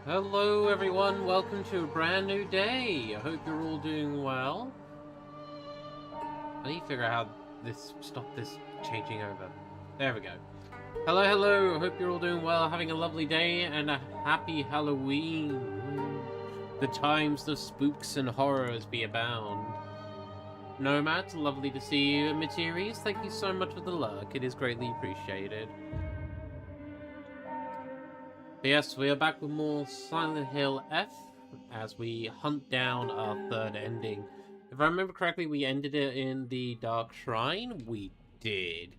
Hello everyone, welcome to a brand new day. I hope you're all doing well. I need to figure out how stop this changing over. There we go. Hello, I hope you're all doing well, having a lovely day and a happy Halloween. The times of spooks and horrors be abound. Nomad, lovely to see you. Materies, thank you so much for the luck, it is greatly appreciated. But yes, we are back with more Silent Hill F as we hunt down our third ending. If I remember correctly, we ended it in the Dark Shrine. We did.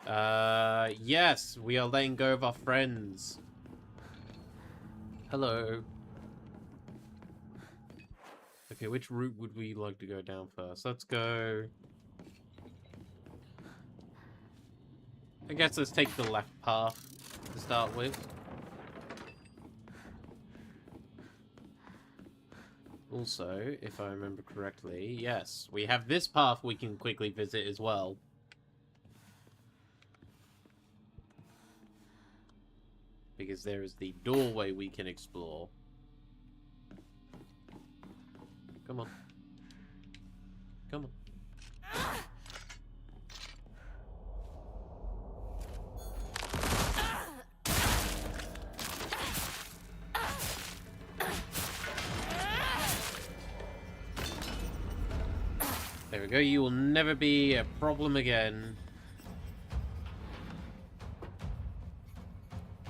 Yes, we are letting go of our friends. Hello. Okay, which route would we like to go down first? Let's go... I guess let's take the left path to start with. Also, if I remember correctly, yes, we have this path we can quickly visit as well. Because there is the doorway we can explore. Come on. Come on. There we go. You will never be a problem again.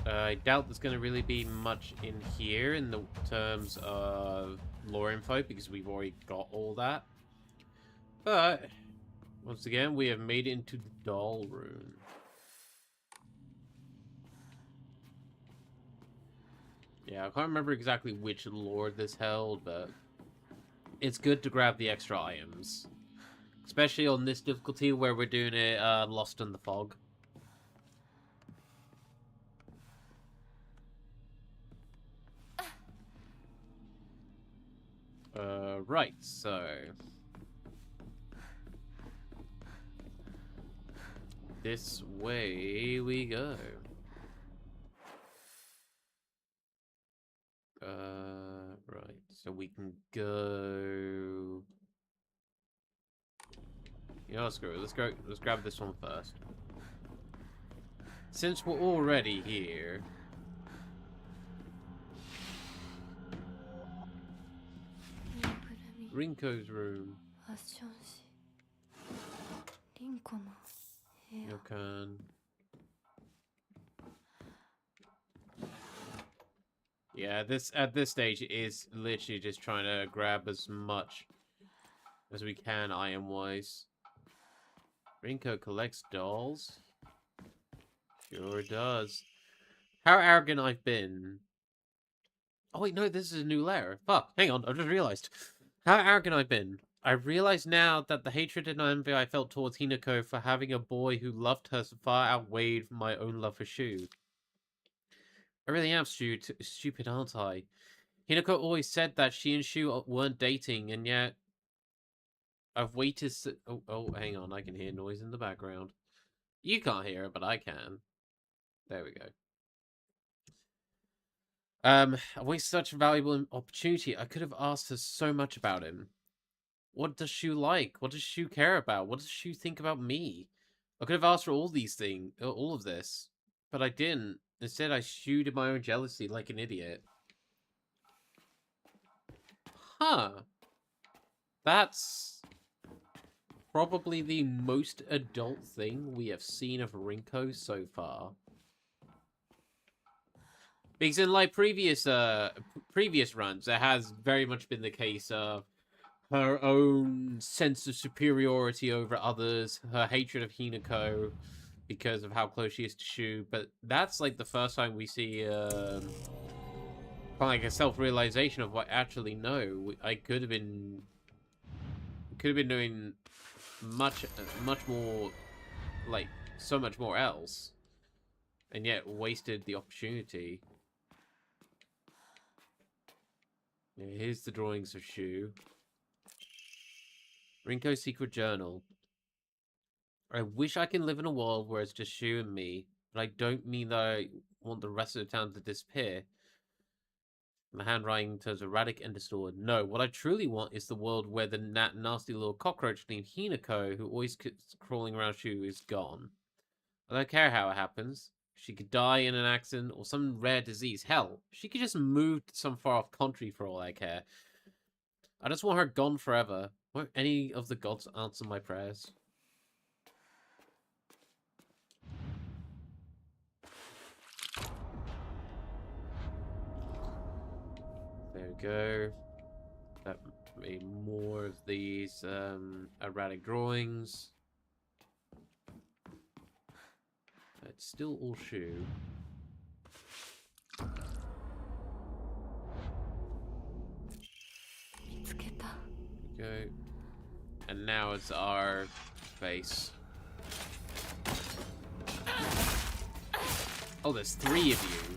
I doubt there's going to really be much in here in the terms of lore info because we've already got all that. But, once again, we have made it into the doll room. Yeah, I can't remember exactly which lore this held, but it's good to grab the extra items. Especially on this difficulty where we're doing it Lost in the Fog. Right, so... this way we go. Right, so we can go... Yeah, screw it. Let's grab this one first. Since we're already here... Rinko's room. Yokan. Yeah, at this stage it is literally just trying to grab as much as we can item-wise. Rinko collects dolls? Sure does. How arrogant I've been. Oh wait, no, this is a new layer. Fuck, hang on, I just realized. How arrogant I've been. I realize now that the hatred and envy I felt towards Hinako for having a boy who loved her so far outweighed my own love for Shu. I really am stupid, aren't I? Hinako always said that she and Shu weren't dating, and yet I've waited. Oh, hang on, I can hear noise in the background. You can't hear it, but I can. There we go. I wasted such a valuable opportunity. I could have asked her so much about him. What does Shu like? What does Shu care about? What does Shu think about me? I could have asked for all these things, all of this, but I didn't. Instead, I shooed in my own jealousy like an idiot. Huh. That's probably the most adult thing we have seen of Rinko so far. Because in like previous runs, it has very much been the case of her own sense of superiority over others, her hatred of Hinako because of how close she is to Shu. But that's like the first time we see like a self-realization of what actually no, I could have been doing much more, like so much more else, and yet wasted the opportunity. Here's the drawings of Shu. Rinko's secret journal. I wish I can live in a world where it's just Shu and me, but I don't mean that I want the rest of the town to disappear. My handwriting turns erratic and distorted. No, what I truly want is the world where the nasty little cockroach named Hinako, who always keeps crawling around Shu, is gone. I don't care how it happens. She could die in an accident or some rare disease. Hell, she could just move to some far-off country for all I care. I just want her gone forever. Won't any of the gods answer my prayers? There we go. That made more of these erratic drawings. It's still all Shu. Go. And now it's our face. Oh, there's 3 of you.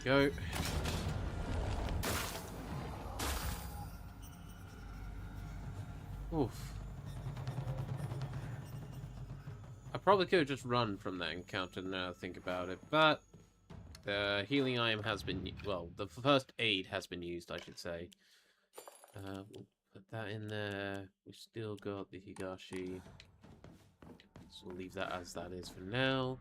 Go. Oof. I probably could have just run from that encounter now I think about it, but the healing item has been, well, the first aid has been used, I should say. We'll put that in there. We've still got the Higashi, so we'll leave that as that is for now.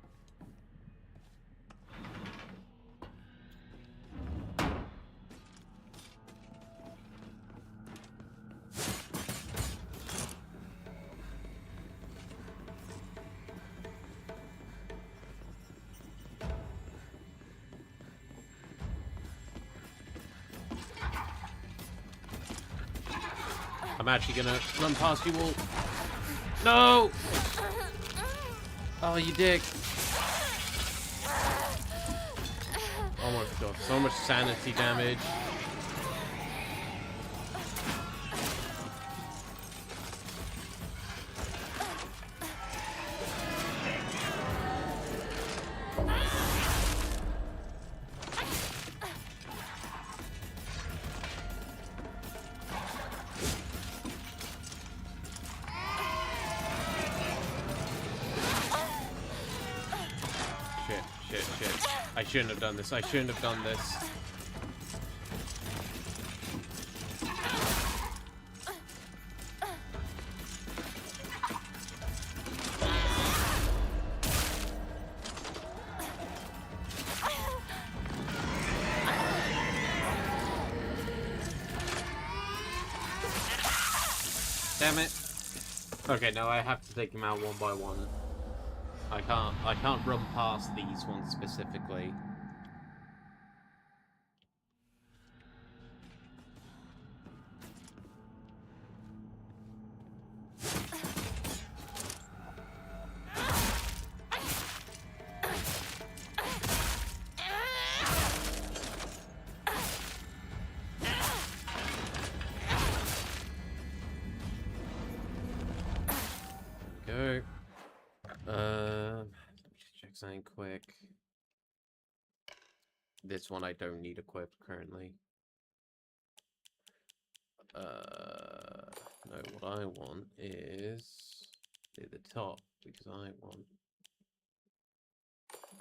I'm actually gonna run past you all. No! Oh, you dick. Oh my god, so much sanity damage. I shouldn't have done this. I shouldn't have done this. Damn it. Okay, now I have to take him out one by one. I can't run past these ones specifically. Go. Let me just check something quick. This one I don't need equipped currently. No, what I want is at the top because I want.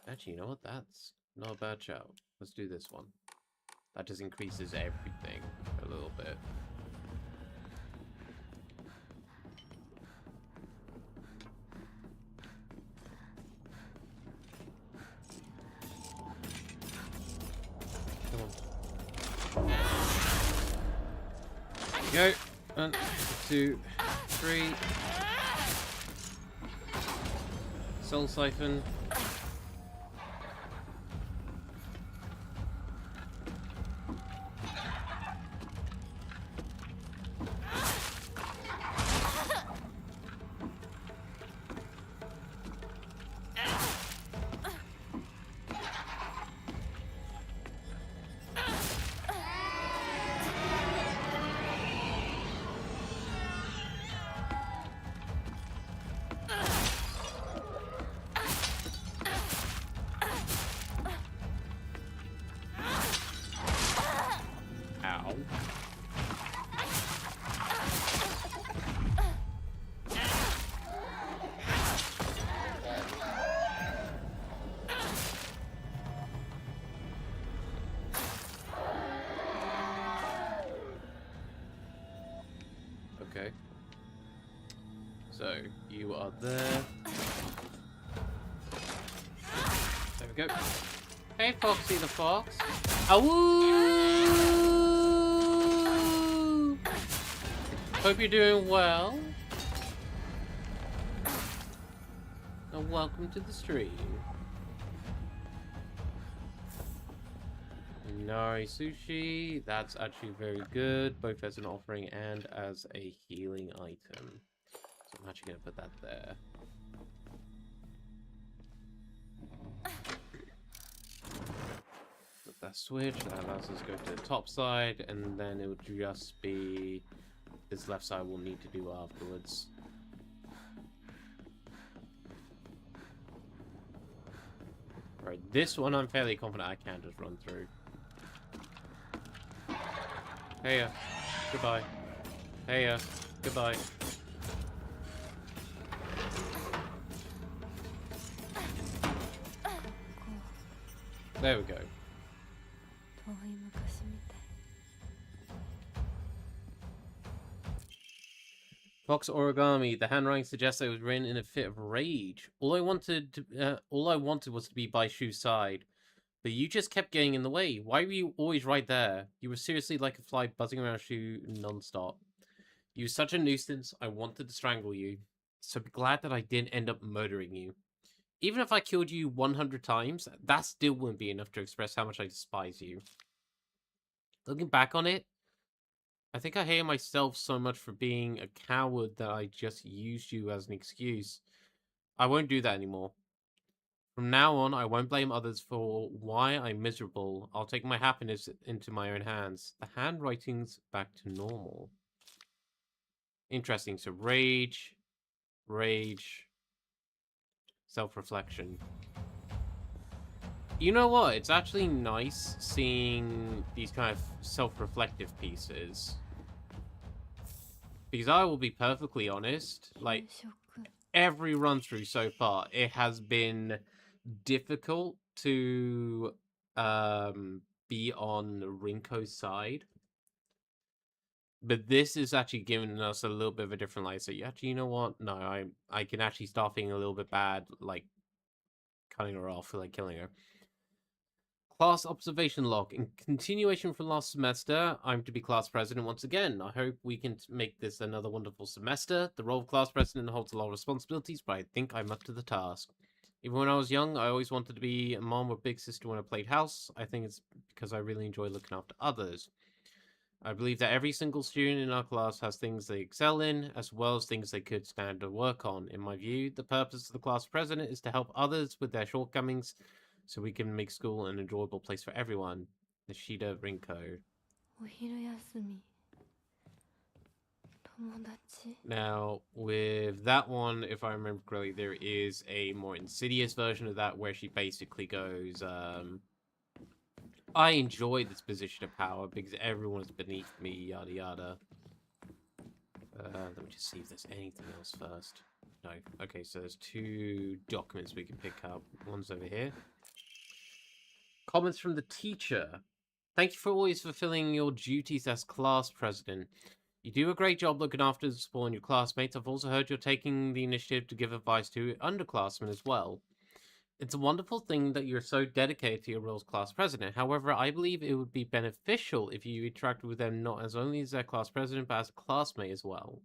Actually, you know what? That's not a bad shout. Let's do this one. That just increases everything a little bit. Go. 1, 2, 3. Soul Siphon. So, you are there. There we go. Hey, Foxy the Fox. Awoo! Hope you're doing well. And welcome to the stream. Nari sushi, that's actually very good, both as an offering and as a healing item. So I'm actually going to put that there. Put that switch, that allows us to go to the top side, and then it would just be this left side we'll need to do afterwards. Right, this one I'm fairly confident I can just run through. Heya. Goodbye. Heya. Goodbye. There we go. Fox origami. The handwriting suggests I was written in a fit of rage. All I wanted was to be by Shu's side. But you just kept getting in the way. Why were you always right there? You were seriously like a fly buzzing around Shu non-stop. You were such a nuisance, I wanted to strangle you. So be glad that I didn't end up murdering you. Even if I killed you 100 times, that still wouldn't be enough to express how much I despise you. Looking back on it, I think I hate myself so much for being a coward that I just used you as an excuse. I won't do that anymore. From now on, I won't blame others for why I'm miserable. I'll take my happiness into my own hands. The handwriting's back to normal. Interesting. So rage, self-reflection. You know what? It's actually nice seeing these kind of self-reflective pieces. Because I will be perfectly honest, like, every run-through so far, it has been difficult to be on Rinko's side. But this is actually giving us a little bit of a different light. So you know what? No, I can actually start feeling a little bit bad, like cutting her off, like killing her. Class observation log. In continuation from last semester, I'm to be class president once again. I hope we can make this another wonderful semester. The role of class president holds a lot of responsibilities, but I think I'm up to the task. Even when I was young, I always wanted to be a mom or big sister when I played house. I think it's because I really enjoy looking after others. I believe that every single student in our class has things they excel in, as well as things they could stand to work on. In my view, the purpose of the class president is to help others with their shortcomings, so we can make school an enjoyable place for everyone. Nishida Rinko. Now, with that one, if I remember correctly, there is a more insidious version of that where she basically goes, I enjoy this position of power because everyone is beneath me, yada yada. Let me just see if there's anything else first. No. Okay, so there's 2 documents we can pick up. One's over here. Comments from the teacher. Thank you for always fulfilling your duties as class president. You do a great job looking after and supporting your classmates. I've also heard you're taking the initiative to give advice to underclassmen as well. It's a wonderful thing that you're so dedicated to your role as class president. However, I believe it would be beneficial if you interacted with them not as only as their class president, but as a classmate as well.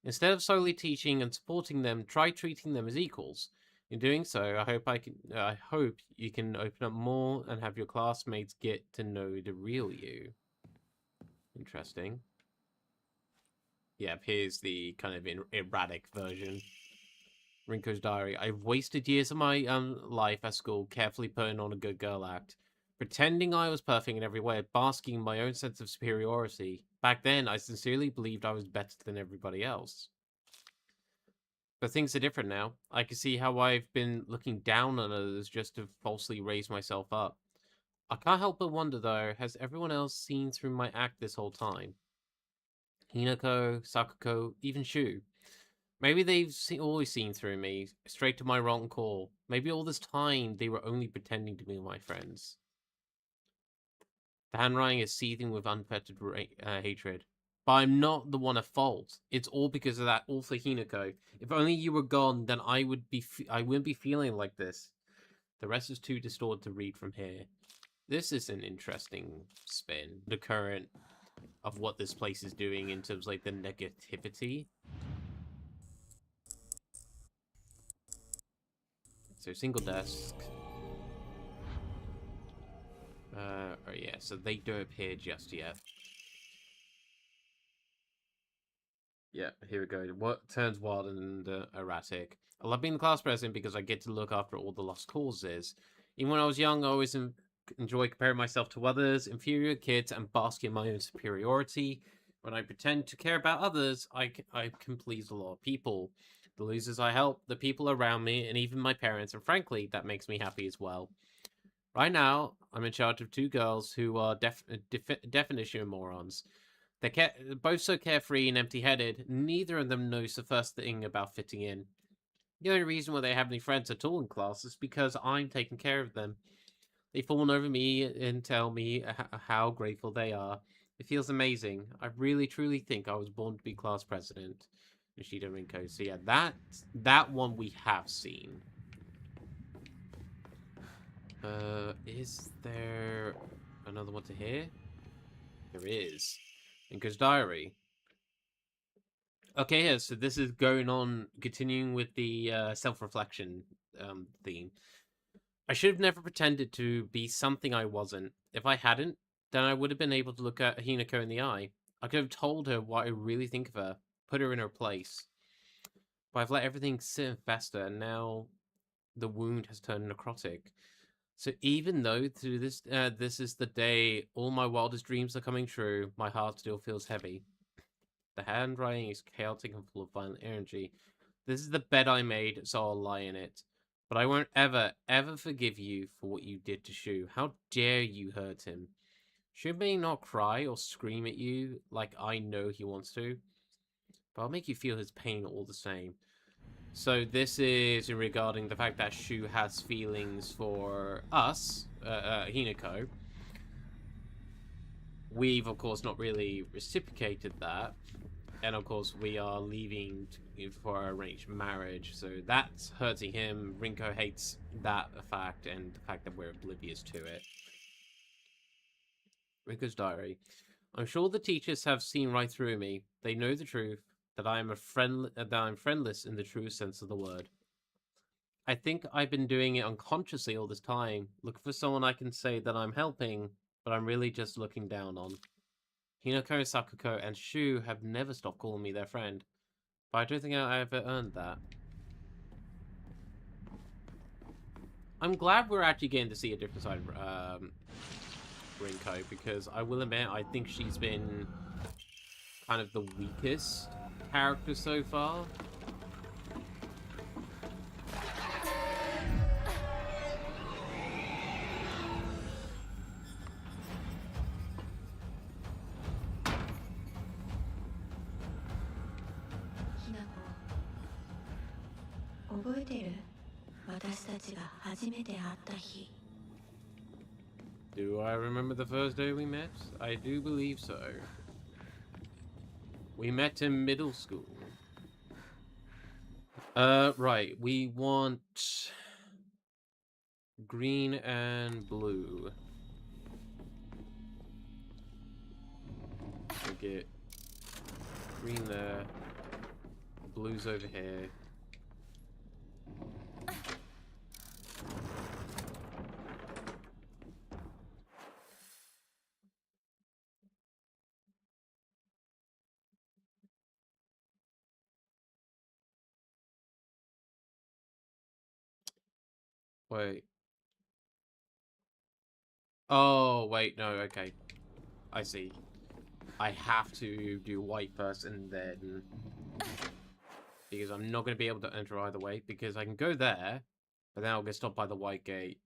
Instead of solely teaching and supporting them, try treating them as equals. In doing so, I hope you can open up more and have your classmates get to know the real you. Interesting. Yep, here's the kind of erratic version. Rinko's diary. I've wasted years of my life at school carefully putting on a good girl act. Pretending I was perfect in every way, basking in my own sense of superiority. Back then, I sincerely believed I was better than everybody else. But things are different now. I can see how I've been looking down on others just to falsely raise myself up. I can't help but wonder, though, has everyone else seen through my act this whole time? Hinako, Sakuko, even Shu. Maybe they've always seen through me, straight to my wrong core. Maybe all this time they were only pretending to be my friends. The handwriting is seething with unfettered hatred. But I'm not the one at fault. It's all because of that awful Hinako. If only you were gone, then I wouldn't be feeling like this. The rest is too distorted to read from here. This is an interesting spin. The current of what this place is doing in terms of, like, the negativity. So, single desk. Oh yeah, so they don't appear just yet. Yeah, here we go. What turns wild and erratic. I love being the class president because I get to look after all the lost causes. Even when I was young, I always enjoy comparing myself to others, inferior kids, and basking in my own superiority. When I pretend to care about others, I can please a lot of people. The losers I help, the people around me, and even my parents, and frankly, that makes me happy as well. Right now, I'm in charge of two girls who are definition morons. They're both so carefree and empty-headed, neither of them knows the first thing about fitting in. The only reason why they have any friends at all in class is because I'm taking care of them. They fawn over me and tell me how grateful they are. It feels amazing. I really, truly think I was born to be class president. Nishida Rinko. So yeah, that one we have seen. Is there another one to hear? There is. Rinko's diary. Okay, yeah, so this is going on, continuing with the self-reflection theme. I should have never pretended to be something I wasn't. If I hadn't, then I would have been able to look at Hinako in the eye. I could have told her what I really think of her, put her in her place. But I've let everything sit and fester, and now the wound has turned necrotic. So even though through this is the day all my wildest dreams are coming true, my heart still feels heavy. The handwriting is chaotic and full of violent energy. This is the bed I made, so I'll lie in it. But I won't ever, ever forgive you for what you did to Shu. How dare you hurt him? Shu may not cry or scream at you like I know he wants to, but I'll make you feel his pain all the same. So this is regarding the fact that Shu has feelings for us, Hinako. We've, of course, not really reciprocated that. And of course, we are leaving for our arranged marriage, so that's hurting him. Rinko hates that fact and the fact that we're oblivious to it. Rinko's diary. I'm sure the teachers have seen right through me. They know the truth, that I'm friendless in the true sense of the word. I think I've been doing it unconsciously all this time, looking for someone I can say that I'm helping, but I'm really just looking down on. Hinako, Sakuko, and Shu have never stopped calling me their friend, but I don't think I ever earned that. I'm glad we're actually getting to see a different side of Rinko, because I will admit, I think she's been kind of the weakest character so far. Do I remember the first day we met? I do believe so. We met in middle school. Right. We want green and blue. We'll get green there. Blue's over here. Wait. Oh, wait, no, okay. I see. I have to do white first and then... Because I'm not going to be able to enter either way. Because I can go there, but then I'll get stopped by the white gate.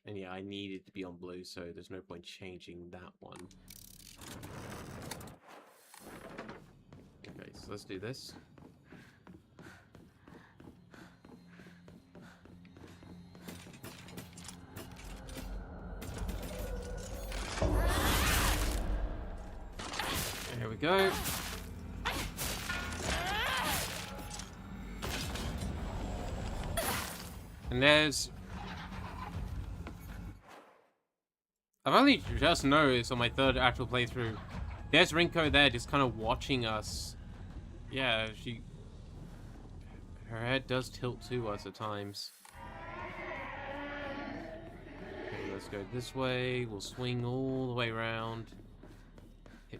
And yeah, I need it to be on blue, so there's no point changing that one. Okay, so let's do this. go. And there's... I've only just noticed on my third actual playthrough, there's Rinko there just kind of watching us. Yeah, her head does tilt to us at times. Okay, let's go this way. We'll swing all the way around.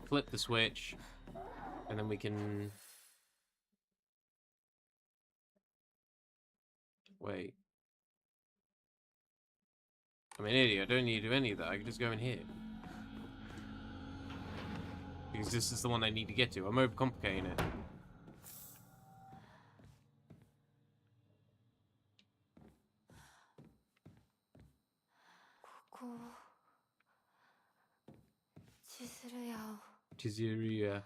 Flip the switch. And then we can... Wait. I'm an idiot. I don't need to do any of that. I can just go in here. Because this is the one I need to get to. I'm overcomplicating it. Chizuruya.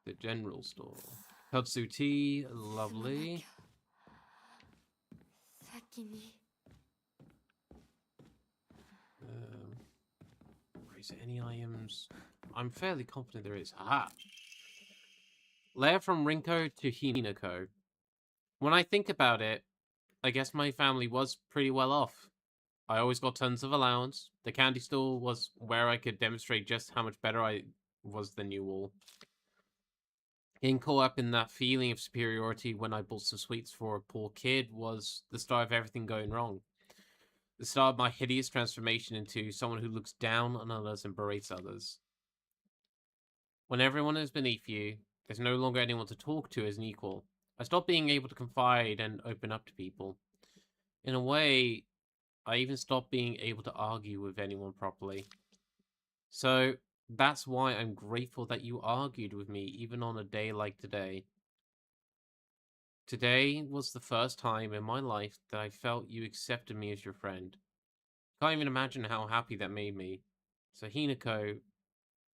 The general store. Kotsu tea. Lovely. Is there any items? I'm fairly confident there is. Aha! Letter from Rinko to Hinako. When I think about it, I guess my family was pretty well off. I always got tons of allowance. The candy store was where I could demonstrate just how much better I was than you all. Getting caught up in that feeling of superiority when I bought some sweets for a poor kid was the start of everything going wrong. The start of my hideous transformation into someone who looks down on others and berates others. When everyone is beneath you, there's no longer anyone to talk to as an equal. I stopped being able to confide and open up to people. In a way, I even stopped being able to argue with anyone properly. So, that's why I'm grateful that you argued with me even on a day like today. Today was the first time in my life that I felt you accepted me as your friend. Can't even imagine how happy that made me. So Hinako,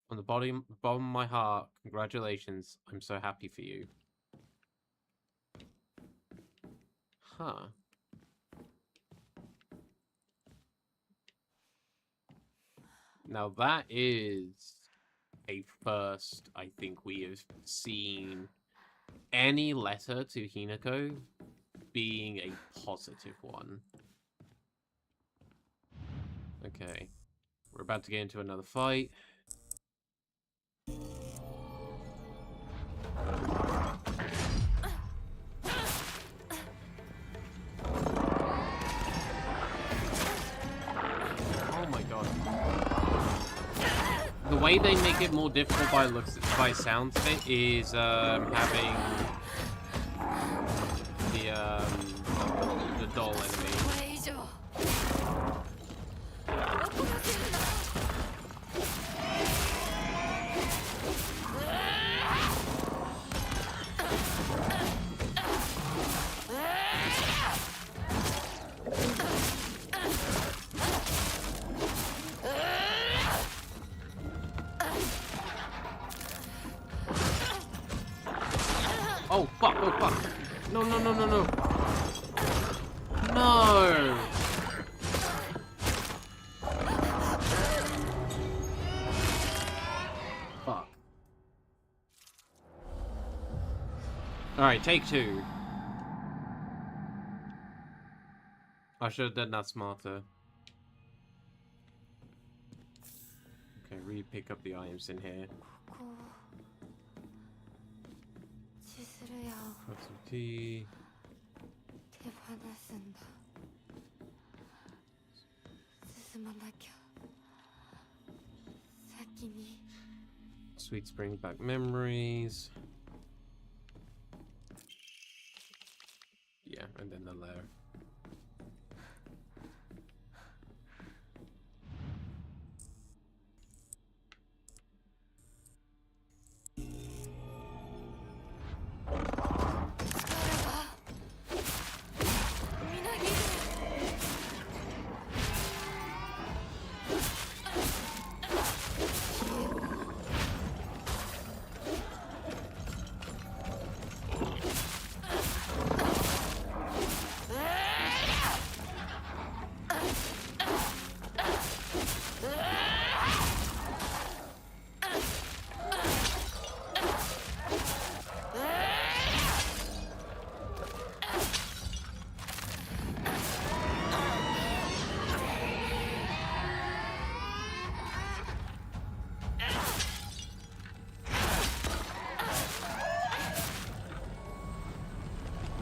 from the bottom of my heart, congratulations. I'm so happy for you. Huh. Now that is a first I think we have seen any letter to Hinako being a positive one. Okay. We're about to get into another fight. Oh my god. The way they make it more difficult by sounds of it is having the doll enemy. Oh fuck, oh fuck. No, no, no, no, no. No! Fuck. Alright, take two. I should have done that smarter. Okay, re-pick up the items in here. Have some tea. Sweets bring back memories. Yeah, and then the lair.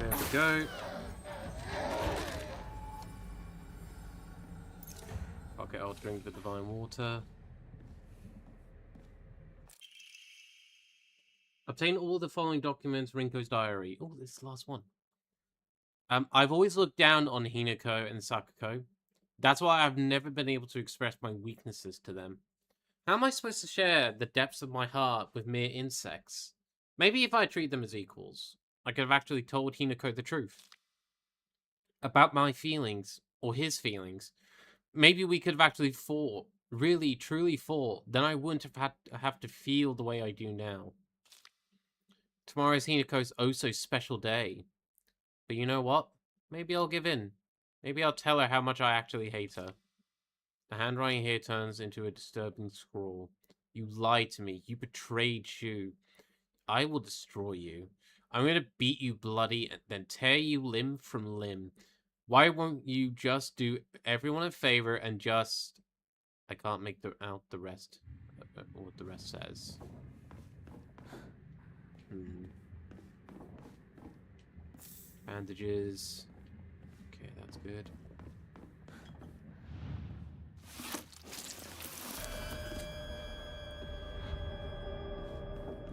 There we go. Okay, I'll drink the divine water. Obtain all the following documents, Rinko's diary. Oh, this is the last one. I've always looked down on Hinako and Sakuko. That's why I've never been able to express my weaknesses to them. How am I supposed to share the depths of my heart with mere insects? Maybe if I treat them as equals, I could have actually told Hinako the truth. About my feelings, or his feelings. Maybe we could have actually fought, really, truly fought, then I wouldn't have to feel the way I do now. Tomorrow's Hinako's oh-so-special day. But you know what? Maybe I'll give in. Maybe I'll tell her how much I actually hate her. The handwriting here turns into a disturbing scrawl. You lied to me. You betrayed Shu. I will destroy you. I'm going to beat you bloody and then tear you limb from limb. Why won't you just do everyone a favor and just... I can't make out the rest. What the rest says. Bandages. Okay, that's good.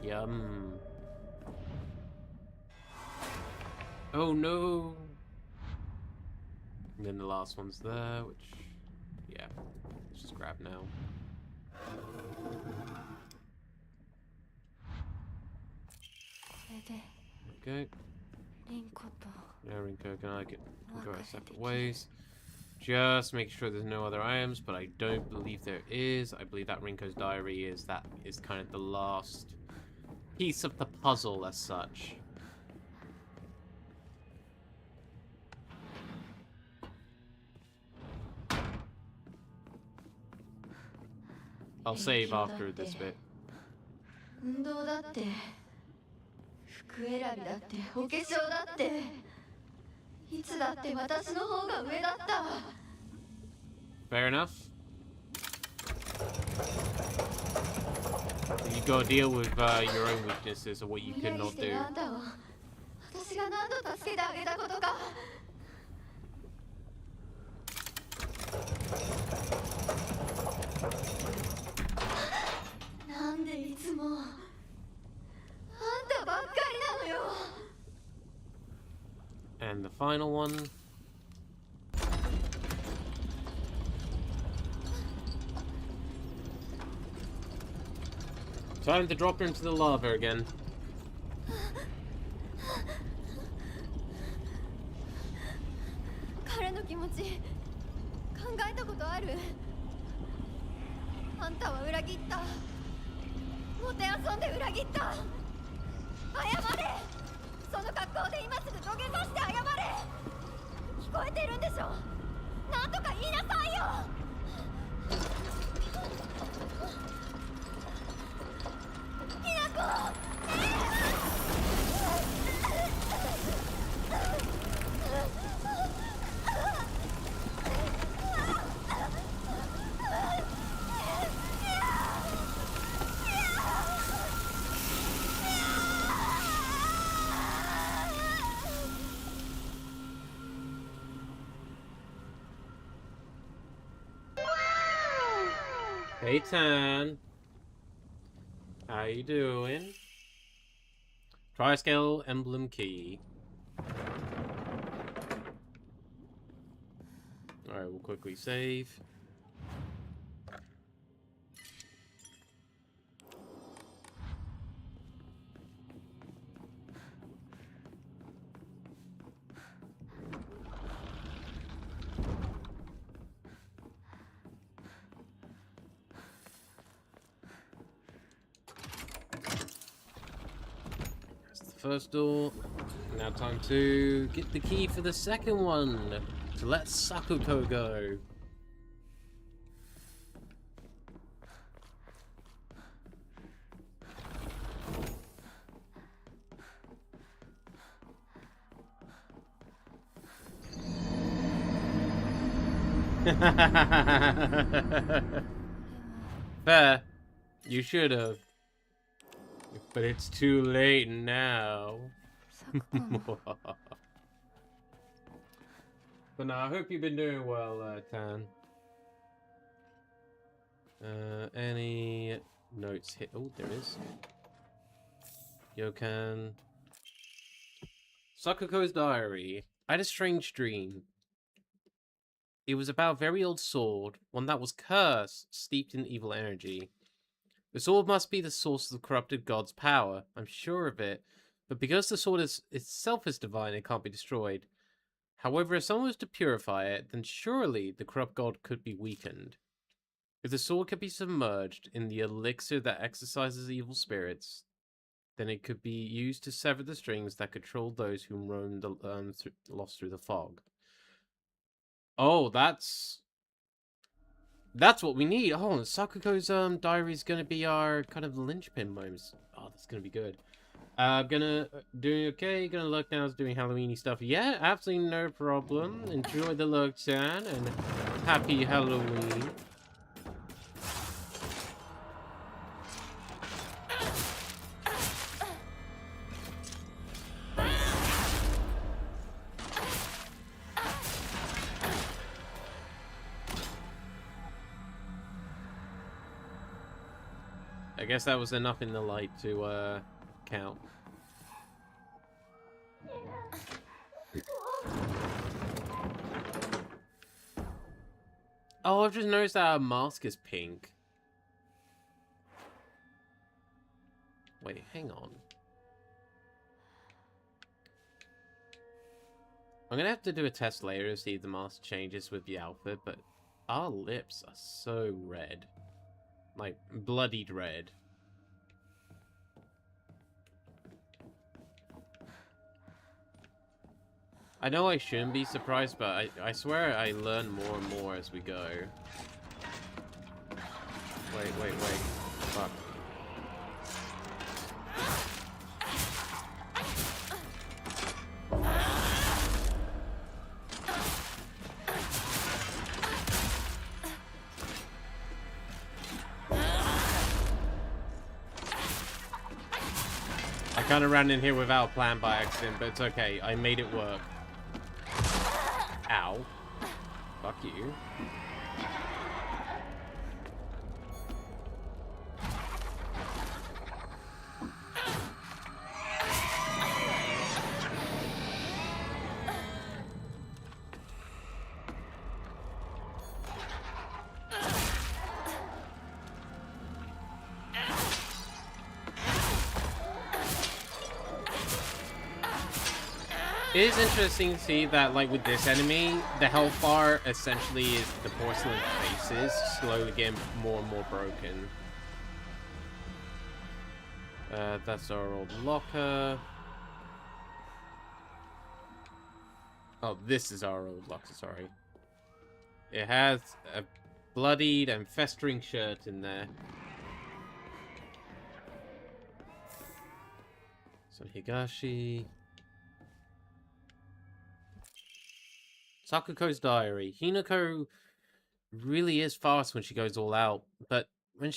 Yum. Oh no! And then the last one's there, which... yeah. Let's just grab now. Okay. Yeah, Rinko can I go our separate ways. Just make sure there's no other items, but I don't believe there is. I believe that Rinko's diary is kind of the last piece of the puzzle as such. I'll save after this bit. 服選びだってお化粧だっていつだって私の方が上だった Fair enough. You gotta deal with your own weaknesses or what you could not do. 私が何度助けてあげたことかなんでいつも And the final one. Time to drop her into the lava again. Hey Tan, how you doing? Tri-scale emblem key. Alright, we'll quickly save. First door. Now time to get the key for the second one. So let Sakuko go. Fair. You should have. But it's too late now. But no, I hope you've been doing well, Tan. Any notes hit? Oh, there is. Yokan. Sakuko's diary. I had a strange dream. It was about a very old sword, one that was cursed, steeped in evil energy. The sword must be the source of the corrupted god's power. I'm sure of it. But because the sword itself is divine, it can't be destroyed. However, if someone was to purify it, then surely the corrupt god could be weakened. If the sword could be submerged in the elixir that exorcises evil spirits, then it could be used to sever the strings that control those who roam lost through the fog. Oh, that's what we need. Oh, Sakuko's diary is gonna be our kind of linchpin moments. Oh, that's gonna be good. Doing okay. Gonna look now. Doing Halloweeny stuff. Yeah, absolutely no problem. Enjoy the look, San, and happy Halloween. I guess that was enough in the light to count. Oh, I've just noticed that our mask is pink. Wait, hang on. I'm gonna have to do a test later to see if the mask changes with the outfit, but our lips are so red. Like, bloodied red. I know I shouldn't be surprised, but I swear I learn more and more as we go. Wait. Fuck. I kind of ran in here without a plan by accident, but it's okay. I made it work. Ow. Fuck you. It is interesting to see that, like, with this enemy, the health bar essentially is the porcelain faces slowly getting more and more broken. That's our old locker. Oh, this is our old locker, sorry. It has a bloodied and festering shirt in there. So Higashi... Sakuko's diary. Hinako really is fast when she goes all out, but when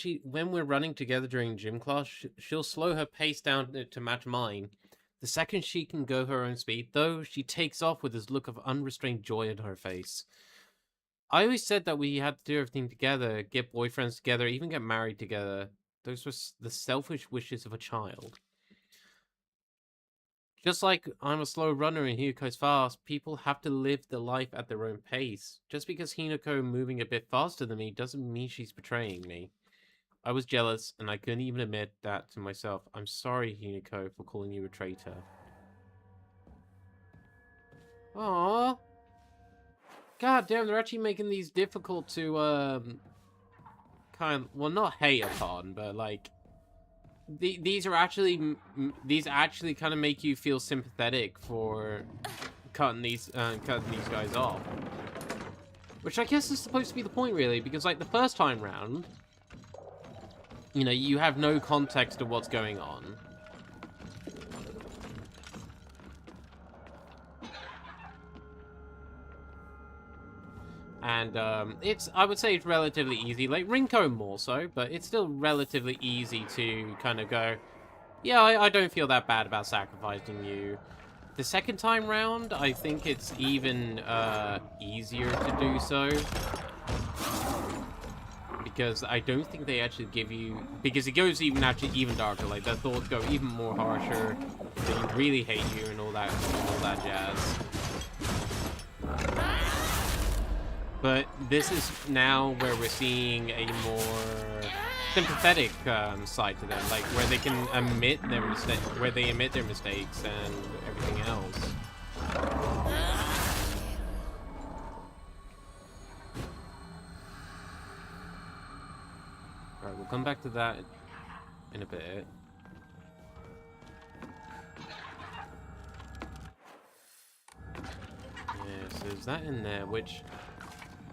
we're running together during gym class, she'll slow her pace down to match mine. The second she can go her own speed, though, she takes off with this look of unrestrained joy in her face. I always said that we had to do everything together, get boyfriends together, even get married together. Those were the selfish wishes of a child. Just like I'm a slow runner and Hinako's fast, people have to live their life at their own pace. Just because Hinako moving a bit faster than me doesn't mean she's betraying me. I was jealous, and I couldn't even admit that to myself. I'm sorry, Hinako, for calling you a traitor. Aww. God damn, they're actually making these difficult to, well, not hate upon, but, like... These actually kind of make you feel sympathetic for cutting these guys off, which I guess is supposed to be the point, really, because like the first time round, you know, you have no context of what's going on. And I would say it's relatively easy, like Rinko more so, but it's still relatively easy to kind of go, yeah, I don't feel that bad about sacrificing you The second time round, I think it's even easier to do so. Because I don't think they actually give you... Because it goes even darker. Like, the thoughts go even more harsher. They really hate you and all that jazz. But this is now where we're seeing a more sympathetic side to them, like where they can admit their mistakes and everything else. Alright, we'll come back to that in a bit. Yeah, so there's that in there, which,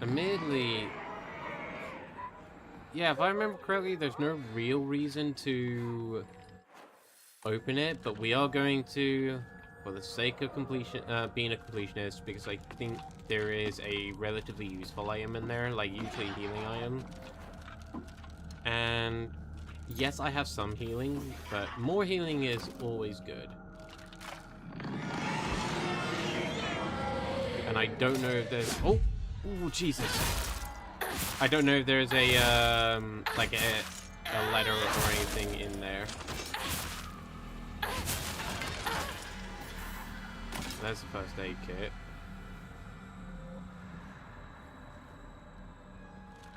admittedly, yeah, if I remember correctly, there's no real reason to open it, but we are going to, for the sake of completion, being a completionist, because I think there is a relatively useful item in there, like usually a healing item. And yes, I have some healing, but more healing is always good. And I don't know if there's... Oh, Jesus. I don't know if there's a, like a letter or anything in there. That's the first aid kit.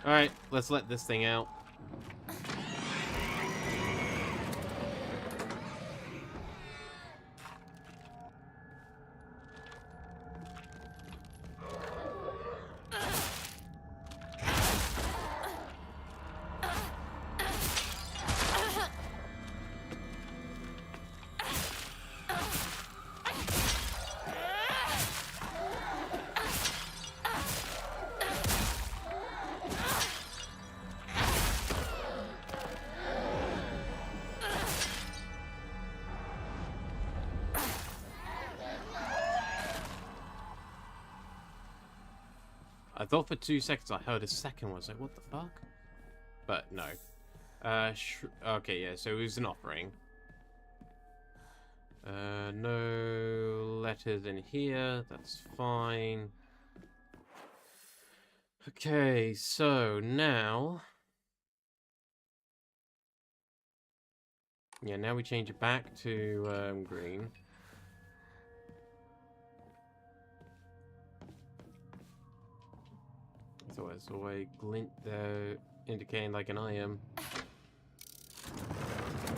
Alright, let's let this thing out. I thought for 2 seconds I heard a second one. I was like, what the fuck? But no. Okay, yeah, so it was an offering. No letters in here. That's fine. Okay, so now... Yeah, now we change it back to green. So it's a way glint there, indicating like an item.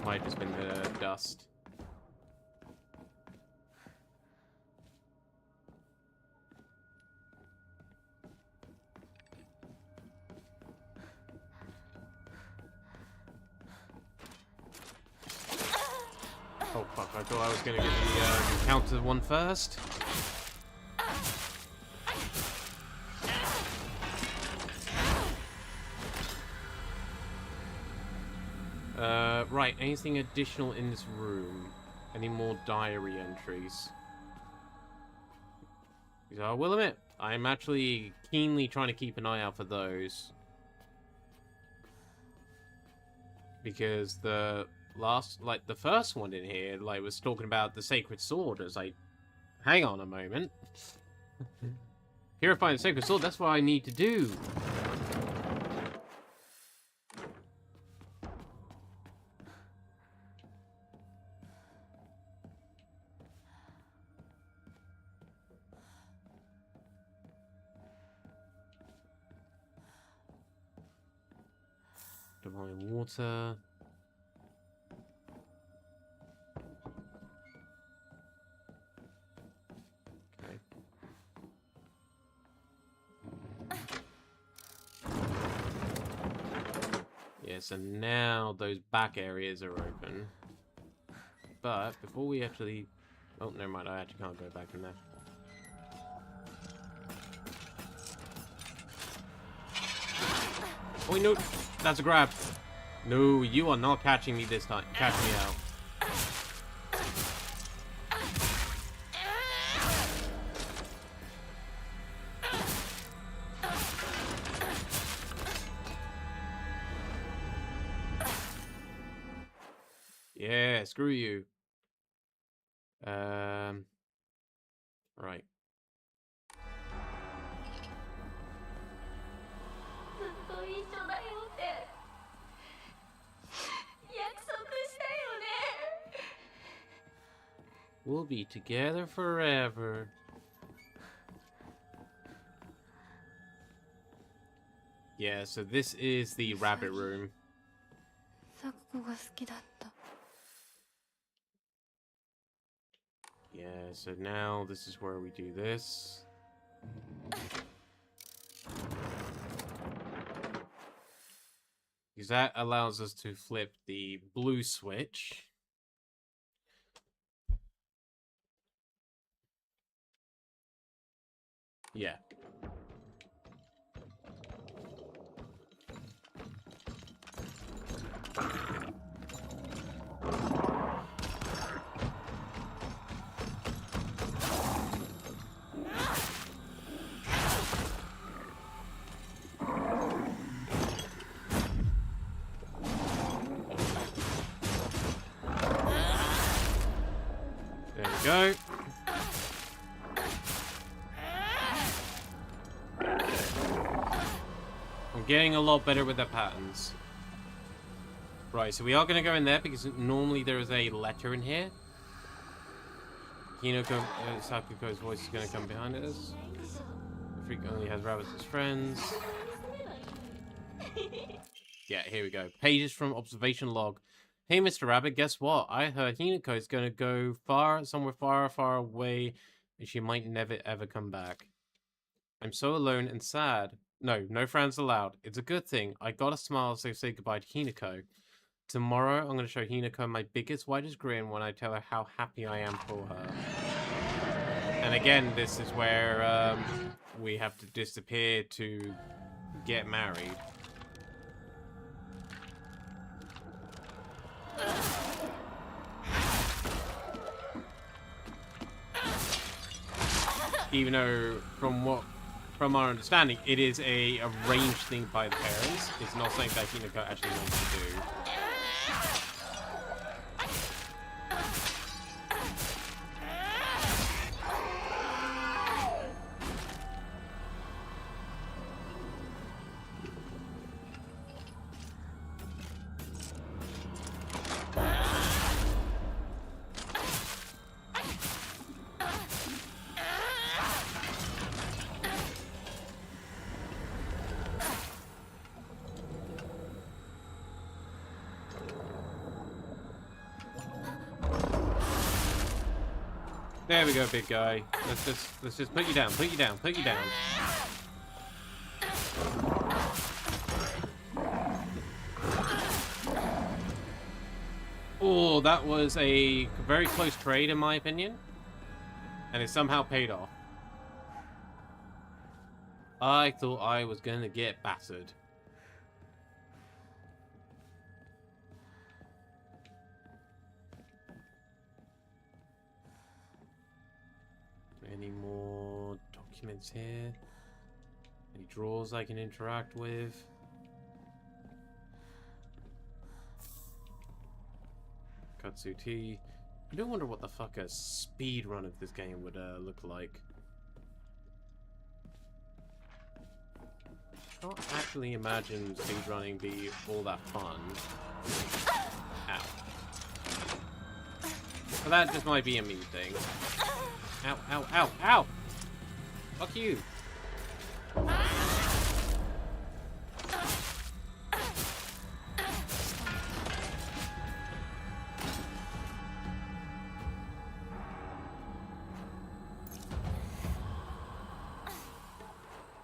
Might have just been the dust. Oh fuck, I thought I was gonna get the counter one first. Right, anything additional in this room? Any more diary entries? So I will admit, I'm actually keenly trying to keep an eye out for those. Because the the first one in here, like, was talking about the sacred sword. It's like, hang on a moment. Purifying the sacred sword, that's what I need to do. Divine water. Okay. Yeah, so now those back areas are open. But before we actually... Oh, never mind, I actually can't go back in there. Oh, no, that's a grab. No, you are not catching me this time. Catch me out. Yeah, screw you. Right. ずっと一緒だよって約束したよね。 We'll be together forever. Yeah, so this is the rabbit room. 咲子が好きだった。 Yeah, so now this is where we do this. Because that allows us to flip the blue switch. Yeah. There we go. I'm getting a lot better with the patterns. Right, so we are going to go in there because normally there is a letter in here. Hinako, Sakuko's voice is going to come behind us. The freak only has rabbits as friends. Yeah, here we go. Pages from observation log. Hey, Mr. Rabbit, guess what? I heard Hinako is going to go somewhere far, far away, and she might never, ever come back. I'm so alone and sad. No friends allowed. It's a good thing. I gotta smile so say goodbye to Hinako. Tomorrow, I'm going to show Hinako my biggest, widest grin when I tell her how happy I am for her. And again, this is where we have to disappear to get married. Even though, from our understanding, it is a arranged thing by the parents. It's not something that Hinako actually wants to do. There we go, big guy. Let's just put you down, put you down, put you down. Oh, that was a very close trade in my opinion. And it somehow paid off. I thought I was gonna get battered. Any more documents here? Any drawers I can interact with? Katsuti. I do wonder what the fuck a speed run of this game would look like. I can't actually imagine speedrunning be all that fun. Ow. But that just might be a me thing. Ow, ow, ow, ow! Fuck you!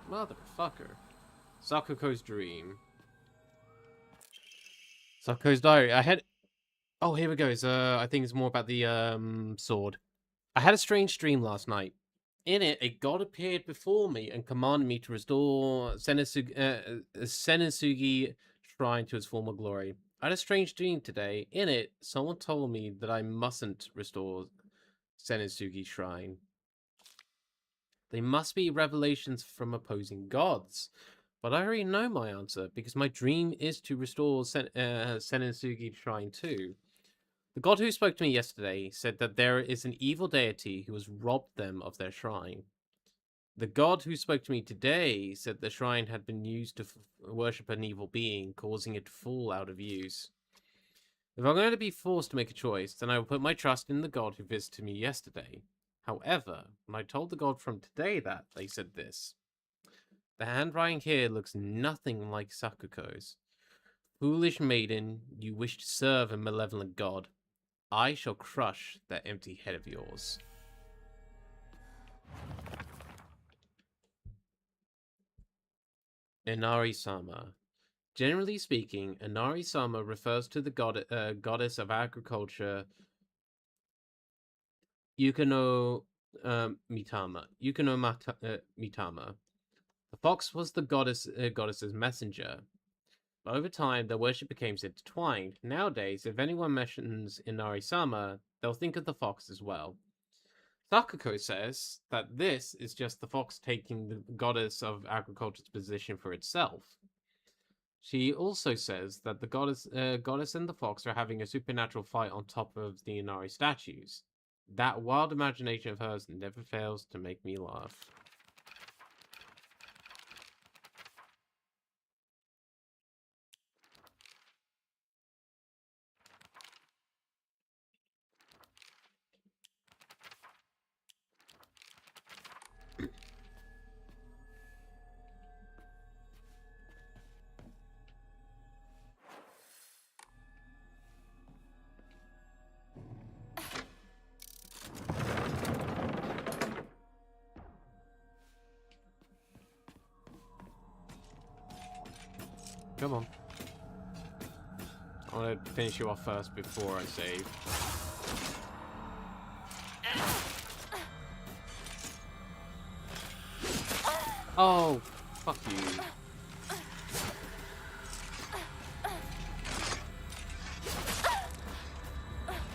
Motherfucker. Sakuko's dream. Sakuko's diary. I had... Oh, here we go. It's, I think it's more about the, sword. I had a strange dream last night. In it, a god appeared before me and commanded me to restore Senisugi Shrine to its former glory. I had a strange dream today. In it, someone told me that I mustn't restore Senisugi Shrine. They must be revelations from opposing gods. But I already know my answer, because my dream is to restore Senisugi Shrine too. The god who spoke to me yesterday said that there is an evil deity who has robbed them of their shrine. The god who spoke to me today said the shrine had been used to worship an evil being, causing it to fall out of use. If I'm going to be forced to make a choice, then I will put my trust in the god who visited me yesterday. However, when I told the god from today that, they said this. The handwriting here looks nothing like Sakuko's. Foolish maiden, you wish to serve a malevolent god. I shall crush that empty head of yours. Inari-sama. Generally speaking, Inari-sama refers to the goddess of agriculture, Yukono Mitama. Mitama. The fox was the goddess's messenger. But over time, their worship became intertwined. Nowadays, if anyone mentions Inari-sama, they'll think of the fox as well. Sakuko says that this is just the fox taking the goddess of agriculture's position for itself. She also says that the goddess and the fox are having a supernatural fight on top of the Inari statues. That wild imagination of hers never fails to make me laugh. Come on. I want to finish you off first before I save. Oh, fuck you.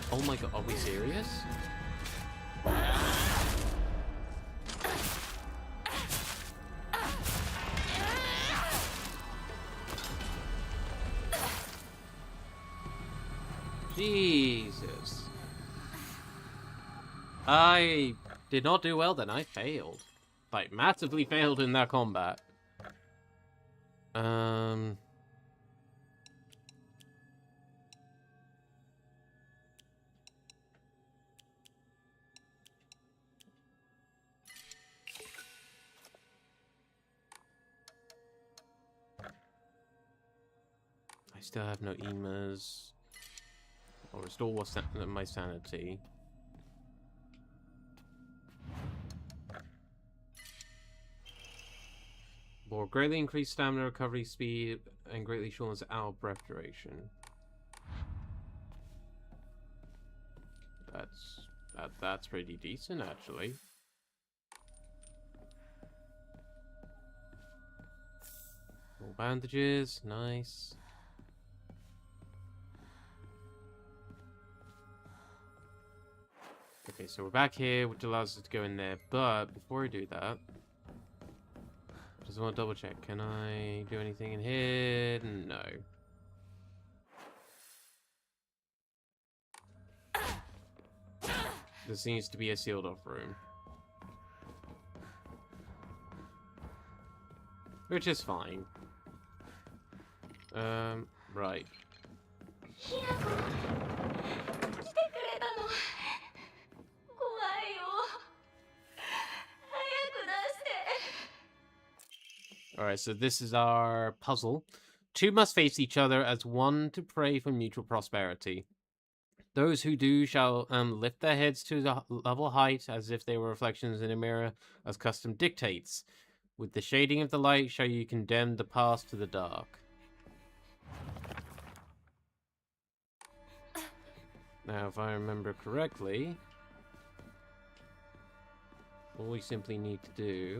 Oh my god, are we serious? Jesus. I did not do well then. I failed. Like, massively failed in that combat. I still have no emas. I'll restore my sanity. Will greatly increase stamina recovery speed and greatly shortens our breath duration. That's pretty decent, actually. More bandages, nice. Okay, so we're back here, which allows us to go in there, but before I do that, I just want to double check. Can I do anything in here? No. This seems to be a sealed off room. Which is fine. Right. Alright, so this is our puzzle. Two must face each other as one to pray for mutual prosperity. Those who do shall lift their heads to the level height as if they were reflections in a mirror, as custom dictates. With the shading of the light shall you condemn the past to the dark. Now, if I remember correctly, all we simply need to do...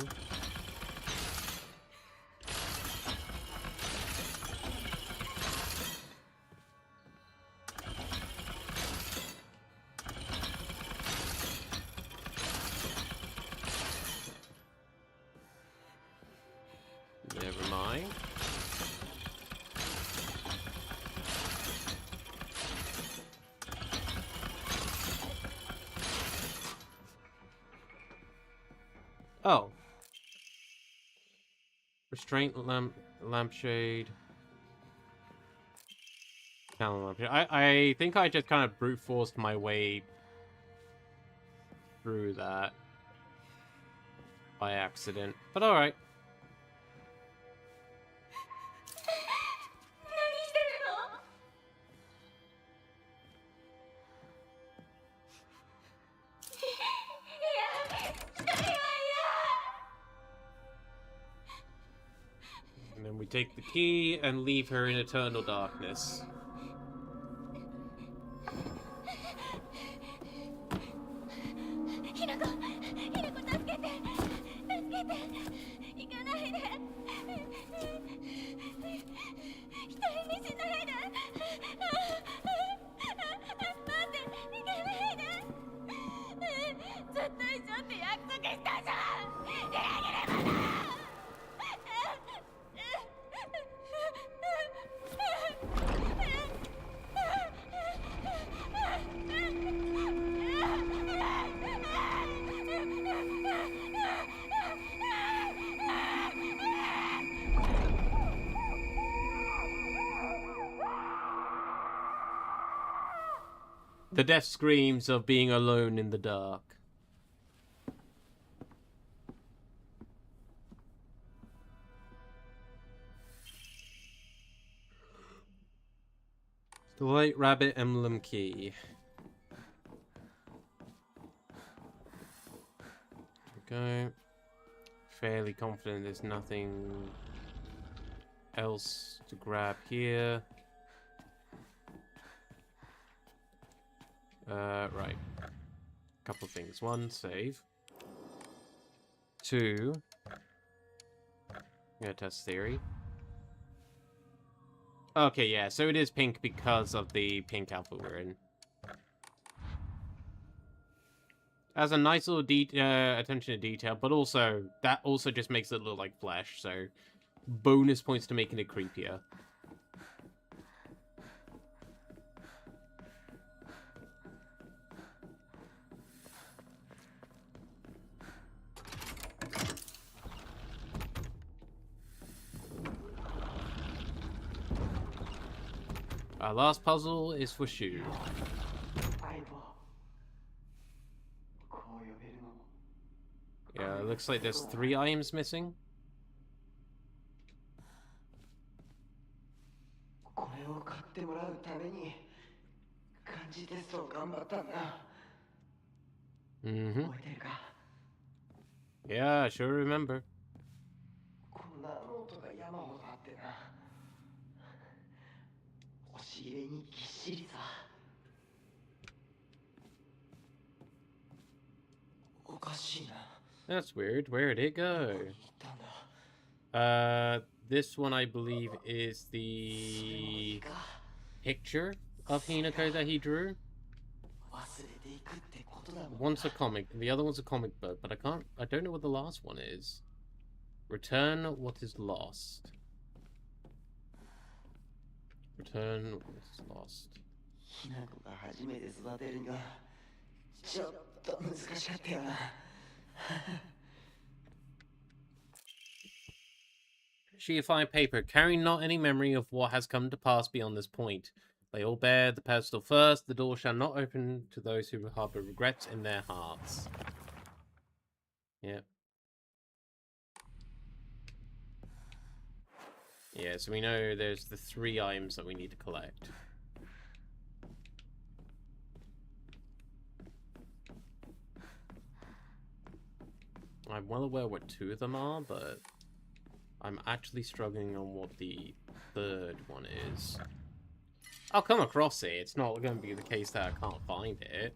Never mind. Oh. Restraint lampshade. Lampshade. I think I just kind of brute forced my way through that by accident. But alright. 何してるの And then we take the key and leave her in eternal darkness. ひなこ助けて助けて行かないで一人にしないで待って行かないでずっと一緒って約束したじゃんギラギラまだ The death screams of being alone in the dark. The White Rabbit Emblem Key. There we go. Fairly confident there's nothing else to grab here. Right. Couple things. One, save. Two, yeah, test theory. Okay, yeah, so it is pink because of the pink outfit we're in. Has a nice little attention to detail, but also, that also just makes it look like flesh, so bonus points to making it creepier. Our last puzzle is for Shu. Yeah, it looks like there's 3 items missing. Mm-hmm. Yeah, I sure remember. That's weird. Where'd it go? This one I believe is the picture of Hinako that he drew. One's a comic, the other one's a comic book, but I don't know what the last one is. Return what is lost. Return what is lost. Sheet of fine paper, carrying not any memory of what has come to pass beyond this point. They all bear the pedestal first. The door shall not open to those who harbor regrets in their hearts. Yep. Yeah, so we know there's the 3 items that we need to collect. I'm well aware what 2 of them are, but I'm actually struggling on what the 3rd one is. I'll come across it. It's not going to be the case that I can't find it.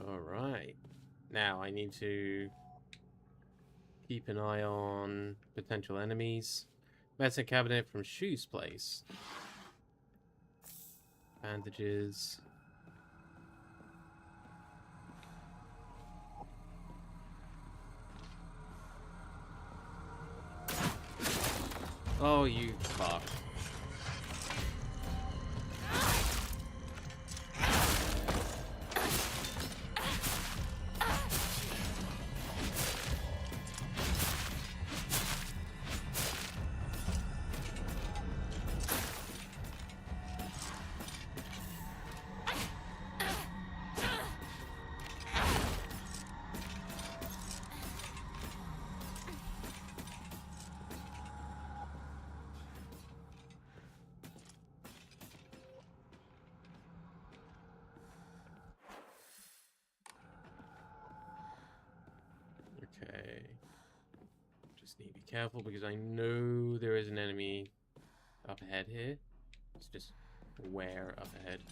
Alright. Now I need to keep an eye on potential enemies. Medicine cabinet from Shu's place. Bandages. Oh, you fuck. Okay. Just need to be careful because I know there is an enemy up ahead here. It's just where up ahead.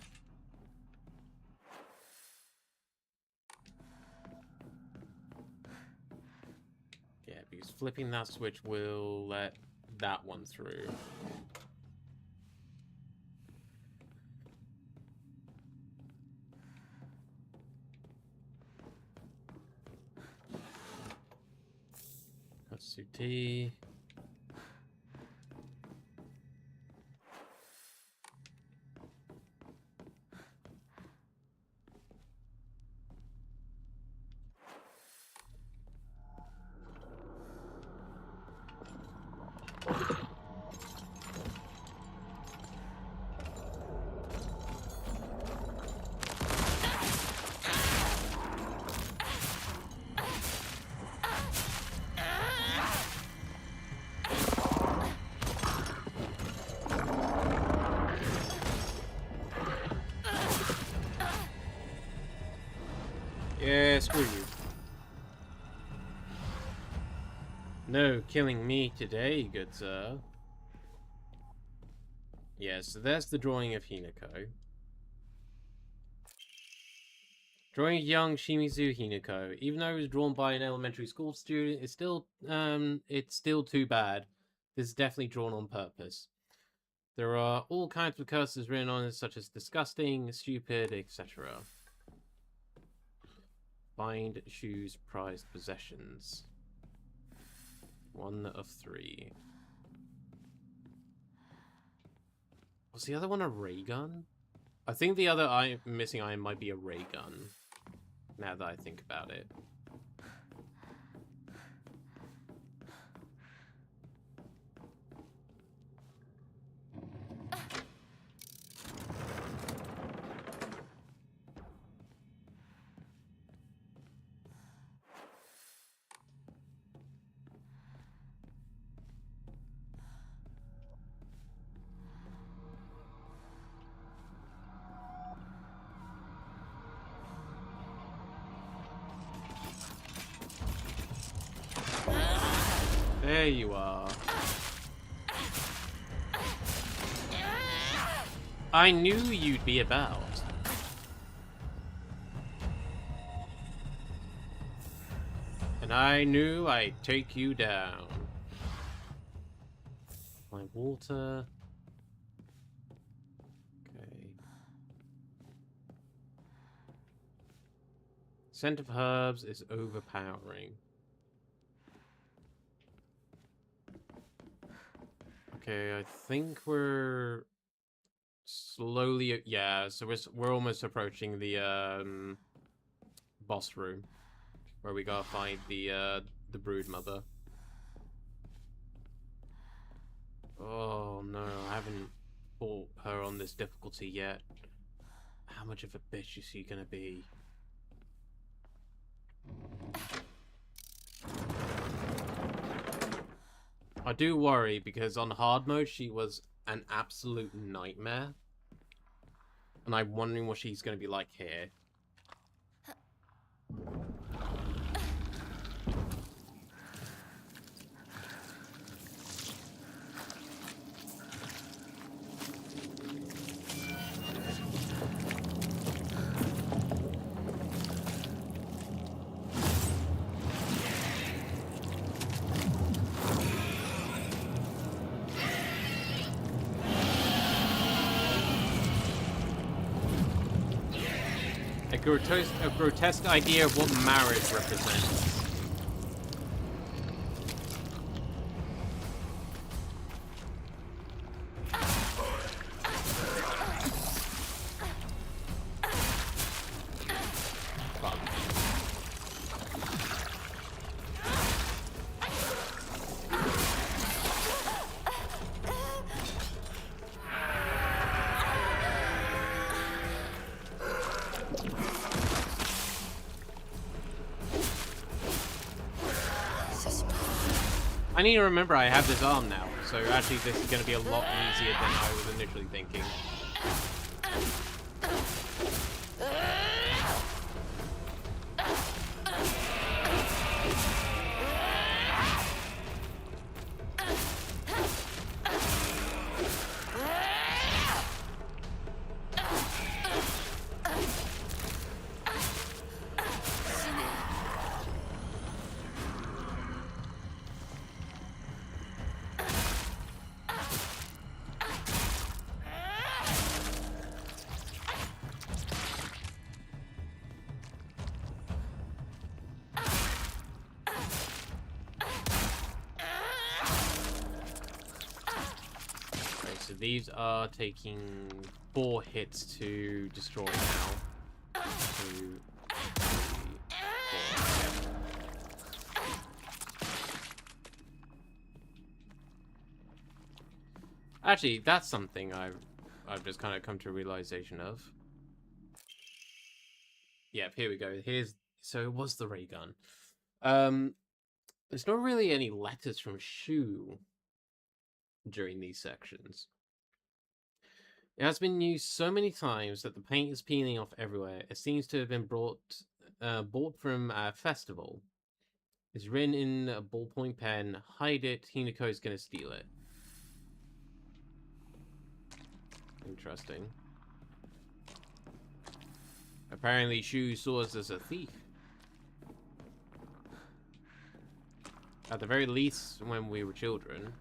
Yeah, because flipping that switch will let that one through. Katsuti. Yeah, screw you. No killing me today, good sir. Yeah, so there's the drawing of Hinako. Drawing a young Shimizu Hinako. Even though it was drawn by an elementary school student, it's still too bad. This is definitely drawn on purpose. There are all kinds of curses written on it, such as disgusting, stupid, etc. Find shoes, prized possessions. 1 of 3. Was the other one a ray gun? I think the other missing item might be a ray gun. Now that I think about it. There you are. I knew you'd be about. And I knew I'd take you down. My water. Okay. Scent of herbs is overpowering. Okay, I think we're slowly, yeah, so we're almost approaching the boss room where we gotta find the brood mother. Oh no, I haven't fought her on this difficulty yet. How much of a bitch is she gonna be? I do worry because on hard mode she was an absolute nightmare. And I'm wondering what she's going to be like here. A grotesque idea of what marriage represents. I need to remember I have this arm now, so actually this is going to be a lot easier than I was initially thinking. So these are taking 4 hits to destroy now. 2, 3, 4. Actually, that's something I've just kind of come to a realization of. Yep, here we go. So it was the ray gun. There's not really any letters from Shu during these sections. It has been used so many times that the paint is peeling off everywhere. It seems to have been bought from a festival. It's written in a ballpoint pen. Hide it. Hinako is going to steal it. Interesting. Apparently, Shu saw us as a thief. At the very least, when we were children.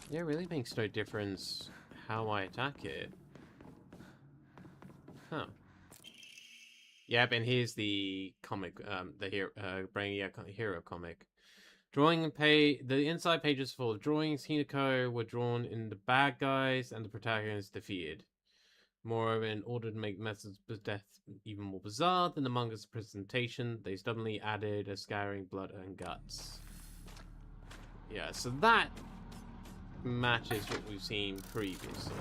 Yeah, it really makes no difference how I attack it. Huh. Yep, and here's the comic, the hero comic. The inside page is full of drawings. Hinako were drawn in the bad guys and the protagonist defeated. Moreover, in order to make methods of death even more bizarre than the manga's presentation, they stubbornly added a scouring blood and guts. Yeah, so that matches what we've seen previously.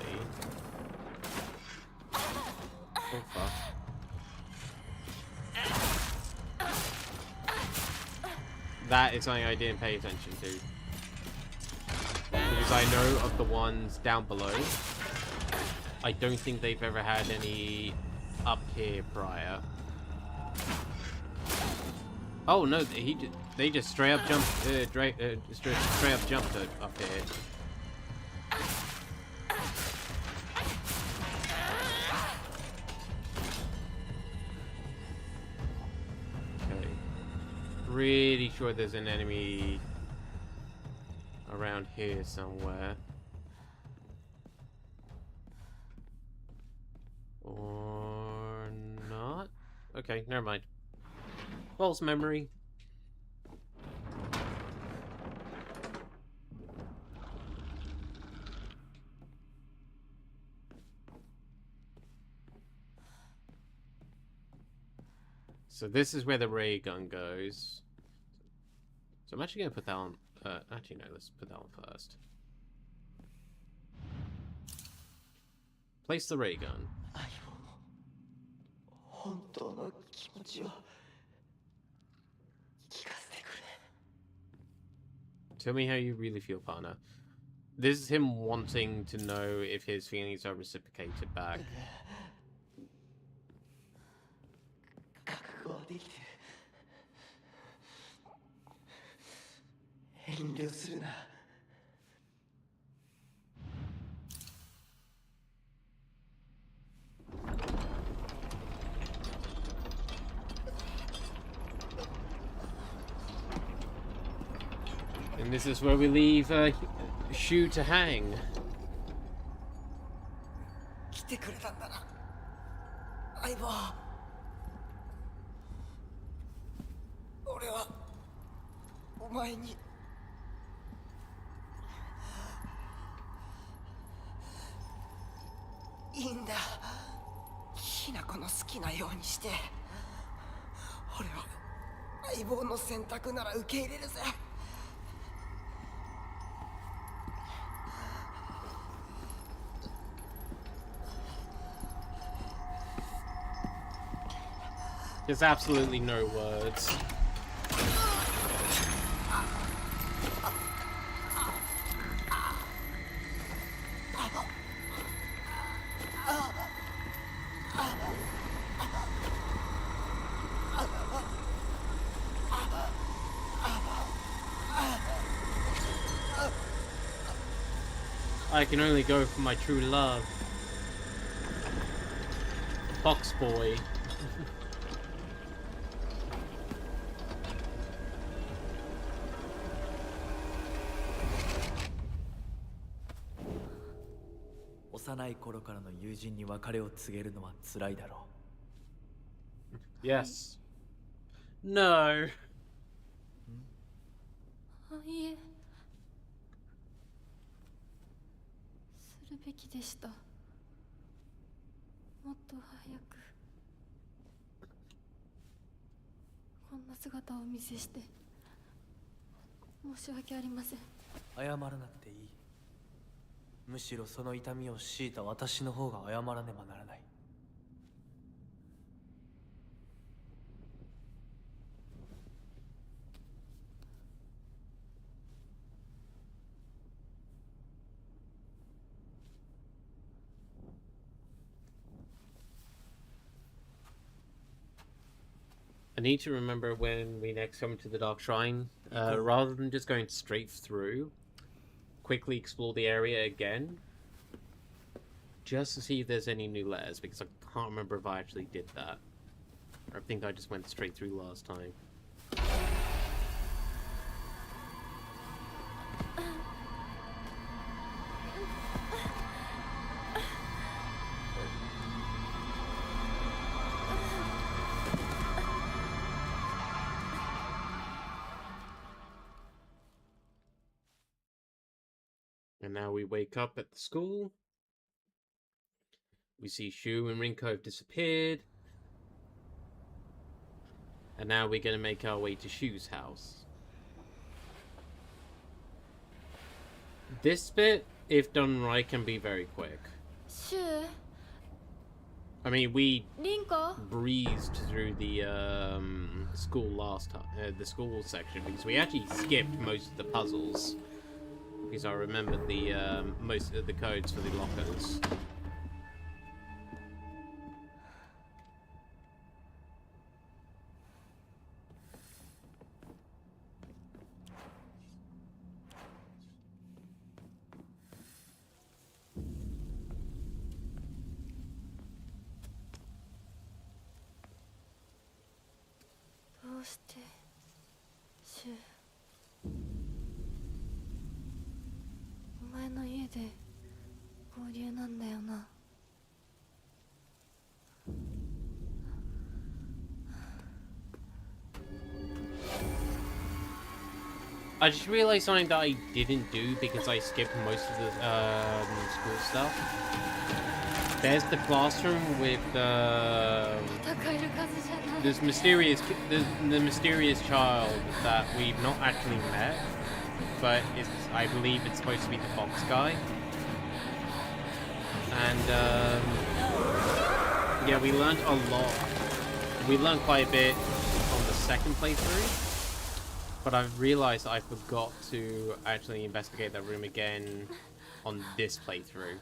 Oh fuck. That is something I didn't pay attention to. Because I know of the ones down below. I don't think they've ever had any up here prior. Oh no, they just straight up jumped, straight up jumped up here. Pretty sure there's an enemy around here somewhere. Or not? Okay, never mind. False memory. So this is where the ray gun goes. So I'm actually going to put that on... actually, no, let's put that on first. Place the ray gun. Tell me how you really feel, partner. This is him wanting to know if his feelings are reciprocated back. And this is where we leave Shu to hang. 子の好きなようにして。俺は相棒の選択なら受け入れるぜ。There's absolutely no words. I can only go for my true love. Fox boy. 幼い頃からの友人に別れを告げるのは辛いだろう。Yes. No. いえ、するべきでした。もっと早くこんな姿をお見せして申し訳ありません。謝らなくていい。むしろその痛みを強いた私の方が謝らねばならない。I need to remember when we next come to the Dark Shrine, rather than just going straight through, quickly explore the area again, just to see if there's any new letters, because I can't remember if I actually did that. Or I think I just went straight through last time. And now we wake up at the school. We see Shu and Rinko have disappeared. And now we're going to make our way to Shu's house. This bit, if done right, can be very quick. Shu? I mean, we Rinko? breezed through the school last time, the school section, because we actually skipped most of the puzzles. Because I remembered the most of the codes for the lockers. Shu, お前の家で合流なんだよな。I just realized something that I didn't do because I skipped most of the school stuff. There's the classroom with this mysterious the mysterious child that we've not actually met, but I believe it's supposed to be the fox guy. And yeah, we learned a lot. We learned quite a bit on the second playthrough. But I've realized I forgot to actually investigate that room again on this playthrough.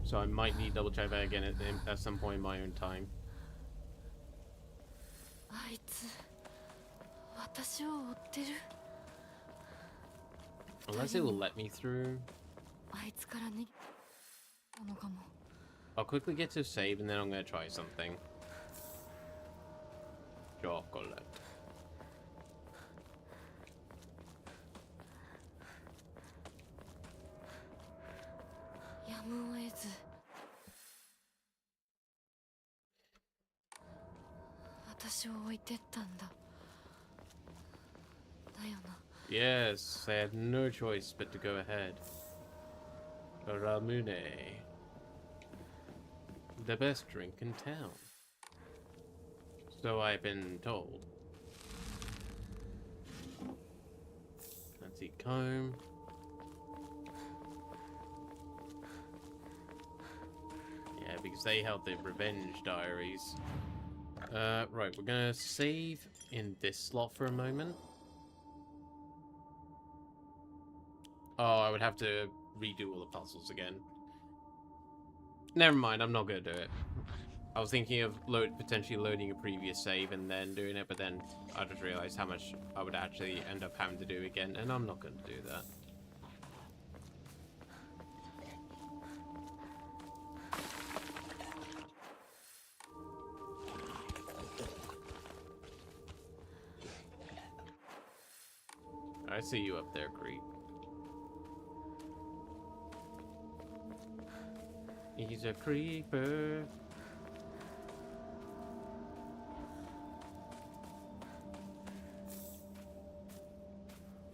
So I might need to double check that again at some point in my own time. Unless it will let me through. I'll quickly get to save and then I'm going to try something. Chocolate. Yes, I had no choice but to go ahead. Ramune. The best drink in town. So I've been told. Fancy comb. Yeah, because they held the revenge diaries. Right, we're gonna save in this slot for a moment. Oh, I would have to redo all the puzzles again. Never mind, I'm not gonna do it. I was thinking of potentially loading a previous save and then doing it, but then I just realized how much I would actually end up having to do again, and I'm not gonna do that. I see you up there, creep. He's a creeper.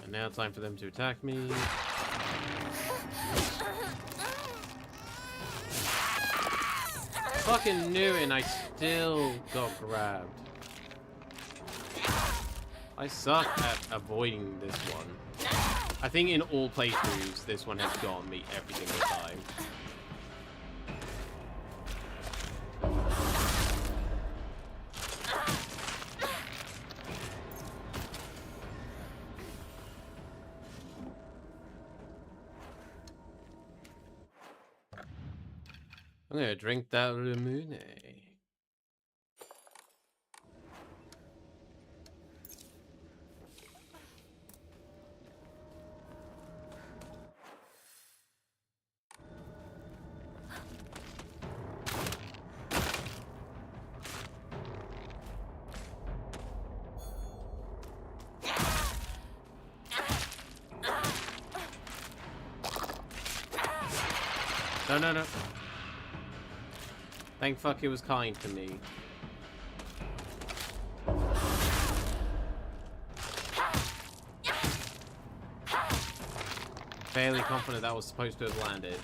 And now it's time for them to attack me. Fucking knew it, and I still got grabbed. I suck at avoiding this one. I think in all playthroughs, this one has gotten me every single time. I'm gonna drink that Ramune. No. Thank fuck it was kind to me. Fairly confident that was supposed to have landed.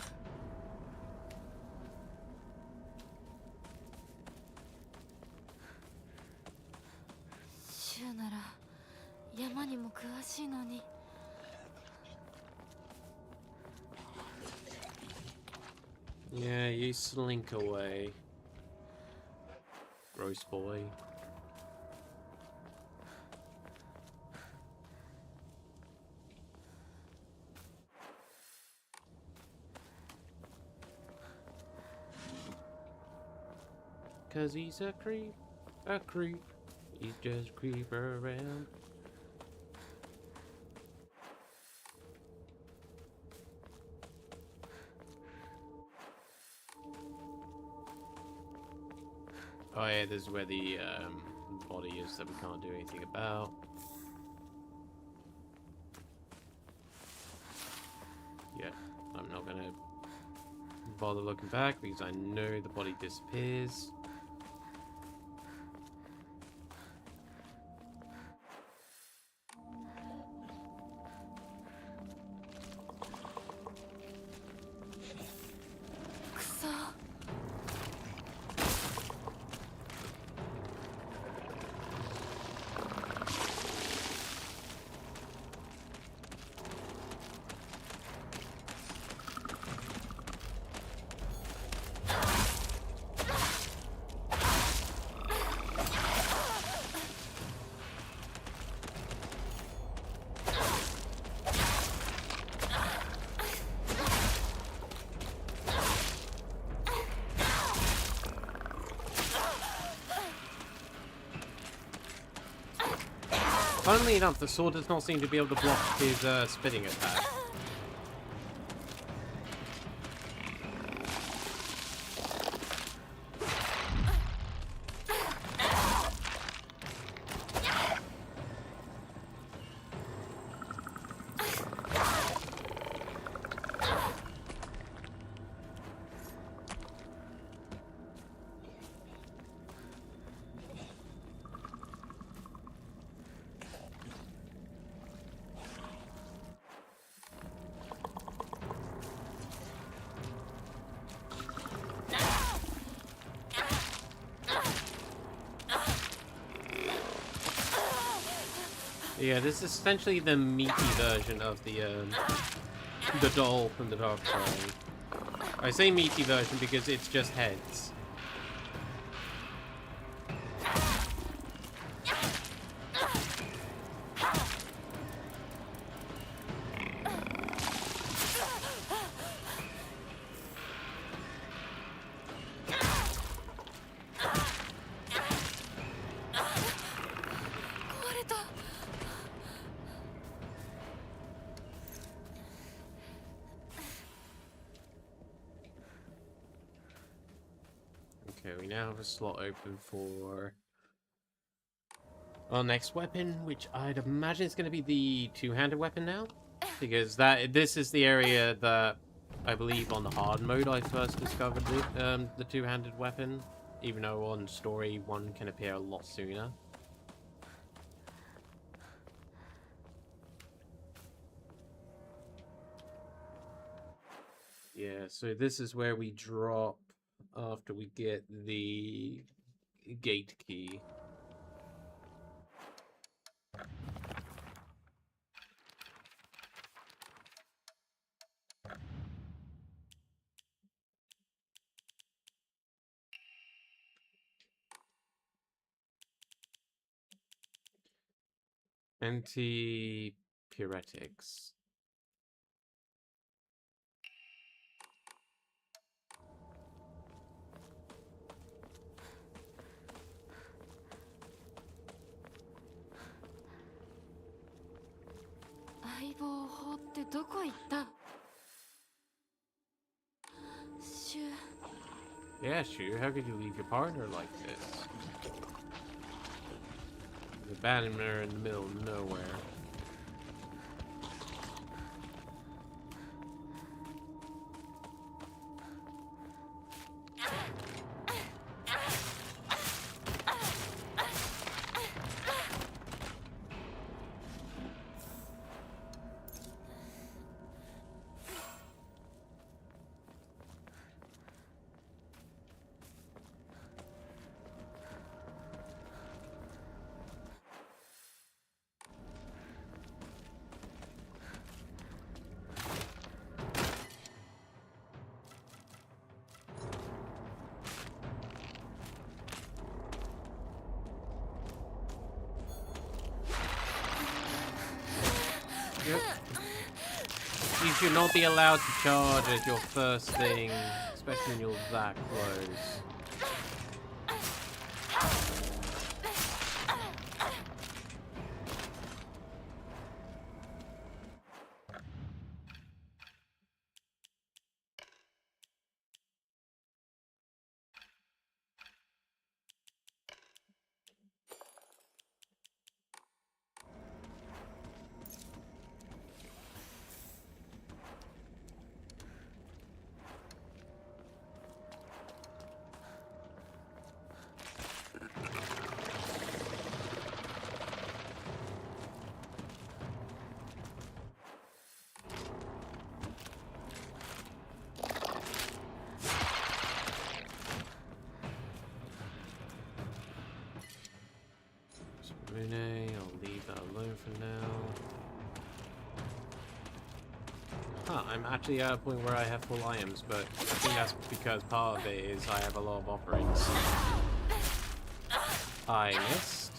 シュウなら山にも詳しいのに。Yeah, you slink away. Gross boy. Cause he's a creep. He's just creep around. Oh yeah, this is where the body is that we can't do anything about. Yeah, I'm not gonna bother looking back because I know the body disappears. Funnily enough, the sword does not seem to be able to block his spitting attack. Yeah, this is essentially the meaty version of the doll from the Dark Side. I say meaty version because it's just heads. Okay, we now have a slot open for our next weapon, which I'd imagine is going to be the two-handed weapon now, because this is the area that I believe on the hard mode I first discovered the two-handed weapon, even though on story one can appear a lot sooner. Yeah, so this is where we drop after we get the gate key. Anti-pyretics. Yeah, sure. How could you leave your partner like this? Abandon her in the middle of nowhere. Yep. You should not be allowed to charge as your first thing, especially when you're that close. I'll leave that alone for now. Huh, I'm actually at a point where I have full items, but I think that's because part of it is I have a lot of offerings. I missed.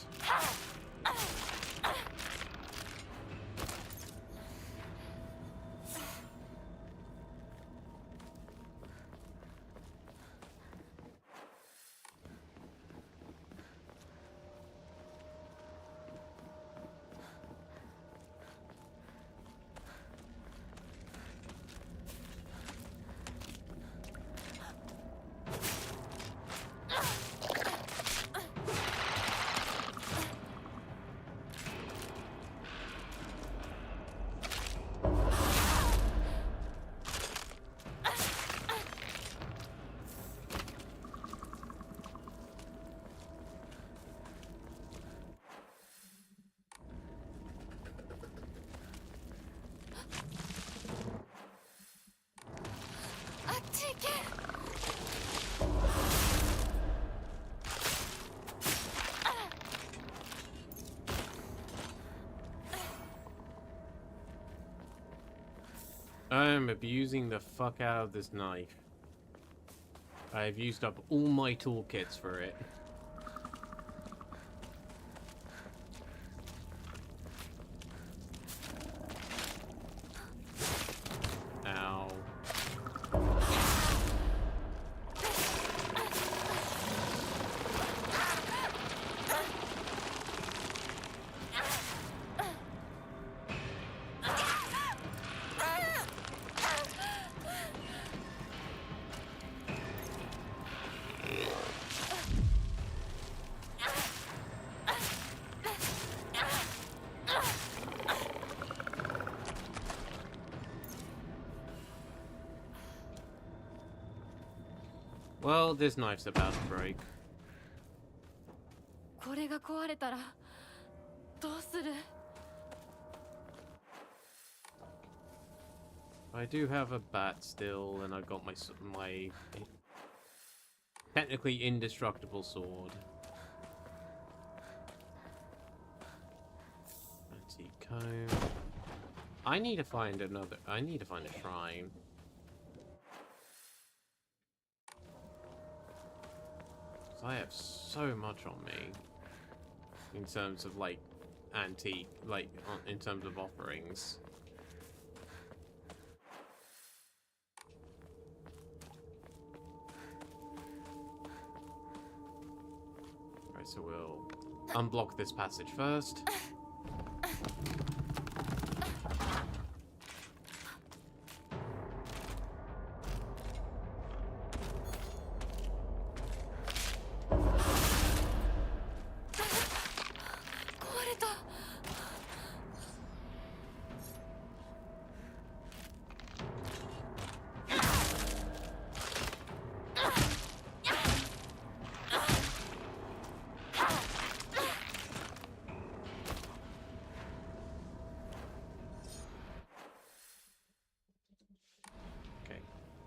I'm abusing the fuck out of this knife. I've used up all my toolkits for it. Ow. Well, this knife's about to break. これが壊れたらどうする？ I do have a bat still, and I've got my technically indestructible sword. Antique comb. I need to find a shrine. I have so much on me in terms of like antique, like in terms of offerings. Right, so we'll unblock this passage first.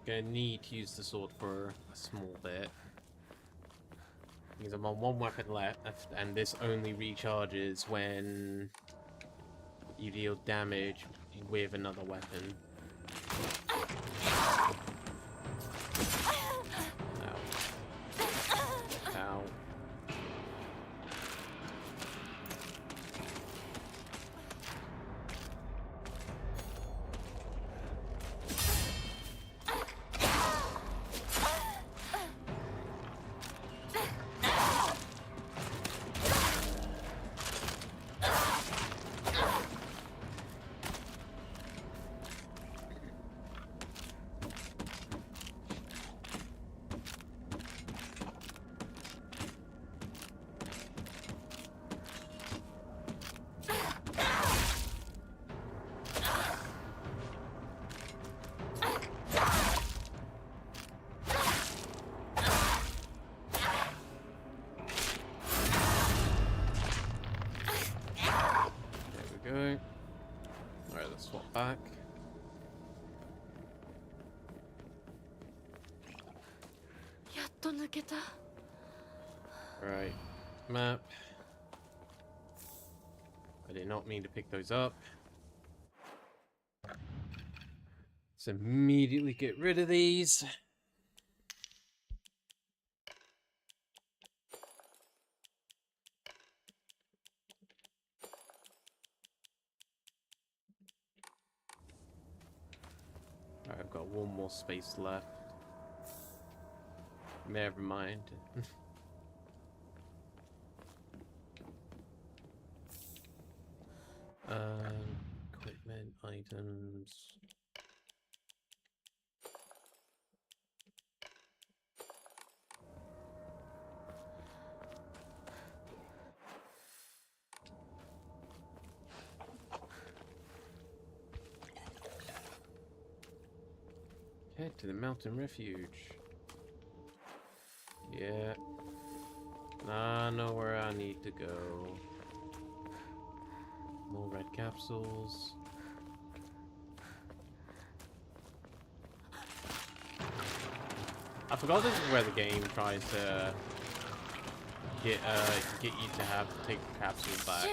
Gonna need to use the sword for a small bit because I'm on one weapon left, and this only recharges when you deal damage with another weapon. Ow. Ow. Alright, let's swap back. Right, map. I did not mean to pick those up. Let's immediately get rid of these. Alright, I've got one more space left. Never mind. Equipment, items. Head to the mountain refuge. Yeah. I know where I need to go. More red capsules. I forgot this is where the game tries to get you to have to take the capsules back.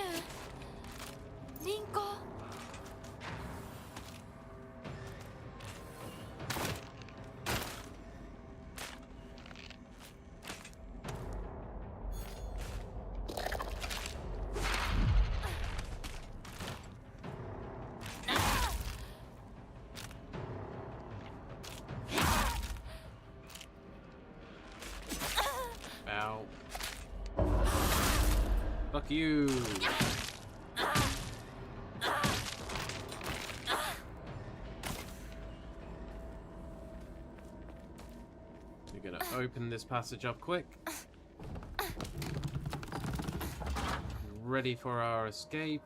Fuck you. We're gonna open this passage up quick. Ready for our escape.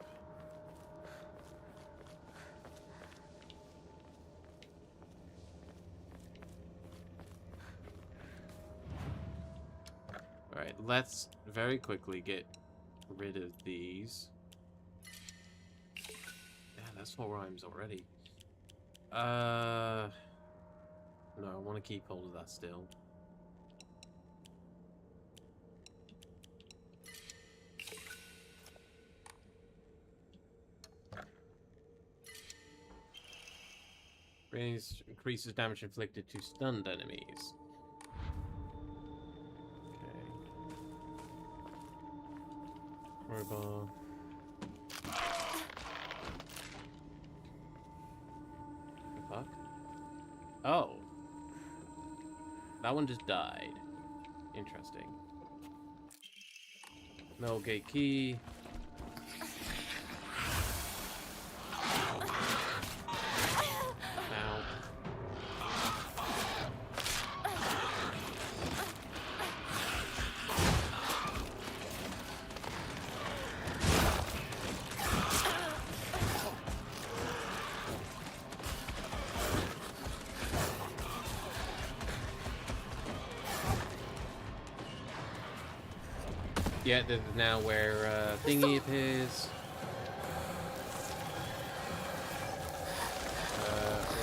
Alright, let's very quickly get rid of these. Yeah, that's 4 rhymes already. No, I want to keep hold of that still. Increases damage inflicted to stunned enemies. Okay. Crowbar. The fuck? Oh. That one just died. Interesting. Metal gate key. Ow. Yeah, this is now where thingy appears.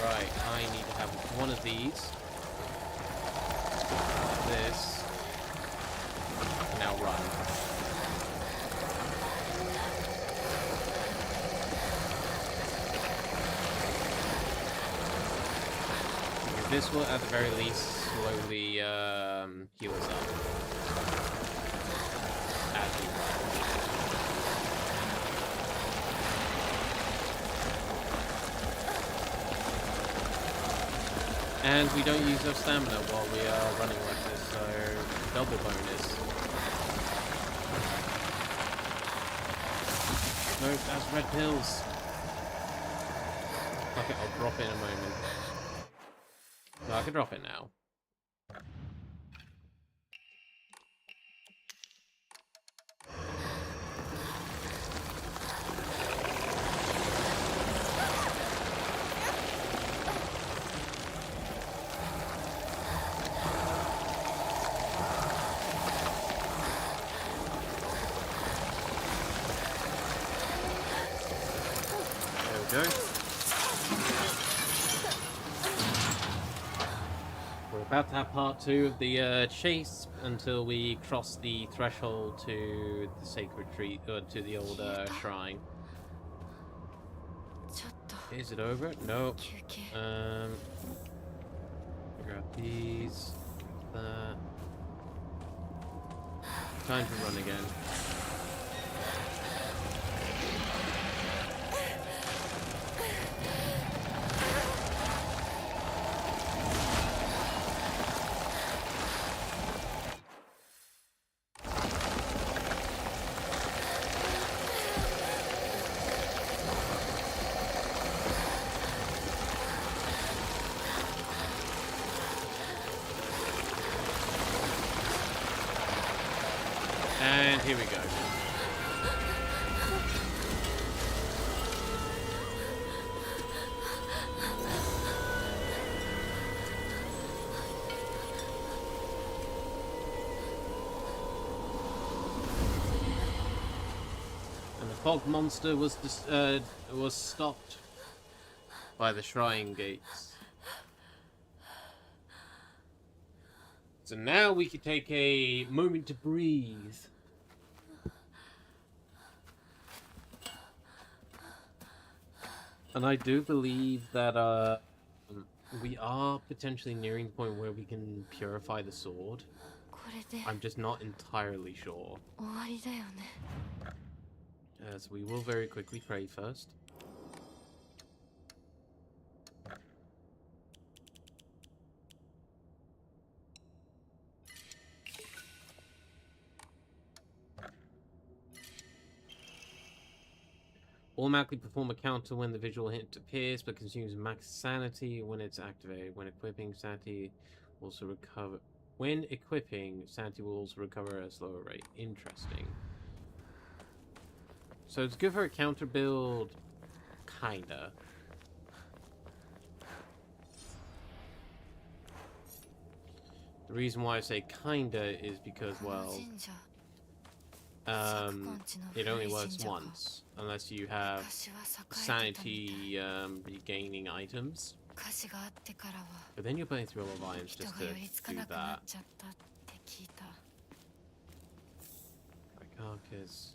Right, I need to have one of these. This. Now run. This will, at the very least, slowly heal us up. As we run. And we don't use our stamina while we are running like this, so double bonus. No, that's red pills. Fuck it, I'll drop it in a moment. No, I can drop it now. There we go. We're about to have part 2 of the chase until we cross the threshold to the sacred tree, to the old shrine. ちょっと Is it over? No. 休憩 Grab these. That. Time to run again. And here we go. And the fog monster was stopped by the shrine gates. So now we can take a moment to breathe. And I do believe that we are potentially nearing the point where we can purify the sword. これで I'm just not entirely sure. 終わりだよね So we will very quickly pray first. Automatically perform a counter when the visual hint appears, but consumes max sanity when it's activated. When equipping, sanity also recover. When equipping, sanity will also recover at a slower rate. Interesting. So it's good for a counter build, kinda. The reason why I say kinda is because, well, it only works once, unless you have sanity regaining items. But then you're putting through a lot of items just to do that. Carcass.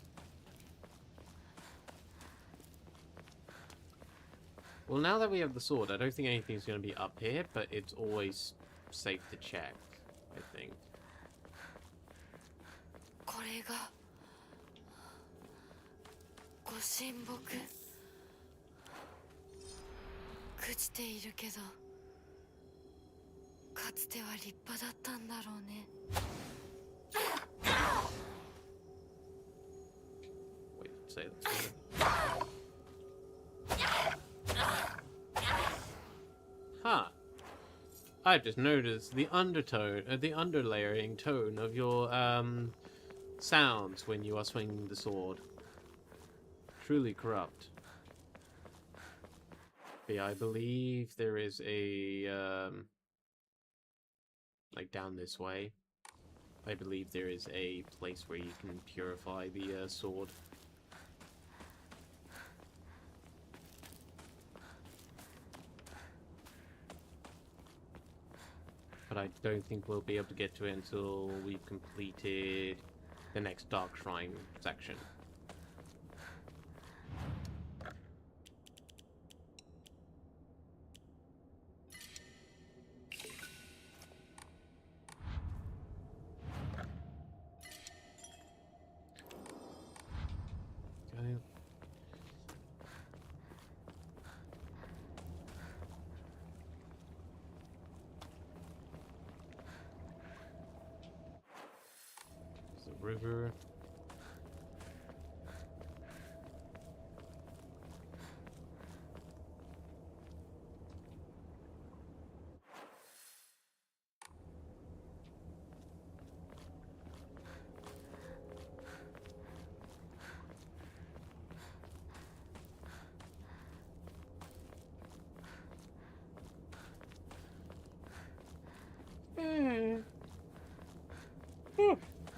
Well, now that we have the sword, I don't think anything's going to be up here, but it's always safe to check, I think. これがご神木朽ちているけどかつては立派だったんだろうね Wait, say that. Huh. I've just noticed the undertone, the underlayering tone of your sounds when you are swinging the sword. Truly corrupt. But yeah, I believe there is a like down this way. I believe there is a place where you can purify the sword. But I don't think we'll be able to get to it until we've completed the next Dark Shrine section. Okay. There's a river.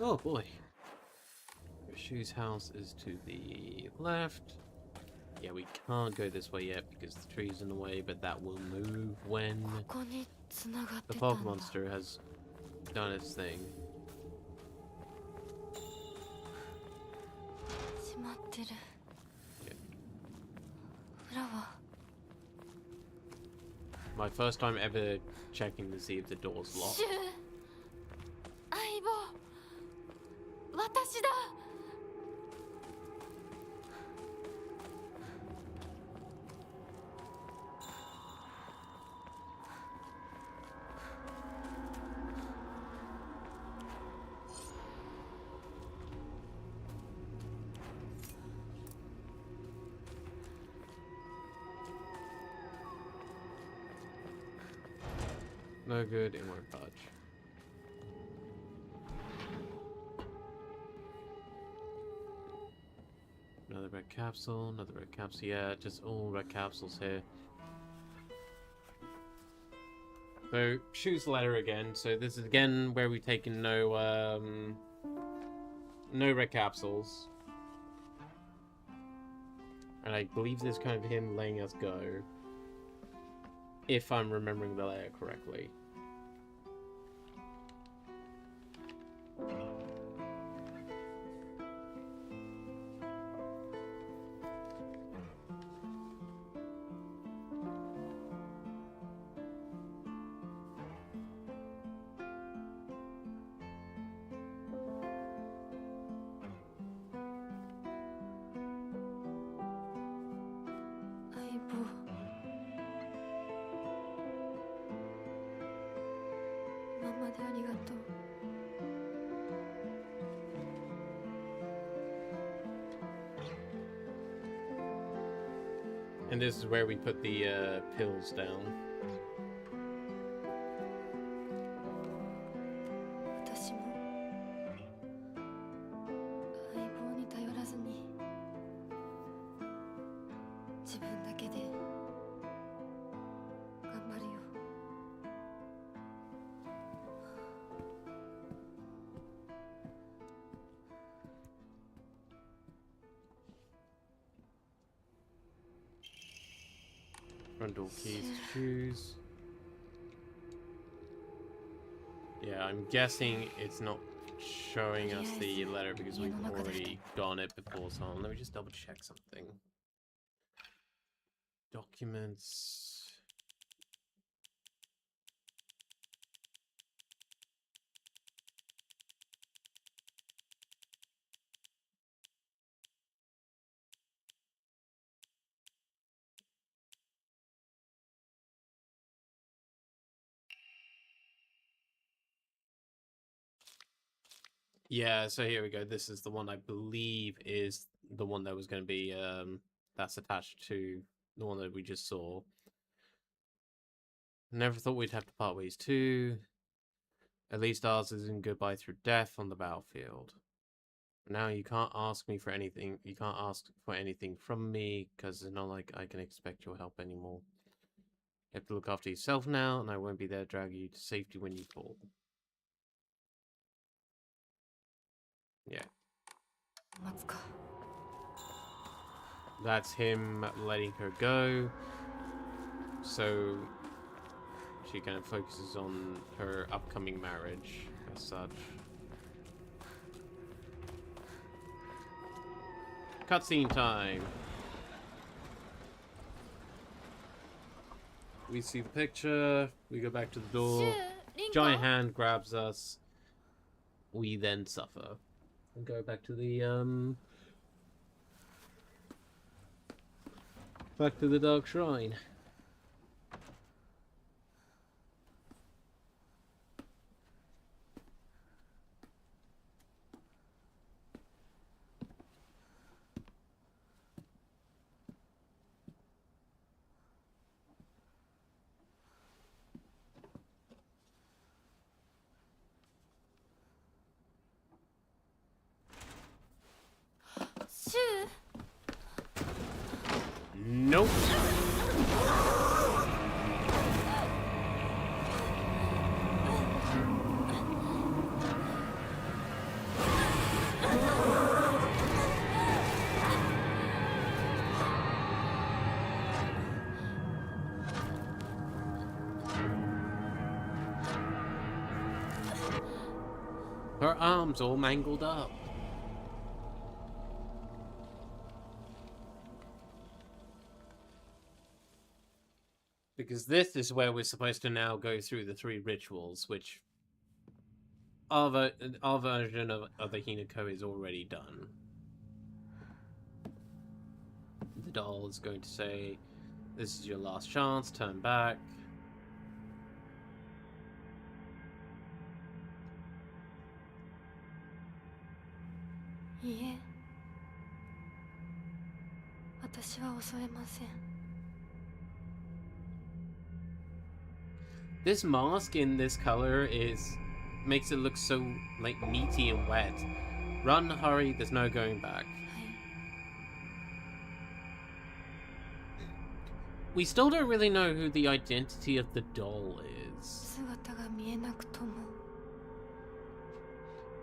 Oh boy. Shoe's house is to the left. Yeah, we can't go this way yet because the tree's in the way, but that will move when ここに繋がっ the てた fog んだ monster has done its thing. 閉まってる Yeah. 裏は My first time ever checking to see if the door's locked. シュウ相棒私だ No good, it won't budge. Another red capsule, another red capsule. Yeah, just all red capsules here. So, Shoe's letter again. So this is again where we've taken no red capsules. And I believe this is kind of him letting us go. If I'm remembering the letter correctly. And this is where we put the pills down. 私も相棒に頼らずに自分だけで頑張るよ。Front door keys to choose. Yeah, I'm guessing it's not showing us the letter because we've already done it before. So let me just double check something. Documents. Yeah, so here we go. This is the one I believe is the one that was going to be, that's attached to the one that we just saw. Never thought we'd have to part ways too. At least ours isn't goodbye through death on the battlefield. Now you can't ask me for anything. You can't ask for anything from me because it's not like I can expect your help anymore. You have to look after yourself now, and I won't be there to drag you to safety when you fall. Yeah. That's him letting her go. So she kind of focuses on her upcoming marriage as such. Cutscene time. We see the picture. We go back to the door. Giant hand grabs us. We then suffer. And go back to the Dark Shrine. Nope. Her arms all mangled up. Because this is where we're supposed to now go through the 3 rituals, which our version of the Hinako is already done. The doll is going to say, "This is your last chance, turn back." This mask in this color makes it look so like meaty and wet. Run, hurry, there's no going back. We still don't really know who the identity of the doll is.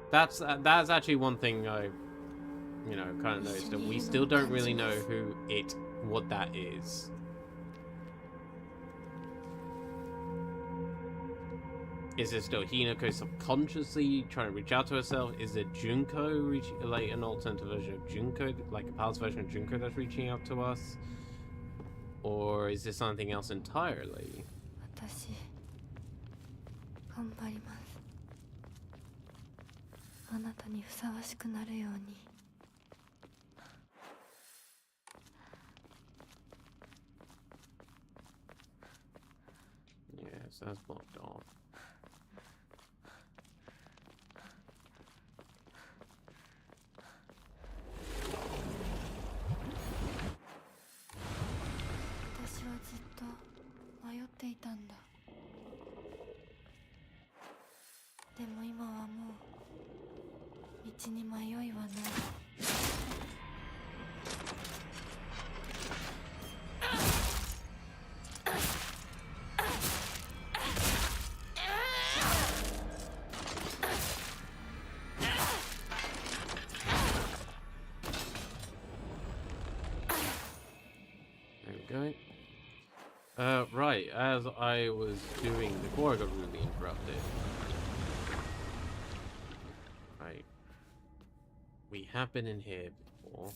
That's actually one thing I, kind of noticed, that we still don't really know what that is. Is it still Hinako subconsciously trying to reach out to herself? Is it Junko like an alternative version of Junko, like a past version of Junko that's reaching out to us? Or is this something else entirely? Yes, that's blocked off. 道に迷いはない。There we go. Right, as I was doing before I got rudely interrupted. Right. We have been in here before.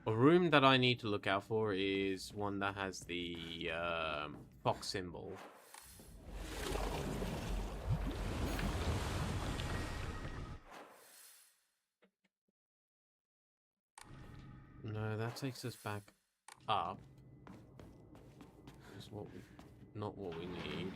A room that I need to look out for is one that has the fox symbol. No, that takes us back up. Is what we, not what we need.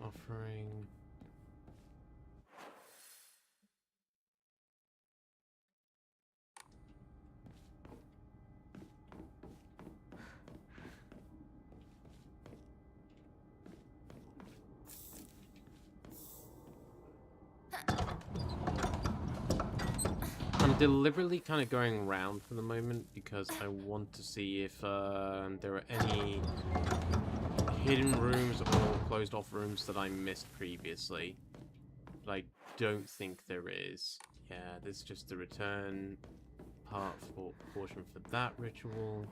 Offering. I'm deliberately kind of going around for the moment because I want to see if there are any hidden rooms or closed off rooms that I missed previously. But I don't think there is. Yeah, this is just the return portion for that ritual.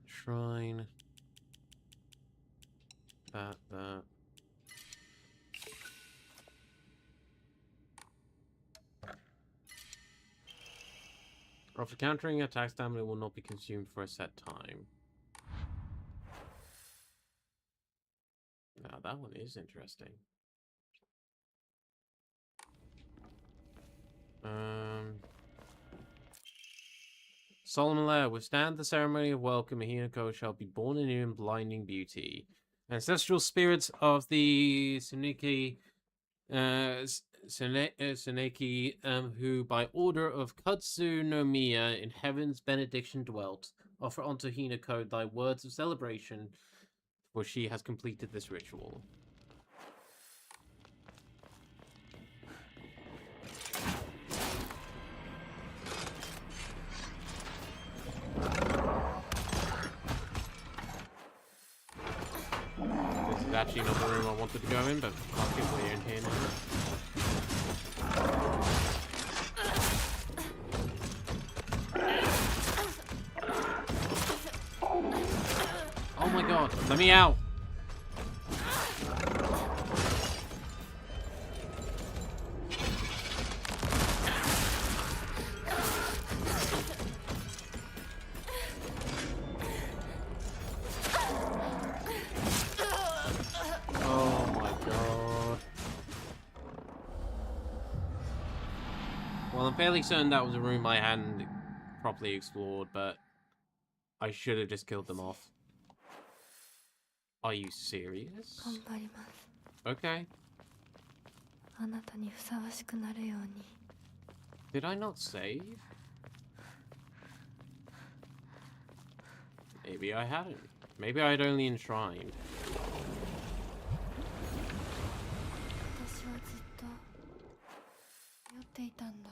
Shrine. That. After countering attack, stamina will not be consumed for a set time. Now that one is interesting. Solemn Lair, withstand the ceremony of welcome. Hinako shall be born anew in blinding beauty. Ancestral spirits of the Tsuneki, who by order of Kutsu no Miya in heaven's benediction dwelt, offer unto Hinako thy words of celebration, for she has completed this ritual. This is actually not the room I wanted to go in, but fuck it, we're in here now. Oh my god, let me out! Oh my god. Well, I'm fairly certain that was a room I hadn't properly explored, but I should have just killed them off. Are you serious? 頑張ります。 Okay. あなたにふさわしくなるように。 Did I not save? Maybe I hadn't. Maybe I'd only enshrined. 私はずっと酔っていたんだ。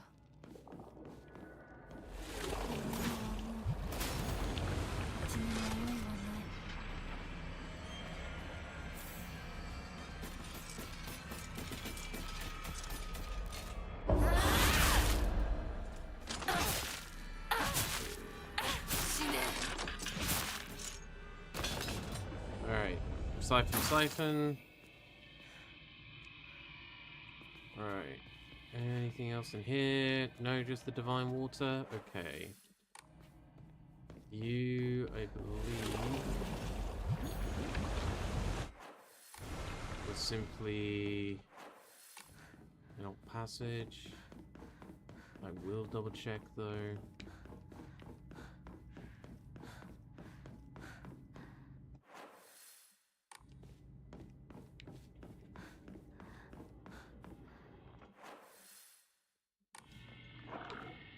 Siphon, siphon. Alright. Anything else in here? No, just the divine water? Okay. You, I believe, was simply an old passage. I will double check though.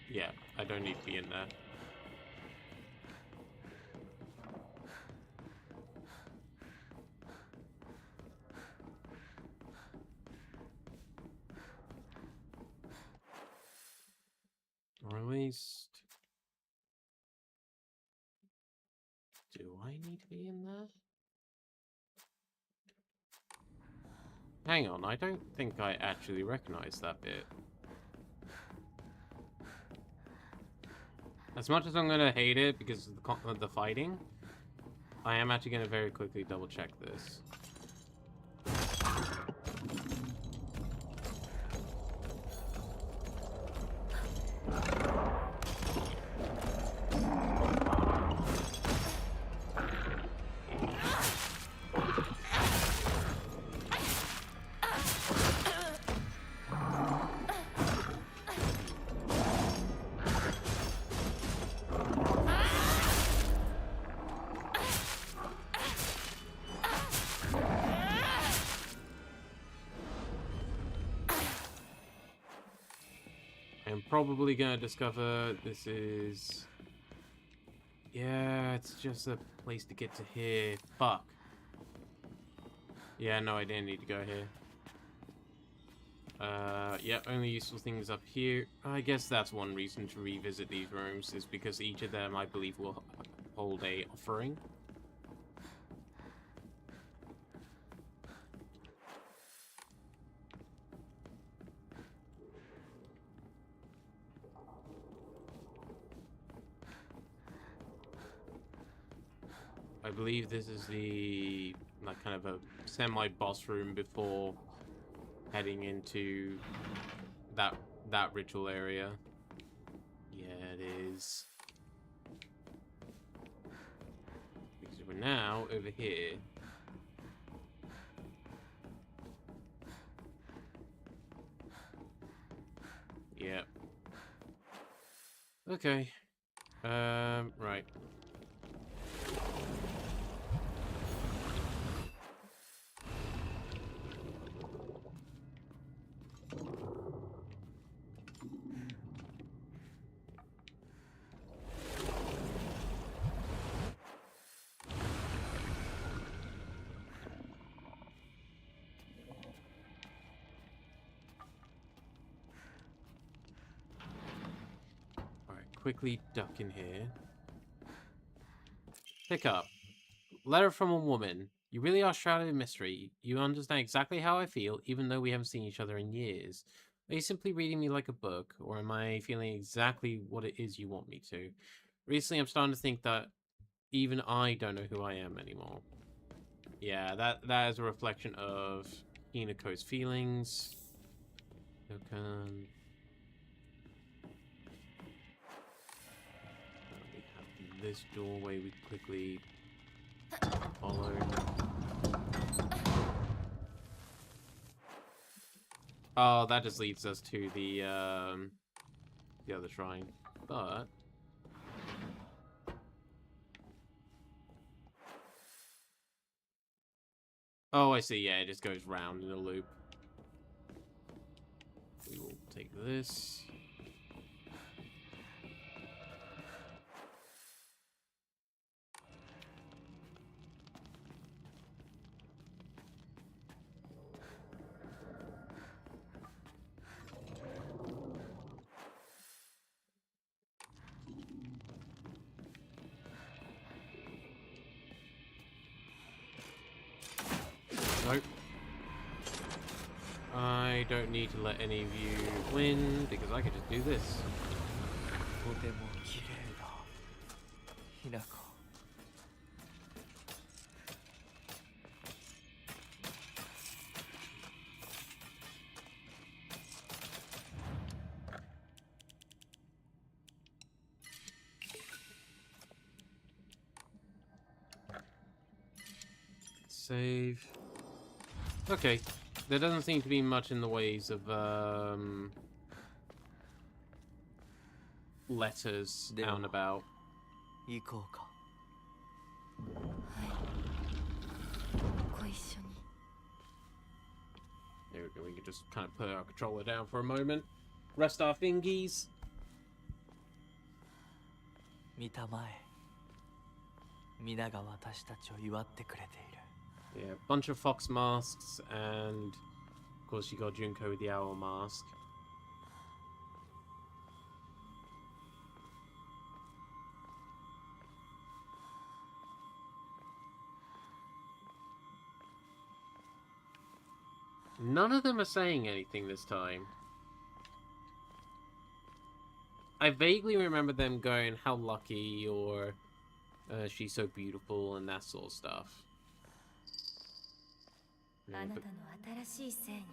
Yeah, I don't need to be in there. Or at least... Do I need to be in there? Hang on, I don't think I actually recognize that bit. As much as I'm gonna hate it because of the fighting, I am actually gonna very quickly double check this. I'm probably gonna discover this is... Yeah, it's just a place to get to here. Fuck. Yeah, no, I didn't need to go here. Yeah, only useful things up here. I guess that's one reason to revisit these rooms, is because each of them, I believe, will hold a offering. I believe this is the, like, kind of a semi-boss room before heading into that ritual area. Yeah, it is. Because we're now over here. Yep. Okay. Right. Quickly duck in here. Pick up. Letter from a woman. You really are shrouded in mystery. You understand exactly how I feel, even though we haven't seen each other in years. Are you simply reading me like a book, or am I feeling exactly what it is you want me to? Recently, I'm starting to think that even I don't know who I am anymore. Yeah, that is a reflection of Hinako's feelings. Okan. This doorway we quickly follow. Oh, that just leads us to the other shrine. But oh, I see. Yeah, it just goes round in a loop. We will take this. Nope. I don't need to let any of you win, because I can just do this. とても綺麗だひなこ save. Okay. There doesn't seem to be much in the ways of letters out and about. 行こうか。ご一緒に。 There we go. We can just kind of put our controller down for a moment. Rest our fingies. 見たまえ。皆が私たちを祝ってくれている。 Yeah, bunch of fox masks, and of course you got Junko with the owl mask. None of them are saying anything this time. I vaguely remember them going, how lucky, or she's so beautiful, and that sort of stuff. あなたの新しい生に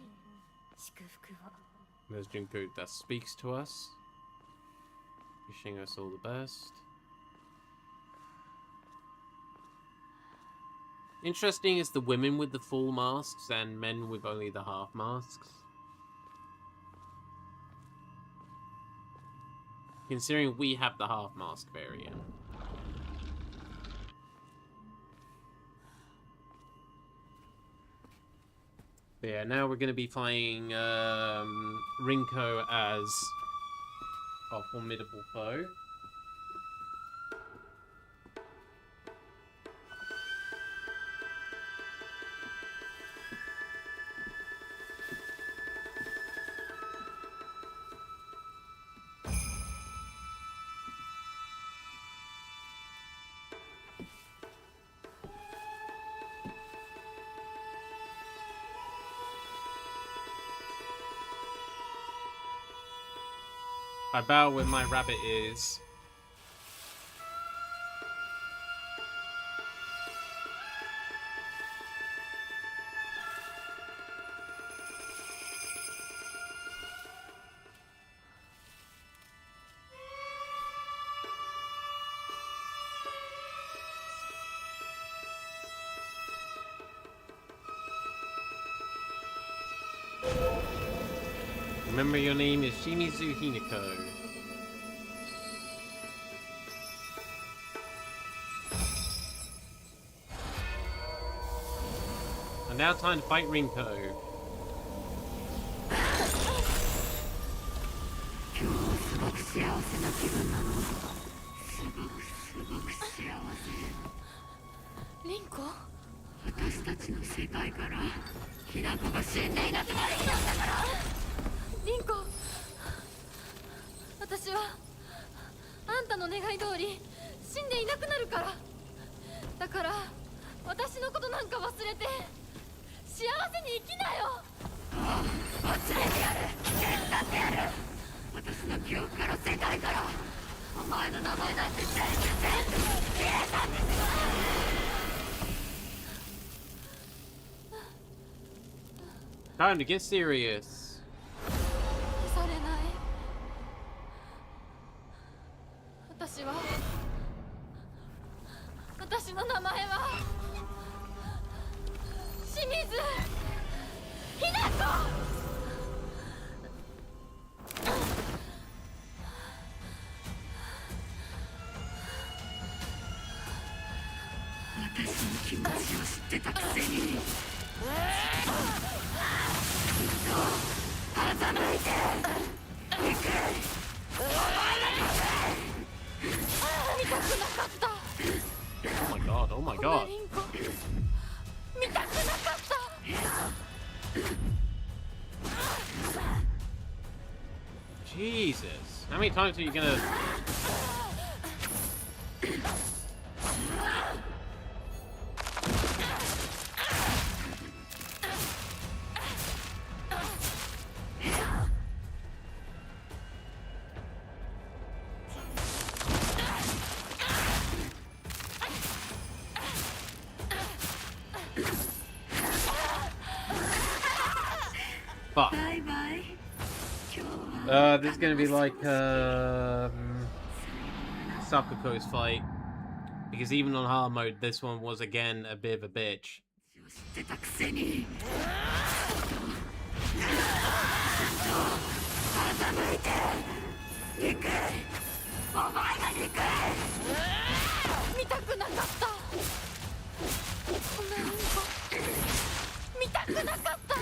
祝福を。 There's Junko that speaks to us, wishing us all the best. Interesting is the women with the full masks and men with only the half masks. Considering we have the half mask variant. But yeah, now we're going to be playing Rinko as our formidable foe. I bow where my rabbit is. Remember, your name is Shimizu Hinako. And now time to fight Rinko. Rinko? 私たちの世界からひなこが死んでいなくなる日なんだから。リンコ、私はあんたの願い通り死んでいなくなるから。だから私のことなんか忘れて幸せに生きなよ。忘れてやる。手伝ってやる。私の記憶から世界からお前の名前なんて全部消えたんですよ。 Time to get serious. 消されない。私の名前は清水ひな子。私の気持ちを知ってたくせに。 Oh my god, oh my god. Jesus. How many times are you gonna... Fuck. This is gonna be like Sakuko's fight, because even on hard mode, this one was again a bit of a bitch. 知ってたくせに傾いて憎いお前が憎い見たくなかったこんなうんこ見たくなかった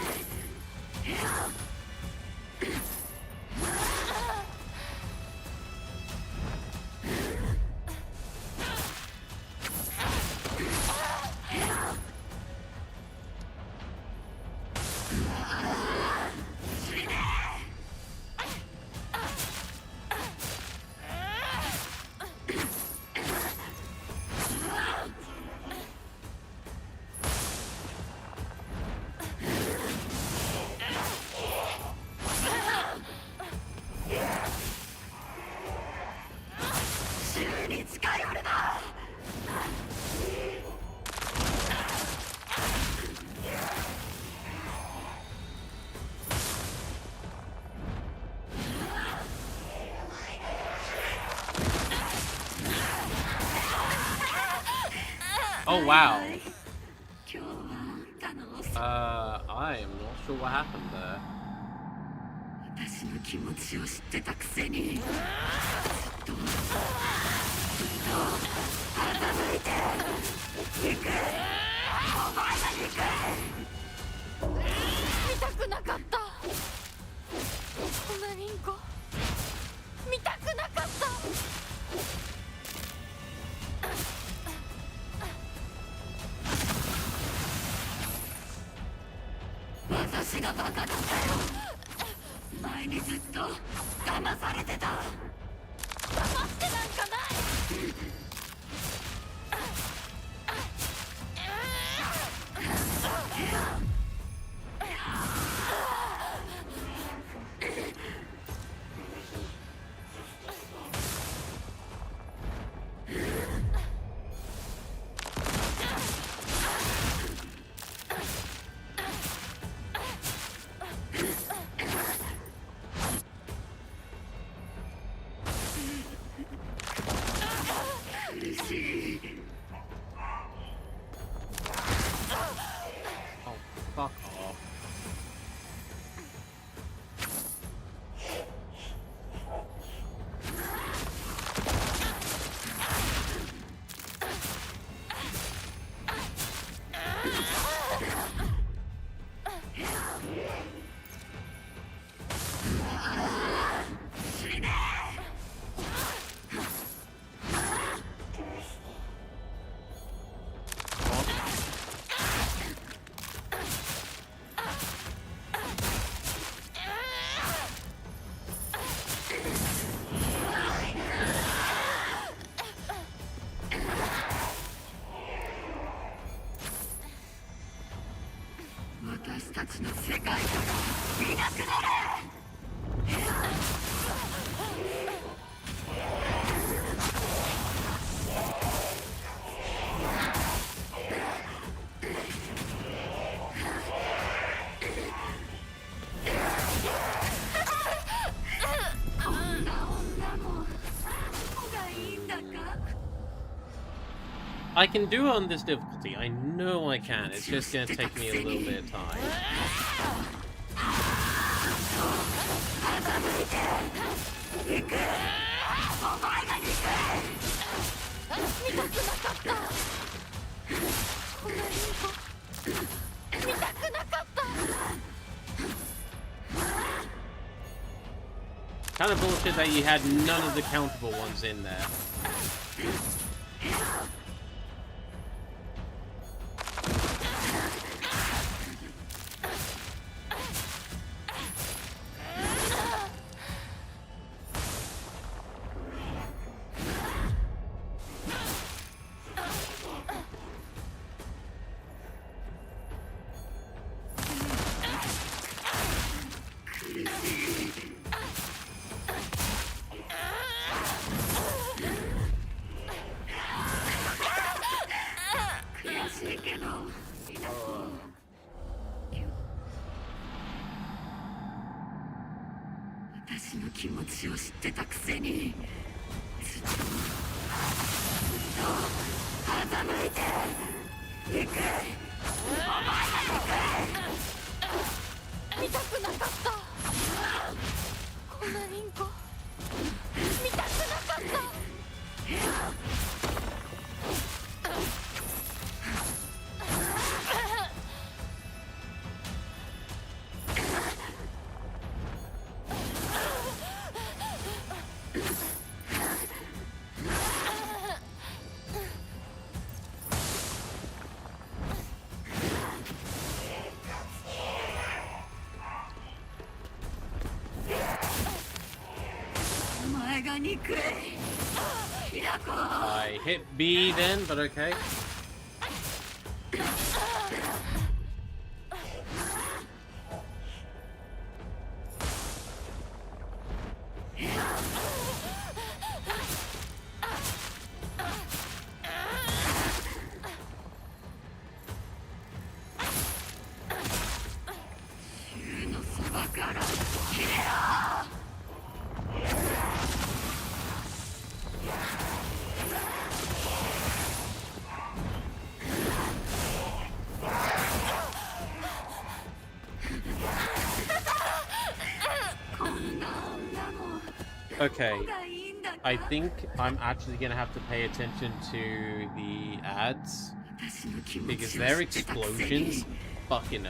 銃に近寄るなOh wow. 今日はあんたのお I am not sure what happened there. 私の気持ちを知ってたくせにずっと傾いて憎いお前が憎い見たくなかったこんなリンコ見たくなかった私がバカだったよ前にずっと騙されてた騙してなんかない苦しい Oh, fuck off.私たちの世界からいなくなれこんな女も子がいいんだか I can do it on this difficulty. I know I can. It's just gonna take me a little bit of time. 見たくなかったこんなリンコ見たくなかった Kind of bullshit that you had none of the countable ones in there.私の気持ちを知ってたくせにずっと傾いて憎い見たくなかった。こんなリンコ見たくなかった。お前が憎い。平子。 I hit B then, but okay. Okay, I think I'm actually gonna have to pay attention to the ads because their explosions fucking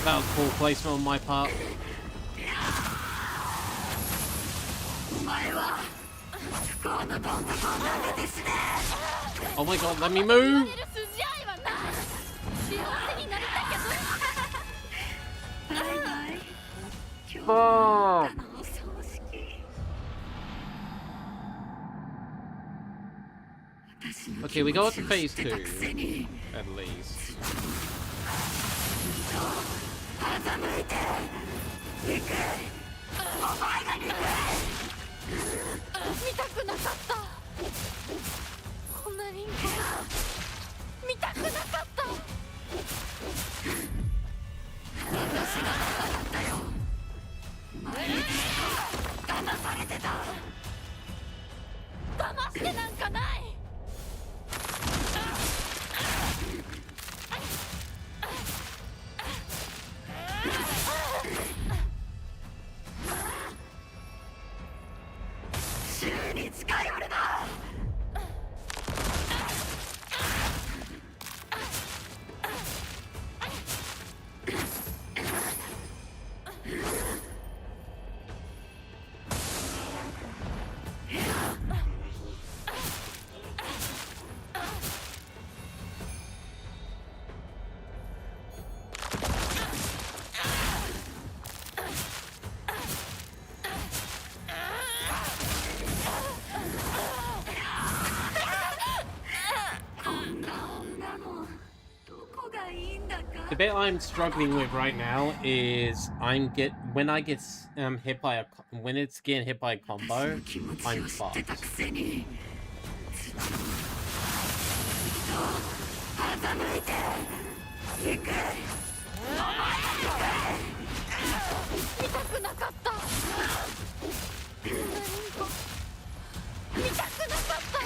That was poor placement on my part. Oh my god, let me move! Fuck! Okay, we got to phase 2, at least. The bit I'm struggling with right now is when it's getting hit by a combo, 私の気持ち I'm を知ってたく fucked. せにずっと欺いて行く見たくなかったリンコ見たくなかった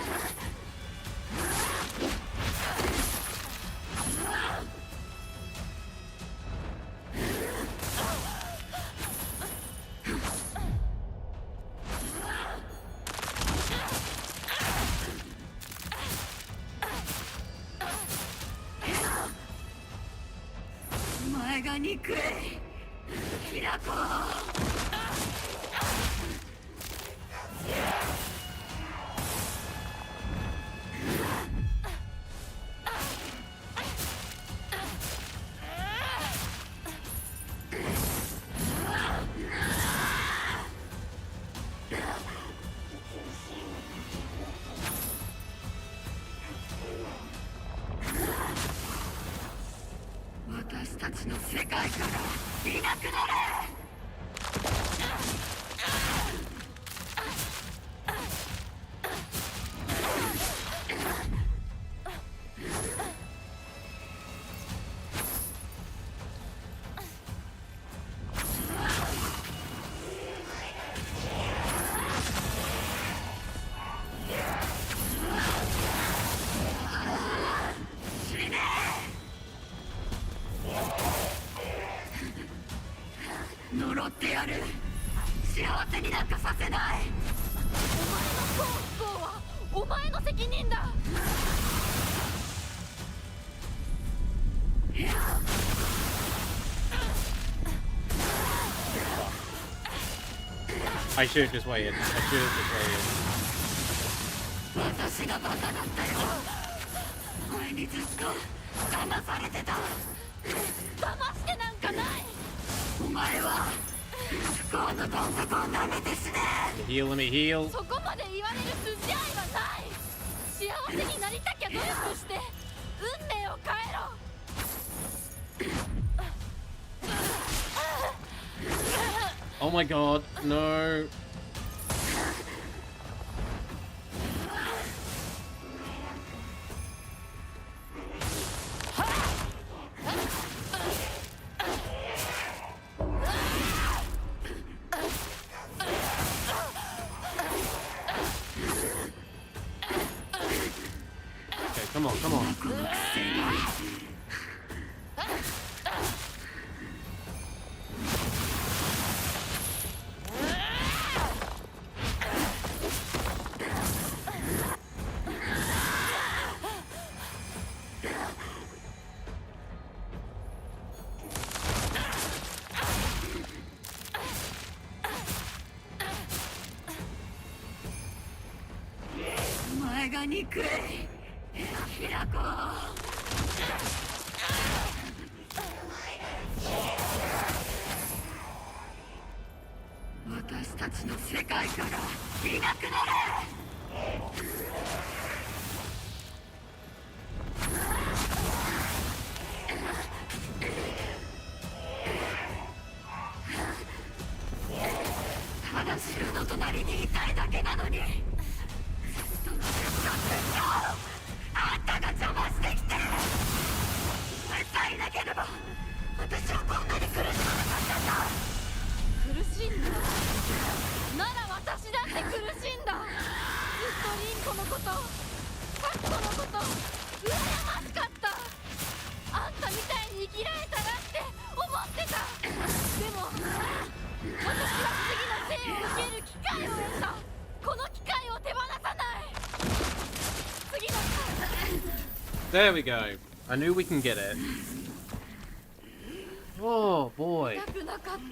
お前が憎いキラコ私たちの世界からいなくなれ呪ってやる幸せになんかさせないお前の幸不幸はお前の責任だ I should have just waited. I should have just waited. 私がバカだったよお前にずっと騙されてた騙してなんかないお前は不幸のどん底を舐めて死ね Let me heal. そこまで言われる筋合いはない幸せになりたきゃ努力して運命を変えろ Oh my god, no. Okay, come on, come on.お前が憎いキラコ私たちの世界からいなくなれただ汁の隣にいたいだけなのにあんたが邪魔してきてさえなければ私はこんなに苦しまなかったんだ苦しんだなら私だって苦しんだずっとリンコのことカッコのこと羨ましかったあんたみたいに生きられたらって思ってたでも私は次の生を受ける機会を得たこの機会を手放さない次の There we go. I knew we can get it. Oh boy. 痛くなかったリン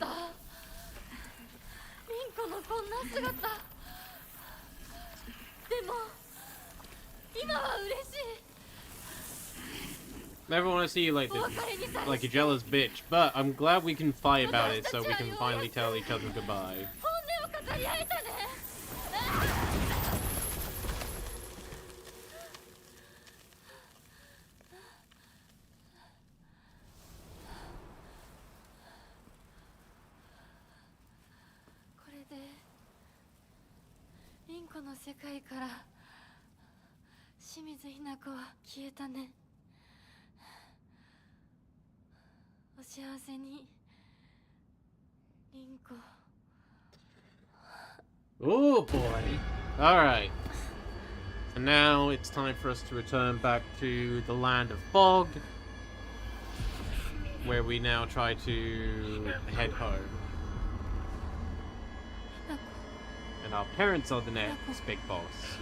コのこんな姿でも今は嬉しい Never want to see you like お this, 別れにさ like a jealous bitch. But I'm glad we can fight about it, so we can finally tell each other goodbye. 本音を語り合えたねの世界から清水ひな子は消えたね。お幸せに、凛子。 Oh boy. Alright. So now it's time for us to return back to the land of fog, where we now try to head home. And our parents are the next big boss.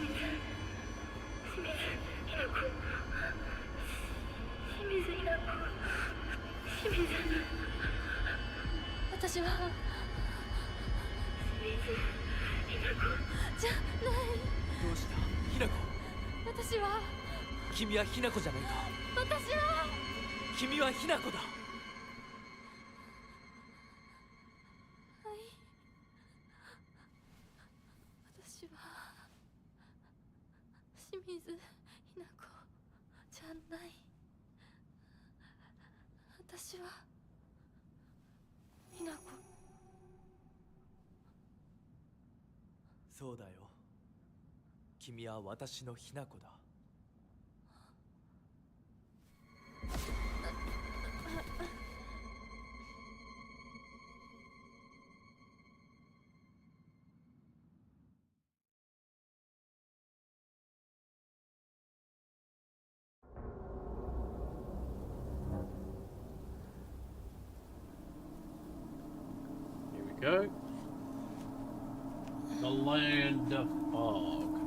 私はじゃない。どうしたひなこ。私は君はひなこじゃないか。私は君はひなこだ。はい。私は清水ひな子じゃない。私はひな子。そうだよ。君は私のひなこだ。Here we go. The land of fog.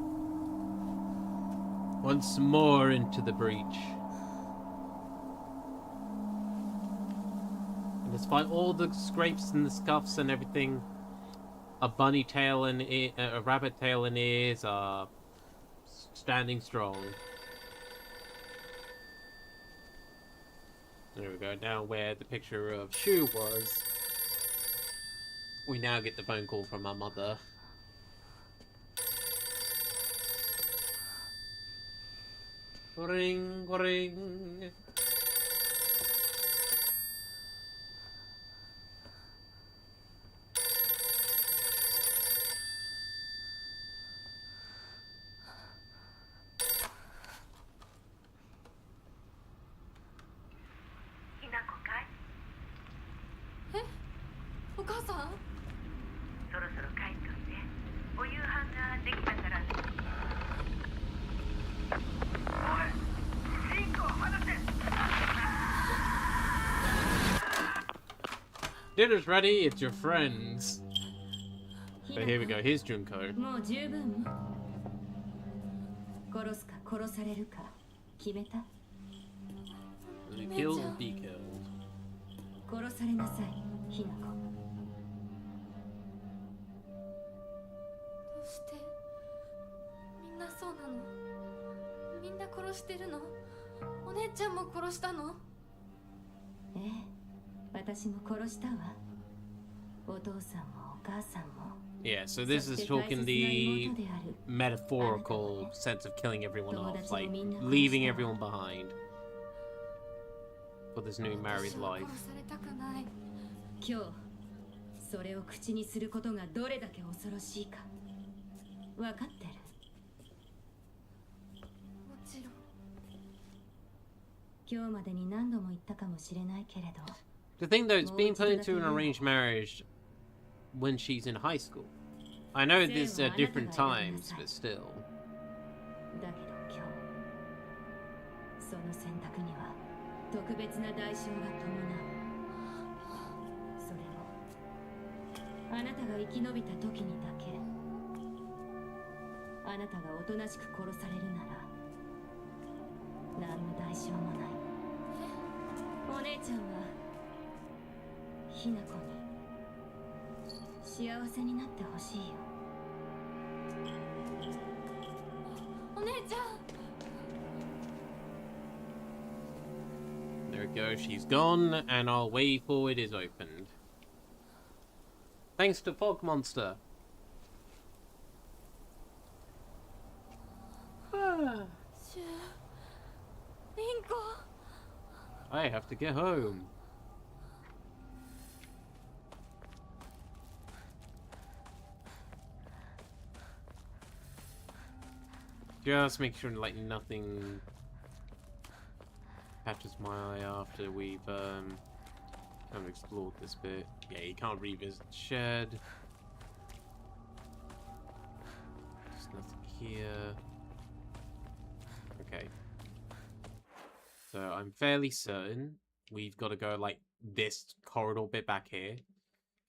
Once more into the breach. And despite all the scrapes and the scuffs and everything, a bunny tail and a rabbit tail and ears are standing strong. There we go. Now where the picture of Shu was, we now get the phone call from our mother. Ring, ring. Eh? お母さん？そろそろ帰っといて。お夕飯ができたから。おい、リンコを離せ。 Dinner's ready, it's your friends. But here we go, here's Junko. もう十分。殺すか殺されるか決めた。 Will you kill or be killed? 殺されなさい、ひな子。どうしてみんなそうなの？みんな殺してるの？お姉ちゃんも殺したの？ええ、私も殺したわ。お父さんもお母さんも。 Yeah, so this is talking the metaphorical sense of killing everyone off, like leaving everyone behind for this new married life. 殺されたくない。今日それを口にすることがどれだけ恐ろしいか分かってる。もちろん。今日までに何度も言ったかもしれないけれど。 The thing though, it's being put into an arranged marriage when she's in high school. I know these are different times, but still. だけど今日その選択には特別な代償が伴う。それもあなたが生き延びた時にだけ。あなたがおとなしく殺されるなら何の代償もない。お姉ちゃんはひな子に幸せになってほしいよ。お姉ちゃん。 There we go, she's gone, and our way forward is opened. Thanks to Fog Monster. Ah, シュリンコ。 I have to get home. Just make sure like nothing catches my eye after we've kind of explored this bit. Yeah, you can't revisit the shed. There's nothing here. Okay. So I'm fairly certain we've got to go like this corridor bit back here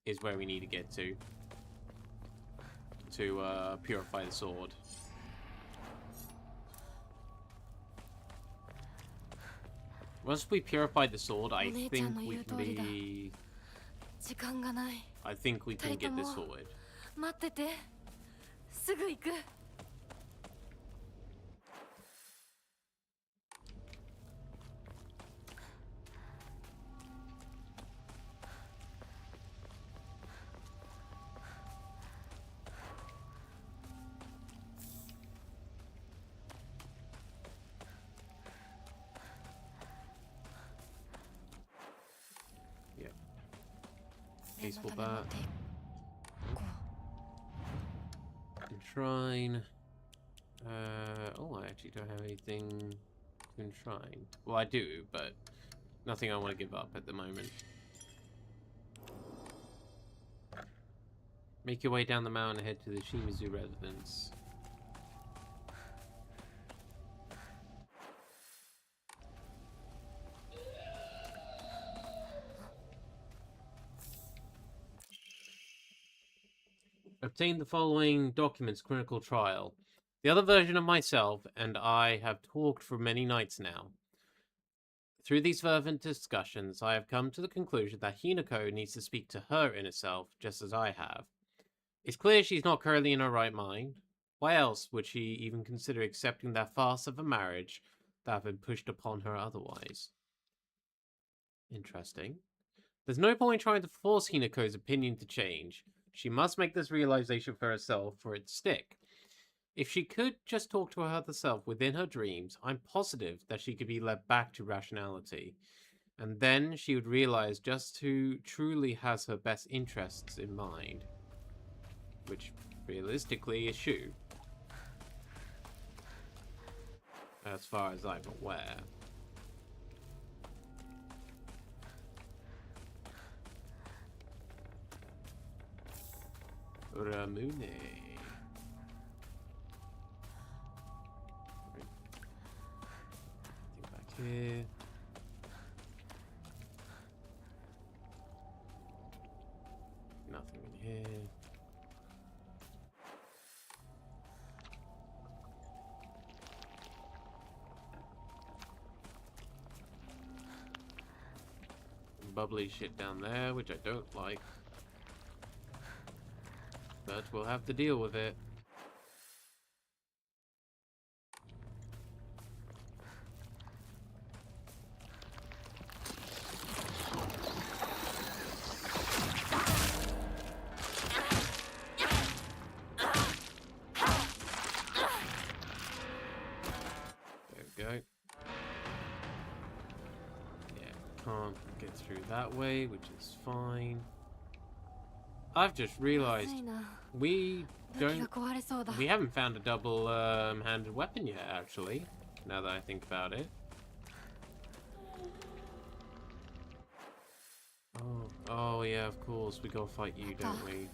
is where we need to get to purify the sword. Once we purify the sword, I think we can be... 時間がない I think we can get this sword. 待っててすぐ行く Peaceful bat. Shrine. Oh, I actually don't have anything to enshrine. Well, I do, but nothing I want to give up at the moment. Make your way down the mountain and head to the Shimizu residence. Obtain the following documents, clinical trial. The other version of myself and I have talked for many nights now. Through these fervent discussions, I have come to the conclusion that Hinako needs to speak to her inner self, just as I have. It's clear she's not currently in her right mind. Why else would she even consider accepting that farce of a marriage that have been pushed upon her otherwise? Interesting. There's no point trying to force Hinako's opinion to change. She must make this realization for herself for it to stick. If she could just talk to her other self within her dreams, I'm positive that she could be led back to rationality. And then she would realize just who truly has her best interests in mind. Which, realistically, is Shu. As far as I'm aware. Ramune. Back here. Nothing in here. Bubbly shit down there, which I don't like. But we'll have to deal with it. There we go. Yeah, can't get through that way, which is fine. I've just realized we haven't found a double-handed weapon yet, actually, now that I think about it. Oh yeah, of course, we gotta fight you, don't we?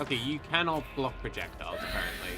Okay, you cannot block projectiles, apparently.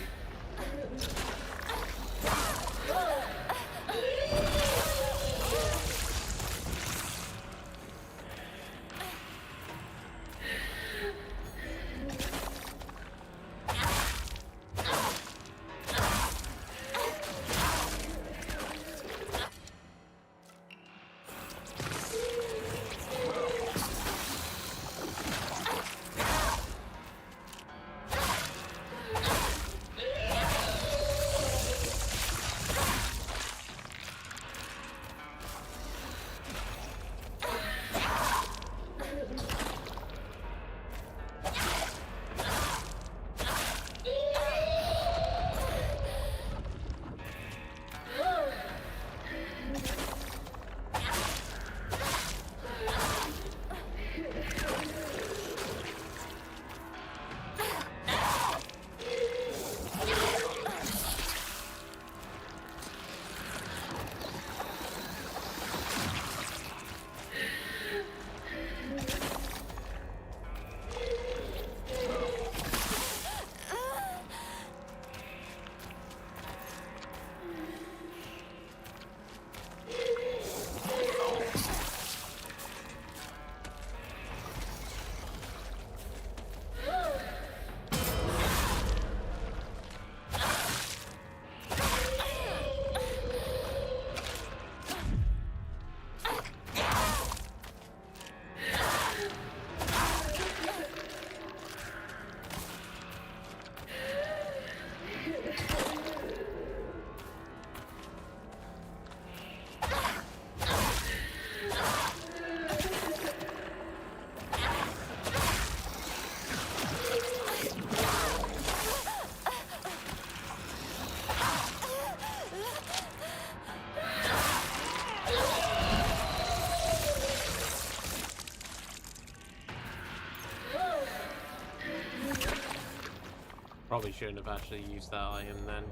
shouldn't have actually used that item then.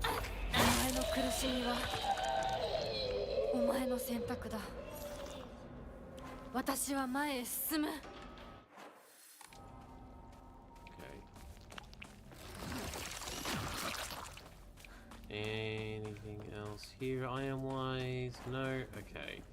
お前の苦しみはお前の選択だ。私は前へ進む。Okay. Anything else here item wise? No? Okay.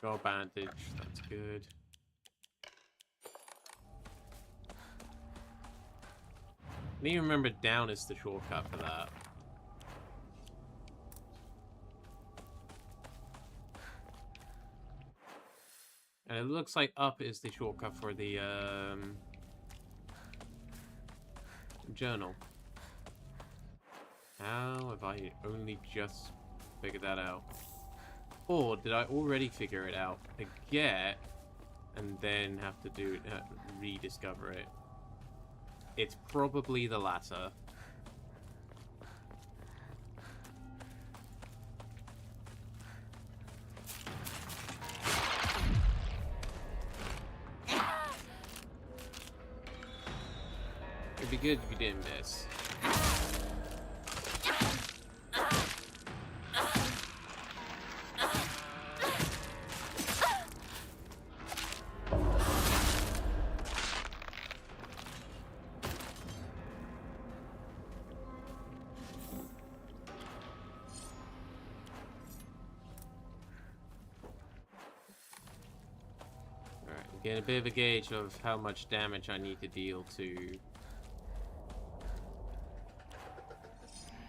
Got bandage, that's good. I need to remember down is the shortcut for that. And it looks like up is the shortcut for the journal. How have I only just figured that out? Or did I already figure it out again and then have to do rediscover it? It's probably the latter. It'd be good if you didn't miss. Get a bit of a gauge of how much damage I need to deal to.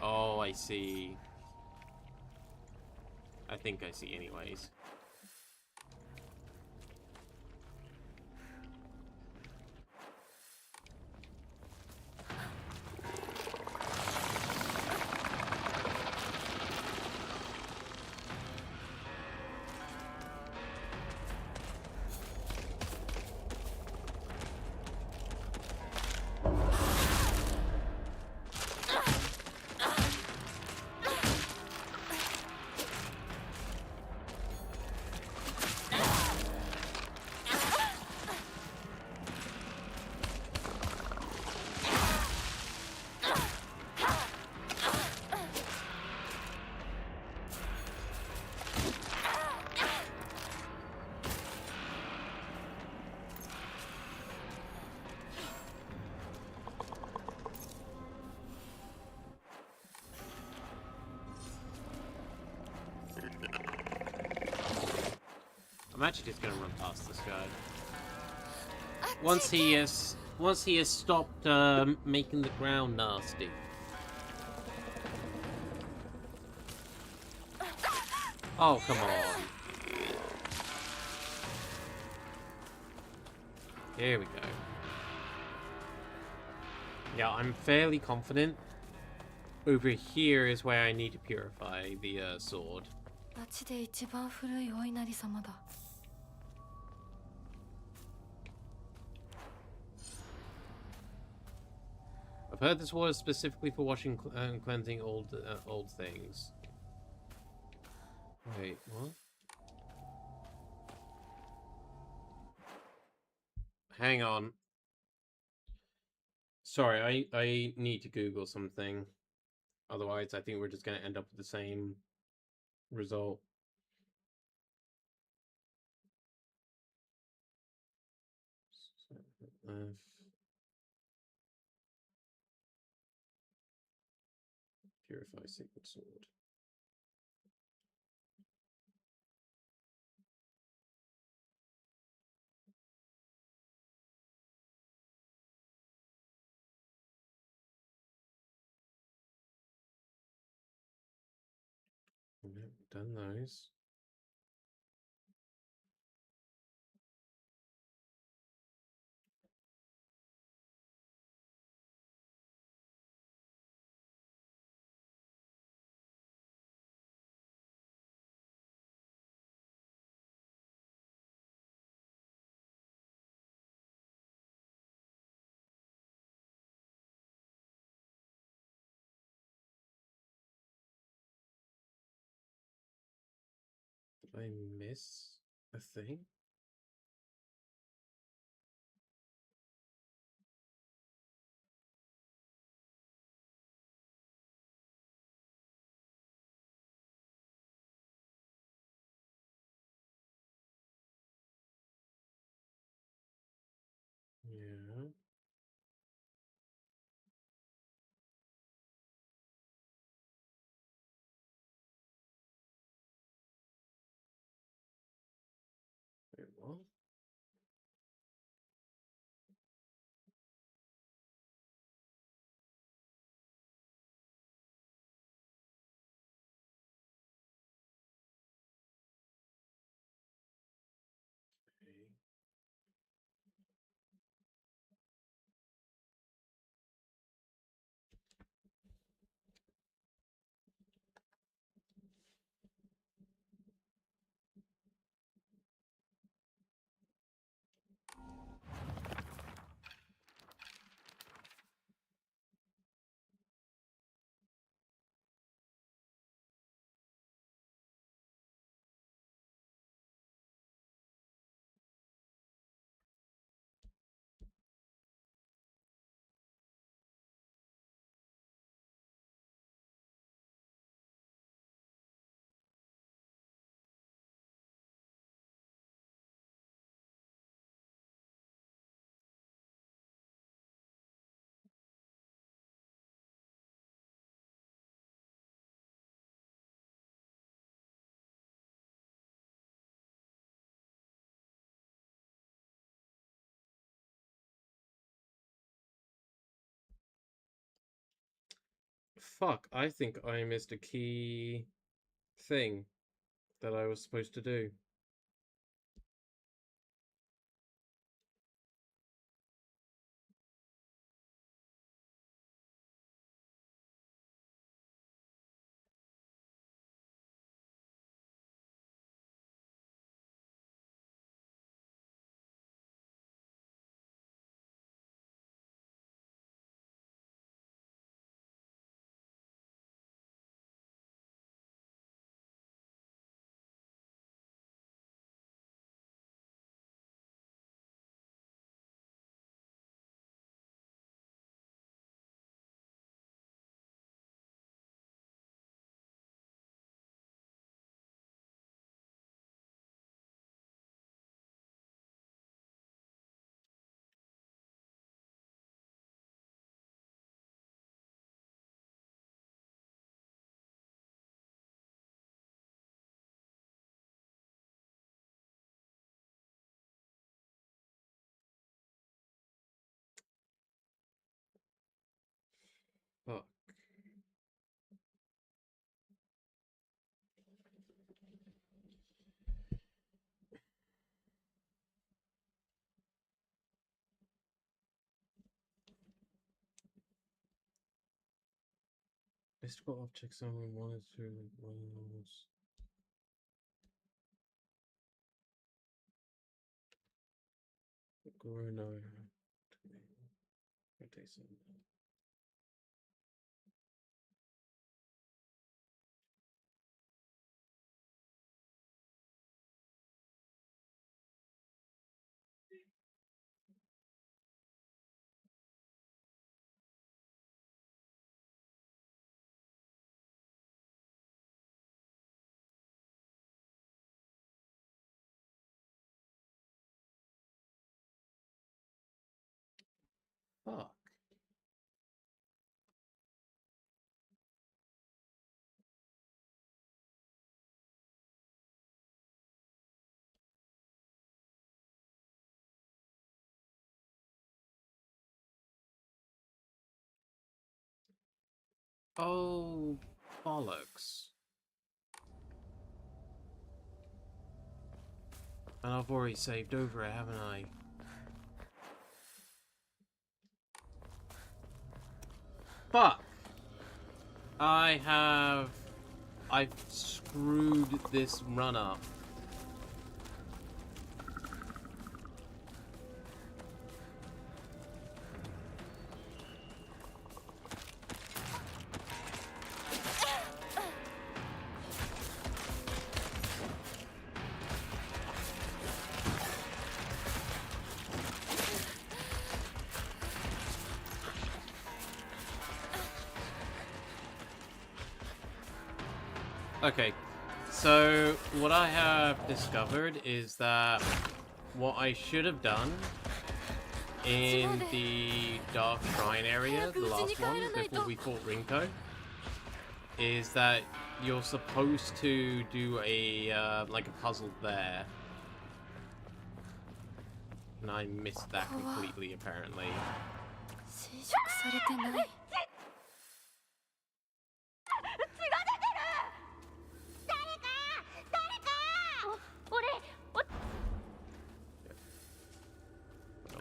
Oh, I see. I think I see anyways. I'm actually just gonna run past this guy. Once he has stopped making the ground nasty. Oh, come on. Here we go. Yeah, I'm fairly confident. Over here is where I need to purify the sword. 町で一番古いお稲荷様だ。I've heard this water is specifically for washing and cleansing old things. Wait, what? Hang on. Sorry, I need to Google something. Otherwise, I think we're just going to end up with the same result. Purify Sacred Sword. Nope, done those. Did I miss a thing? Yeah. Wait, what? Okay. Fuck, I think I missed a key thing that I was supposed to do. Fuck. Mystical objects only wanted to ones. Guru no. Rotation. Fuck. Oh, bollocks. And I've already saved over it, haven't I? Fuck! I've screwed this run up. Okay, so what I have discovered is that what I should have done in the Dark Shrine area, the last one, before we fought Rinko, is that you're supposed to do a, like a puzzle there. And I missed that completely, apparently. 侵食されてない。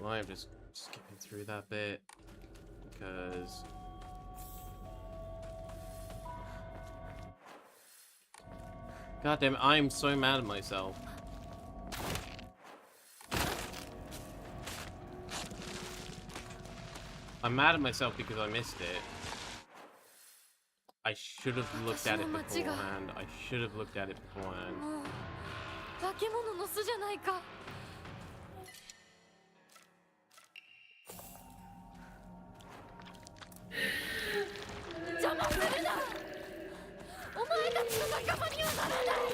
Well, I'm just skipping through that bit because God damn it, I am so mad at myself. I'm mad at myself because I missed it. I should have looked at it beforehand. I should have looked at it beforehand. もう化け物の巣じゃないか。邪魔するな。お前たちの仲間にはならない。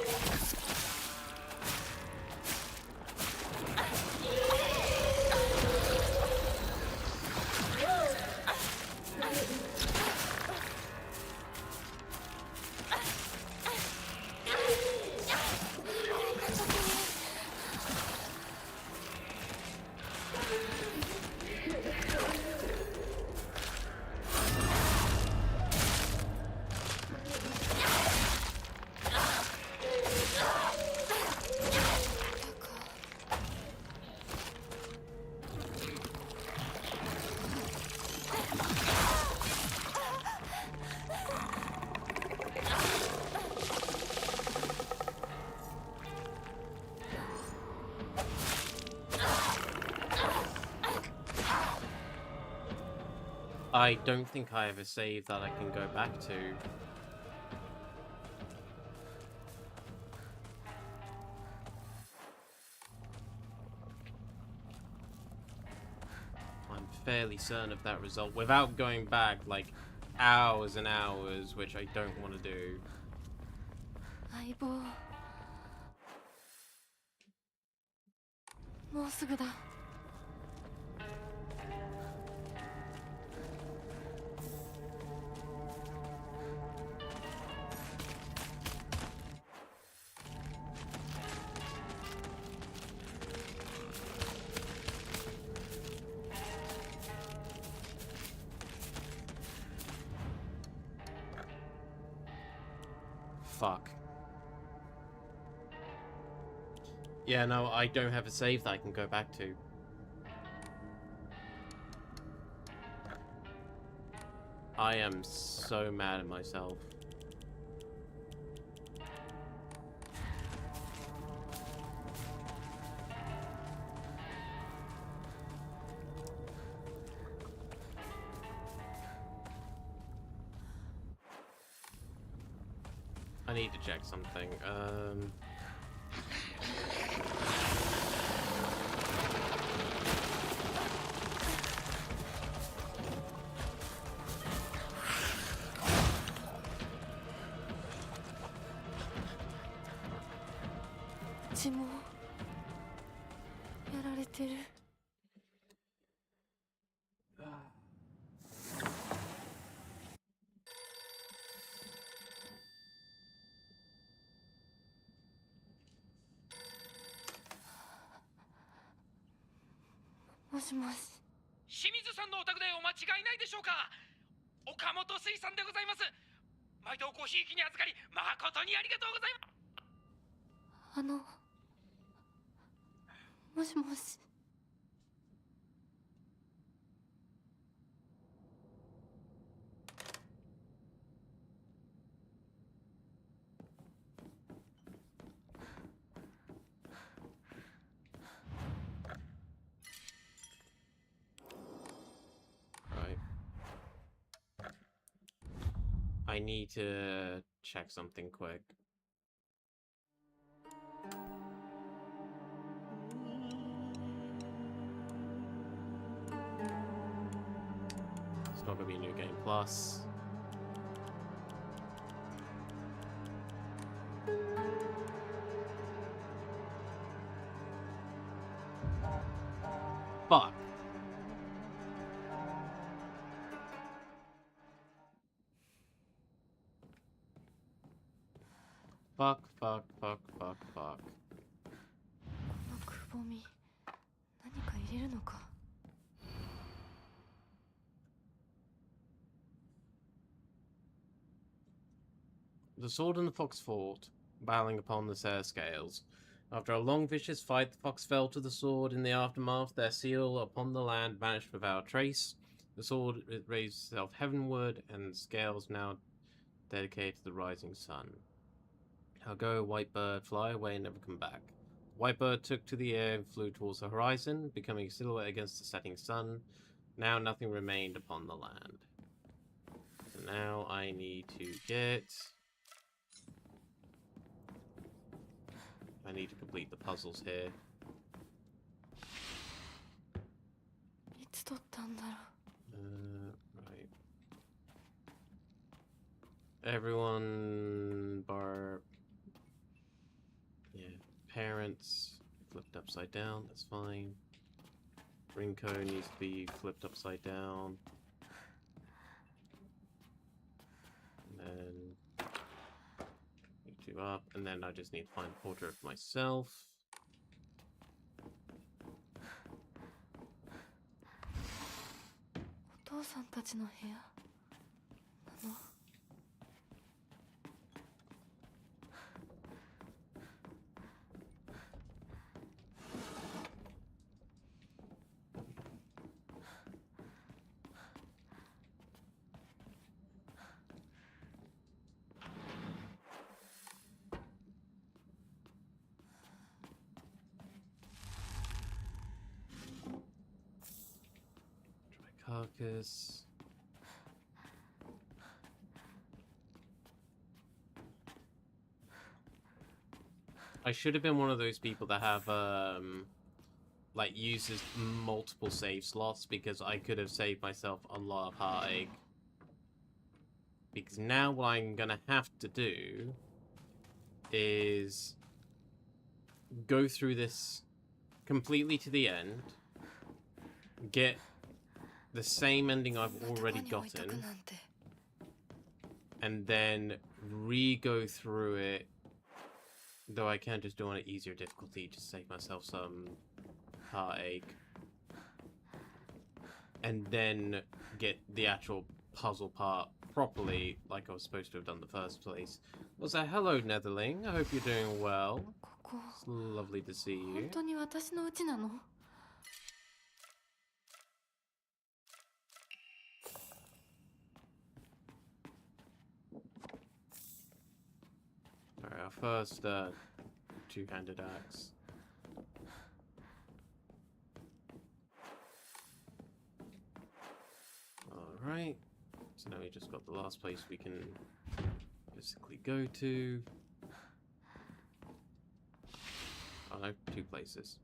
I don't think I have a save that I can go back to. I'm fairly certain of that result without going back like hours and hours, which I don't want to do. 相棒。もうすぐだ。Fuck. Yeah, no, I don't have a save that I can go back to. I am so mad at myself. I need to check something.「血もやられてる」もしもし。清水さんのお宅でお間違いないでしょうか。岡本水産でございます。毎度ごひいきに預かり誠にありがとうございます。もしもし。Right. I need to check something quick. It's not gonna be New Game Plus. fuck, fuck, fuck, fuck, fuck. このくぼみ何か入れるのか。 The sword and the fox fought, battling upon the fair scales. After a long vicious fight, the fox fell to the sword. In the aftermath, their seal upon the land vanished without trace. The sword raised itself heavenward, and the scales now dedicated to the rising sun. Now go, white bird, fly away and never come back. White bird took to the air and flew towards the horizon, becoming a silhouette against the setting sun. Now nothing remained upon the land. So now I need to get... I need to complete the puzzles here. いつ撮ったんだろう。 Right. Everyone bar... Yeah, parents flipped upside down, that's fine. Rinko needs to be flipped upside down. And then... you two up, and then I just need to find a portrait of myself. お父さんたちの部屋なの。 Carcass. I should have been one of those people that have like uses multiple save slots, because I could have saved myself a lot of heartache. Because now what I'm gonna have to do is go through this completely to the end, get the same ending I've already gotten, and then re-go through it, though I can just do on an easier difficulty to save myself some heartache, and then get the actual puzzle part properly like I was supposed to have done in the first place. Well, so hello Netherling, I hope you're doing well. It's lovely to see you. 本当に私の家なの？ Alright, our first two-handed axe. Alright, so now we just got the last place we can physically go to. Oh no, two places.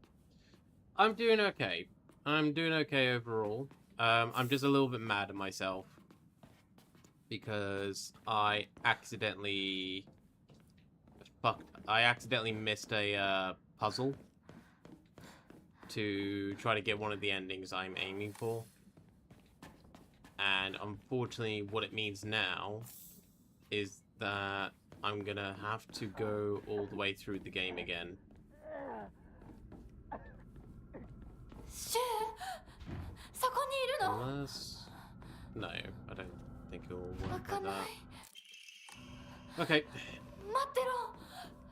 I'm doing okay. I'm doing okay overall. I'm just a little bit mad at myself because I accidentally missed a puzzle to try to get one of the endings I'm aiming for. And unfortunately, what it means now is that I'm gonna have to go all the way through the game again. Unless... no, I don't think it will work like that. Okay.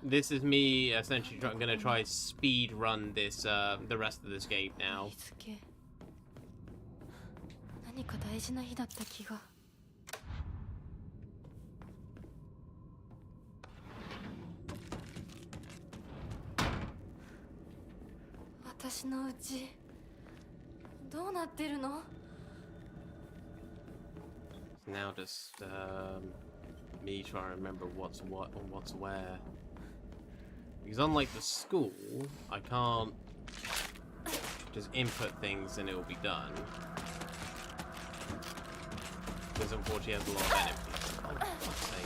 This is me essentially gonna try speed run this the rest of this game now. 何か大事な日だった気が。私の家どうなってるの？ Now just me trying to remember what's what and what's where. Because unlike the school, I can't just input things and it'll be done. Because unfortunately it has a lot of enemies. Oh, for fuck's sake.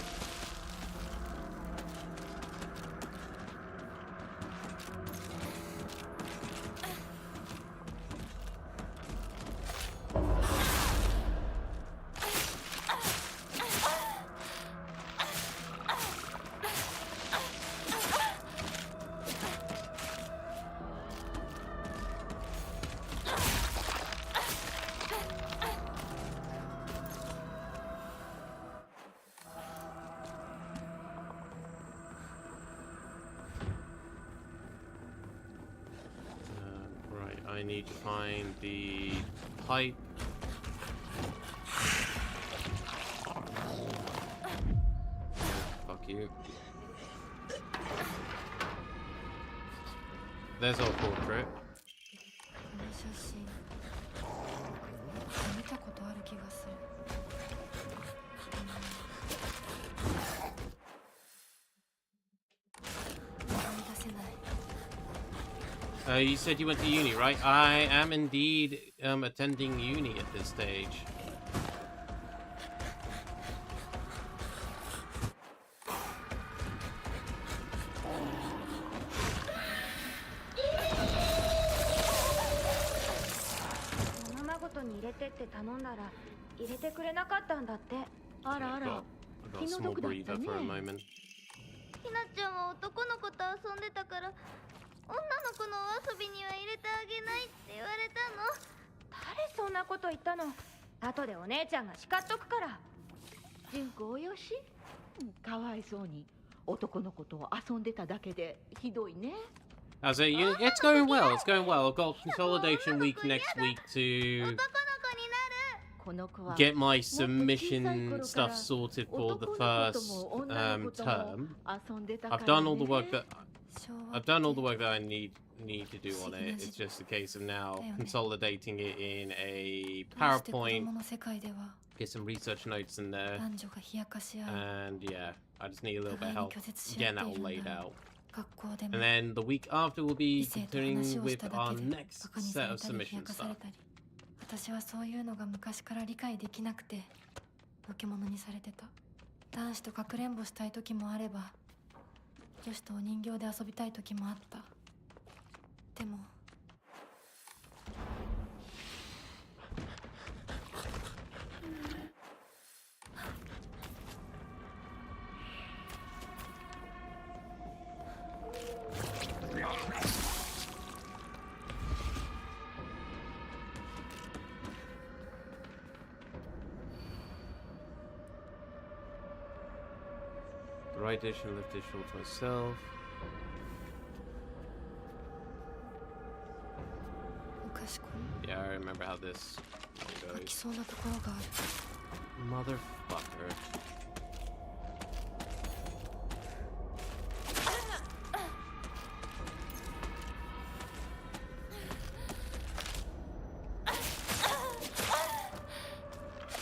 need to find the pipe. Fuck you. There's our portrait. この写真見たことある気がする。思い出せない。 You said you went to uni, right? I am indeed attending uni at this stage. Got a small breather for a moment. ひなちゃんは男の子と遊んでたから女の子のお遊びには入れてあげないって言われたの。誰そんなこと言ったの？後でお姉ちゃんが叱っとくから。人工よし、かわいそうに男の子と遊んでただけでひどいね。 How's it? It's going well. It's going well. I've got consolidation week next week to 男の子になる。 get my submission stuff sorted for the first term. I've done all the work that I need to do on it. It's just a case of now consolidating it in a PowerPoint, get some research notes in there, and yeah, I just need a little bit of help getting that all laid out. And then the week after we'll be continuing with our next set of submission stuff. 私はそういうのが昔から理解できなくてのけ者にされてた。男子とかくれんぼしたい時もあれば女子とお人形で遊びたい時もあった。でもRight dish and left dish all to myself. 昔こ Yeah, I remember how this の飽き goes. そうなところがある。 Motherfucker.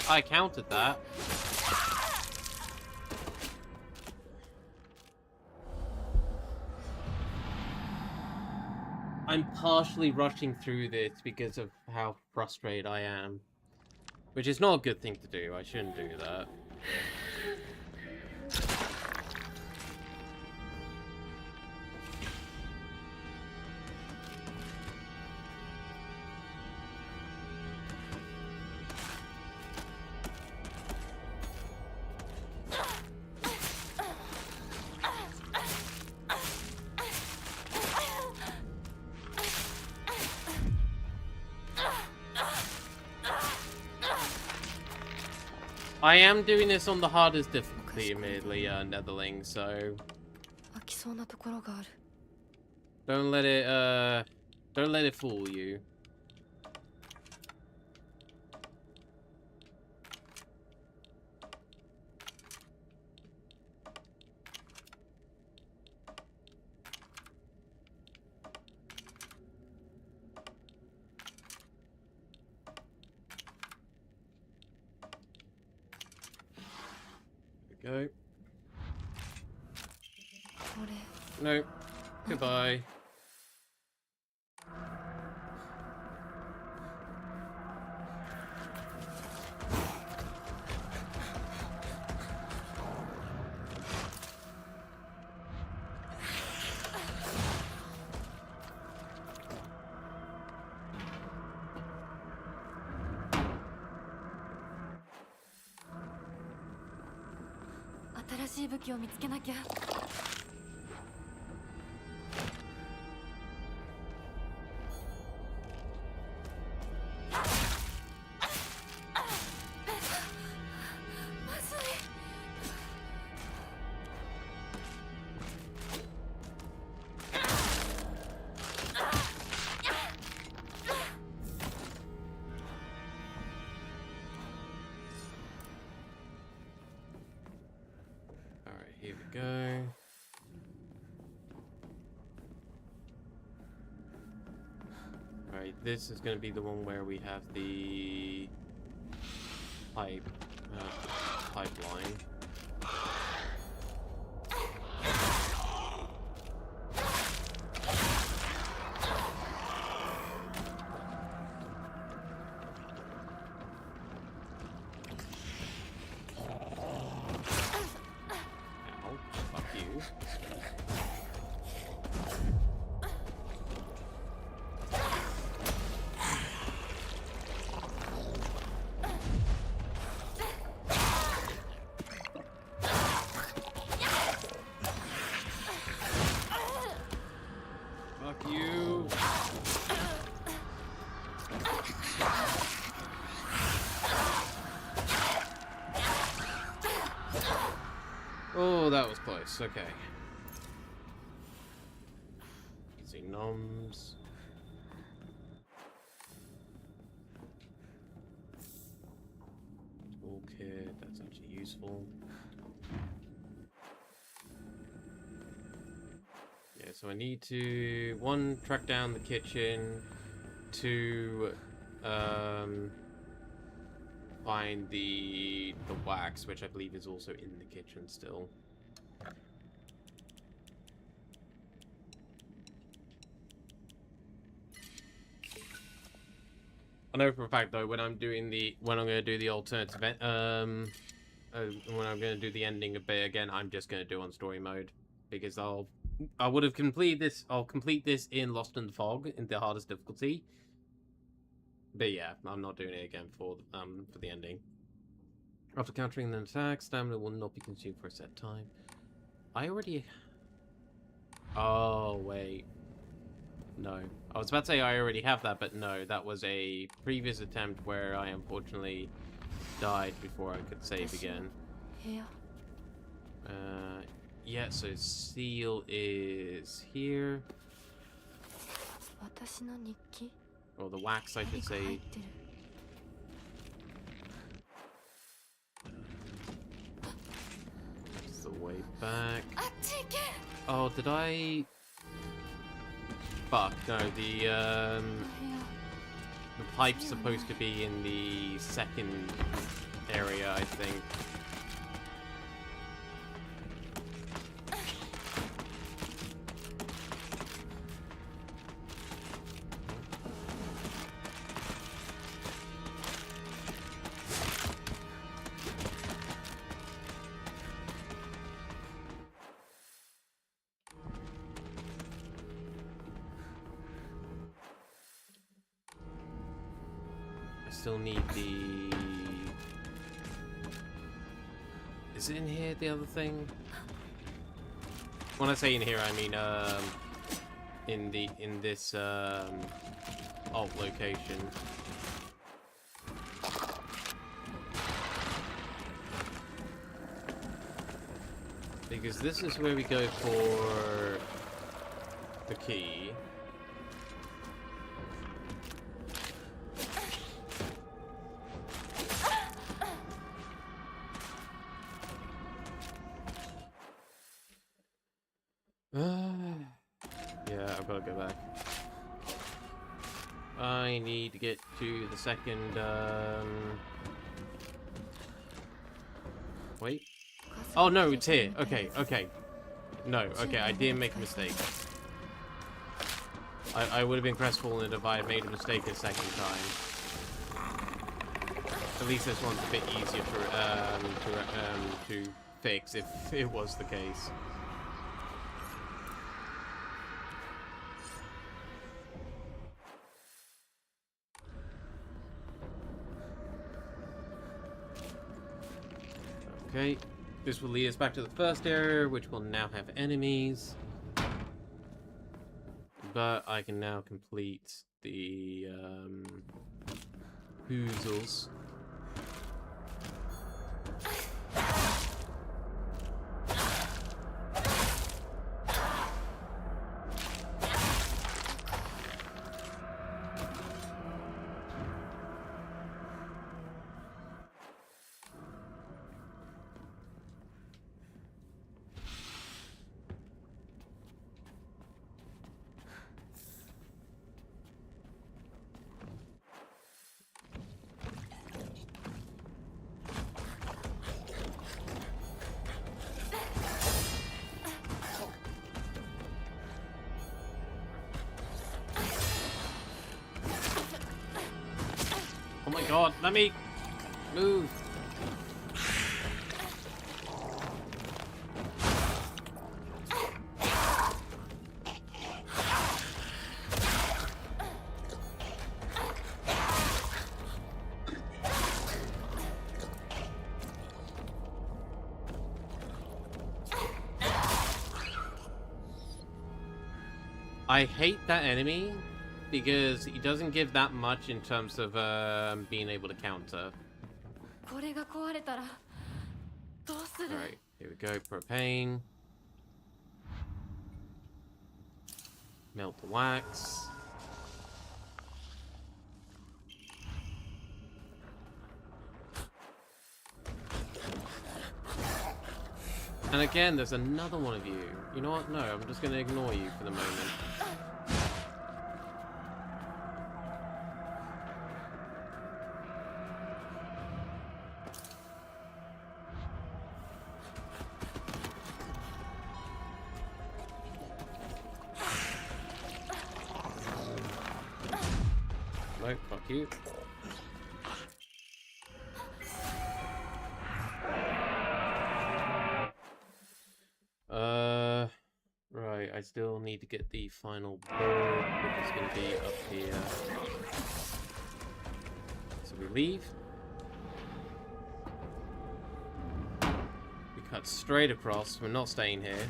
I counted that. I'm partially rushing through this because of how frustrated I am. Which is not a good thing to do. I shouldn't do that. I am doing this on the hardest difficulty, admittedly, Netherling, so 飽きそうなところがある。 don't let it fool you. Go. これ No. Goodbye.「新しい武器を見つけなきゃ」here we go. Alright, this is going to be the one where we have the pipeline. Ow, fuck you. Fuck you. Oh, that was close. Okay. Easy noms. Toolkit, that's actually useful. Yeah, so I need to, 1, track down the kitchen, 2, find the wax, which I believe is also in the kitchen still. I know for a fact though, when I'm going to do the alternative, when I'm going to do the ending a bit again, I'm just going to do on story mode, because I would have completed this. I'll complete this in Lost in the Fog in the hardest difficulty. But yeah, I'm not doing it again for the ending. After countering an attack, stamina will not be consumed for a set time. I already... Oh, wait. No. I was about to say I already have that, but no. That was a previous attempt where I unfortunately died before I could save again. Yeah, so seal is here. Or the wax, I should say. That's the way back. Oh, did I... Fuck, no, the pipe's supposed to be in the second area, I think. Still need the... Is it in here, the other thing? When I say in here, I mean, in this, alt location. Because this is where we go for the key. Yeah, I've got to go back. I need to get to the second, Wait. Oh, no, it's here. Okay, okay. No, okay, I didn't make a mistake. I would have been crestfallen if I had made a mistake a second time. At least this one's a bit easier to fix if it was the case. Okay, this will lead us back to the first area, which will now have enemies. But I can now complete the oozles. God, let me move. I hate that enemy because he doesn't give that much in terms of being able to counter. これが壊れたらどうする Alright, here we go. Propane. Melt the wax. And again, there's another one of you. You know what? No, I'm just going to ignore you for the moment. No, fuck you. Right, I still need to get the final bird, which is going to be up here. So we leave. We cut straight across, we're not staying here.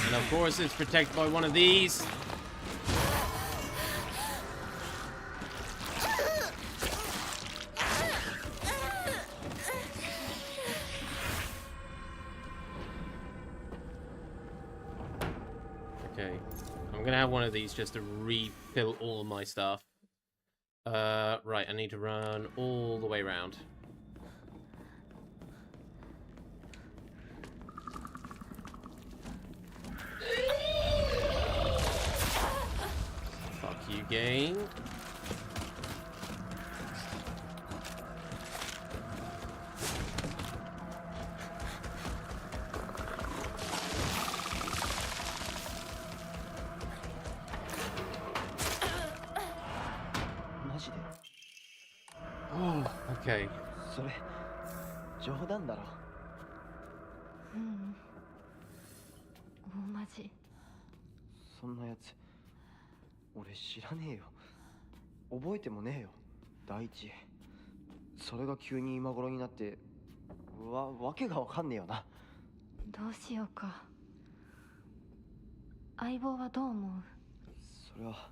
And of course it's protected by one of these. Okay, I'm gonna have one of these just to refill all of my stuff. Right, I need to run all the way around. Fuck you, game. Oh, okay. それ冗談だろ。うん大マジ。そんなやつ俺知らねえよ。覚えてもねえよ。第一それが急に今頃になってわけがわかんねえよな。どうしようか。相棒はどう思う？それは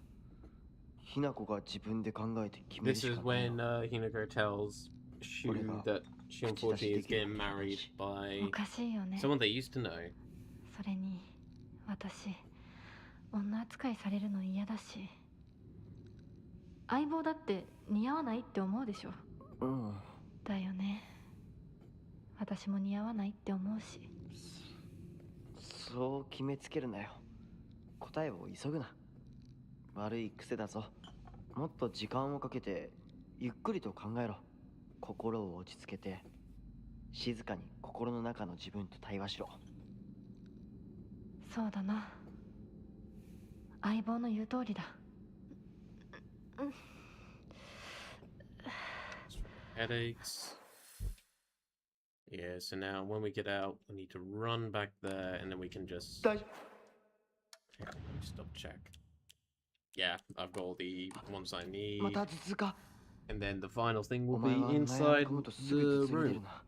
ひなこが自分で考えて決める This し is かないよ。 when Hinako tells Shu that she unfortunately is getting married by おかしいよね。 someone they used to know. それに私女扱いされるの嫌だし、相棒だって似合わないって思うでしょ。うん。だよね。私も似合わないって思うし。そう決めつけるなよ。答えを急ぐな。悪い癖だぞ。もっと時間をかけてゆっくりと考えろ。心を落ち着けて静かに心の中の自分と対話しろ。そうだな。相棒の言う通りだ。Headaches. Yeah, so now when we get out, we need to run back there and then we can just... Dai- Yeah, let me just double check. Yeah, I've got all the ones I need. また頭痛か。 And then the final thing will お be 前は悩み inside 込むとす the ぐ頭痛に出 room. るな。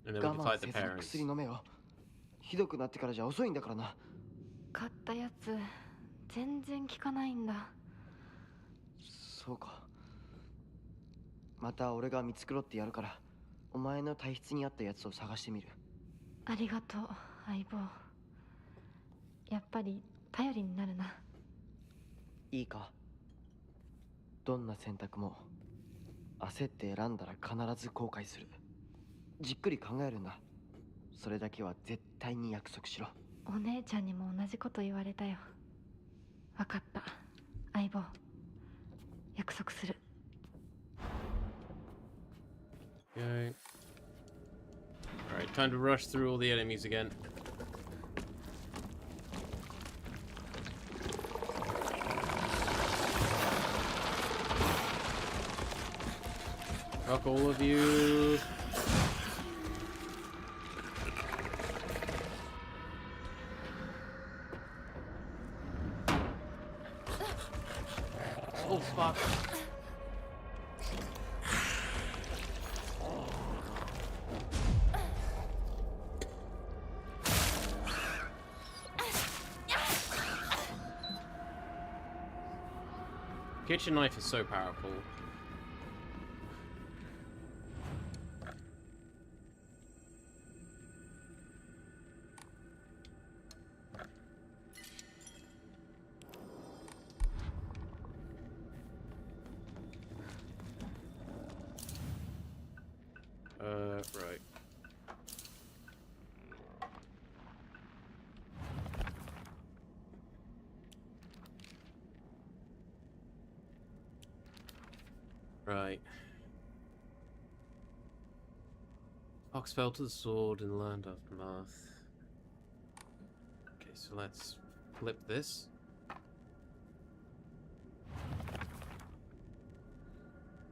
And then we 我 can 慢 fight せ the ずに parents. 薬飲めよ。ひどくなってからじゃ遅いんだからな。買ったやつ全然効かないんだ。そうか。また俺が見繕ってやるから、お前の体質に合ったやつを探してみる。ありがとう相棒。やっぱり頼りになるな。いいか。どんな選択も焦って選んだら必ず後悔する。じっくり考えるんだ。それだけは絶対に約束しろ。お姉ちゃんにも同じこと言われたよ。わかった。相棒。約束する。Okay. Alright, time to rush through all the enemies again. Fuck all of you. Oh fuck. Kitchen knife is so powerful. Right. Right. Ox fell to the sword in land aftermath. Okay, so let's flip this.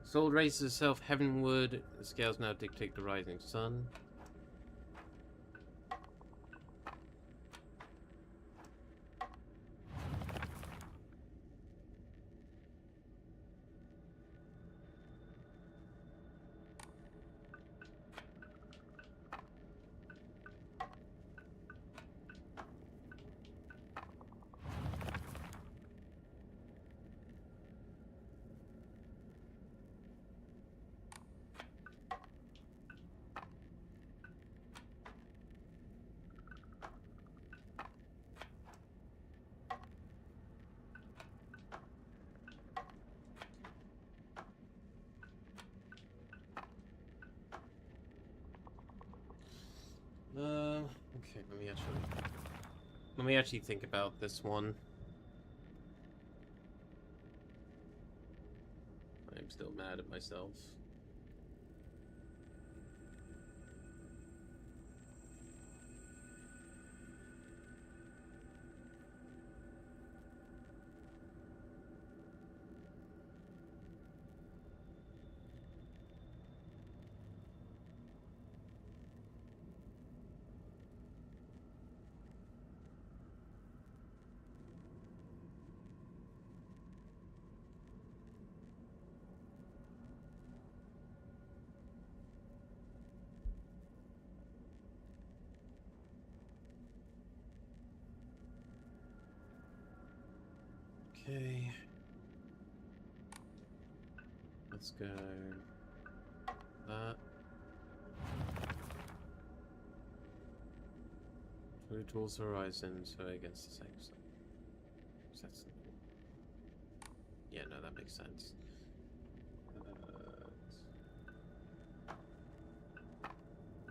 Sword raises itself heavenward. The scales now dictate the rising sun. Okay, let me actually think about this one. I'm still mad at myself. Okay. Let's go that. Blue towards the horizon, so against the same side. That's yeah, no, that makes sense.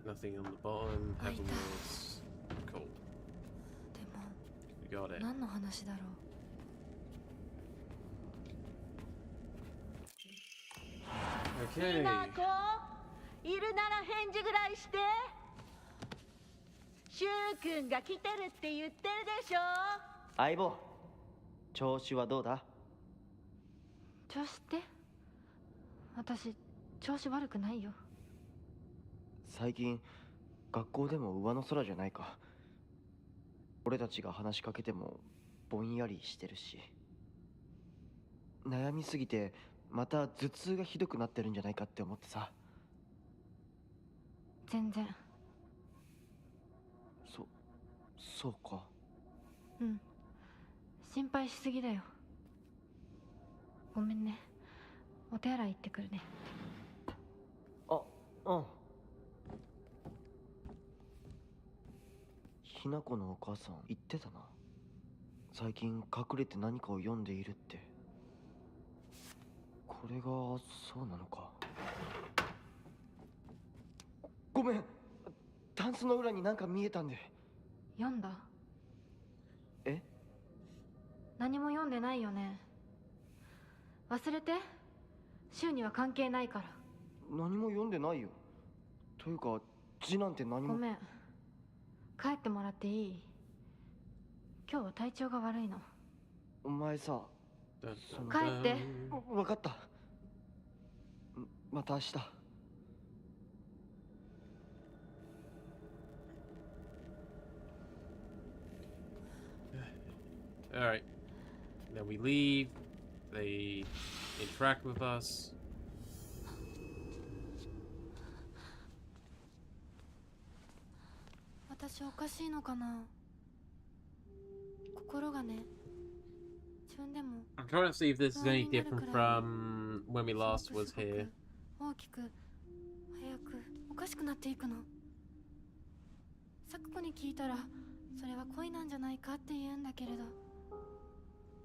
Nothing on the bottom. Heavenwards. Cool. We got it. 何の話だろう。 Okay. ひなこいるなら返事ぐらいして。しゅうくんが来てるって言ってるでしょ。相棒、調子はどうだ？調子って私調子悪くないよ。最近学校でも上の空じゃないか。俺たちが話しかけてもぼんやりしてるし、悩みすぎてまた頭痛がひどくなってるんじゃないかって思ってさ。全然。そうか。うん。心配しすぎだよ。ごめんね。お手洗い行ってくるね。あ、うん。ひなこのお母さん言ってたな。最近隠れて何かを読んでいるって。これがそうなのか。ごめん、タンスの裏になんか見えたんで。読んだ？え？何も読んでないよね。忘れて。週には関係ないから。何も読んでないよ。というか字なんて何も。ごめん。帰ってもらっていい？今日は体調が悪いの。お前さ、帰って。分かった。また明日。Alright. Then we leave. They interact with us. 私おかしいのかな。心がね、自分でも I'm trying to see if this is any different from when we last was here. 大きく早くおかしくなっていくの。サクコに聞いたらそれは恋なんじゃないかって言うんだけれど、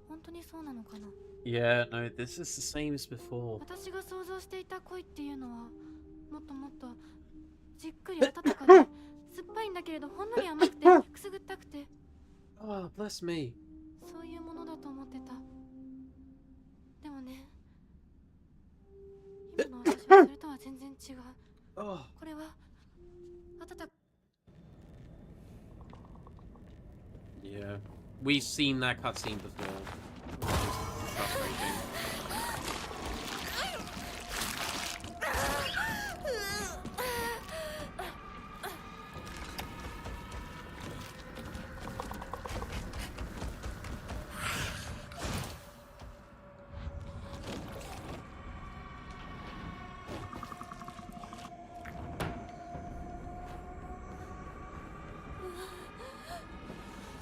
本当にそうなのかな。 Yeah, no, this is the same as before. 私が想像していた恋っていうのはもっともっとじっくり温かで酸っぱいんだけれどほんのり甘くてくすぐったくて Oh, bless me. そういうものだと思ってた。でもね、今の私はそれとは全然違う。 Oh. これは温か Yeah. We've seen that cutscene before. Which is frustrating.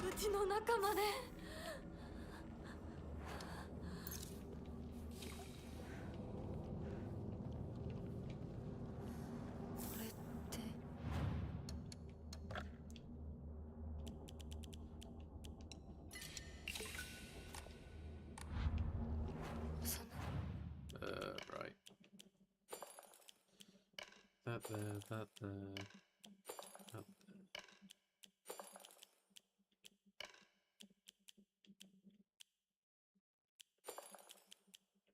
うちの中まで。これってRight. That there, that there. That there.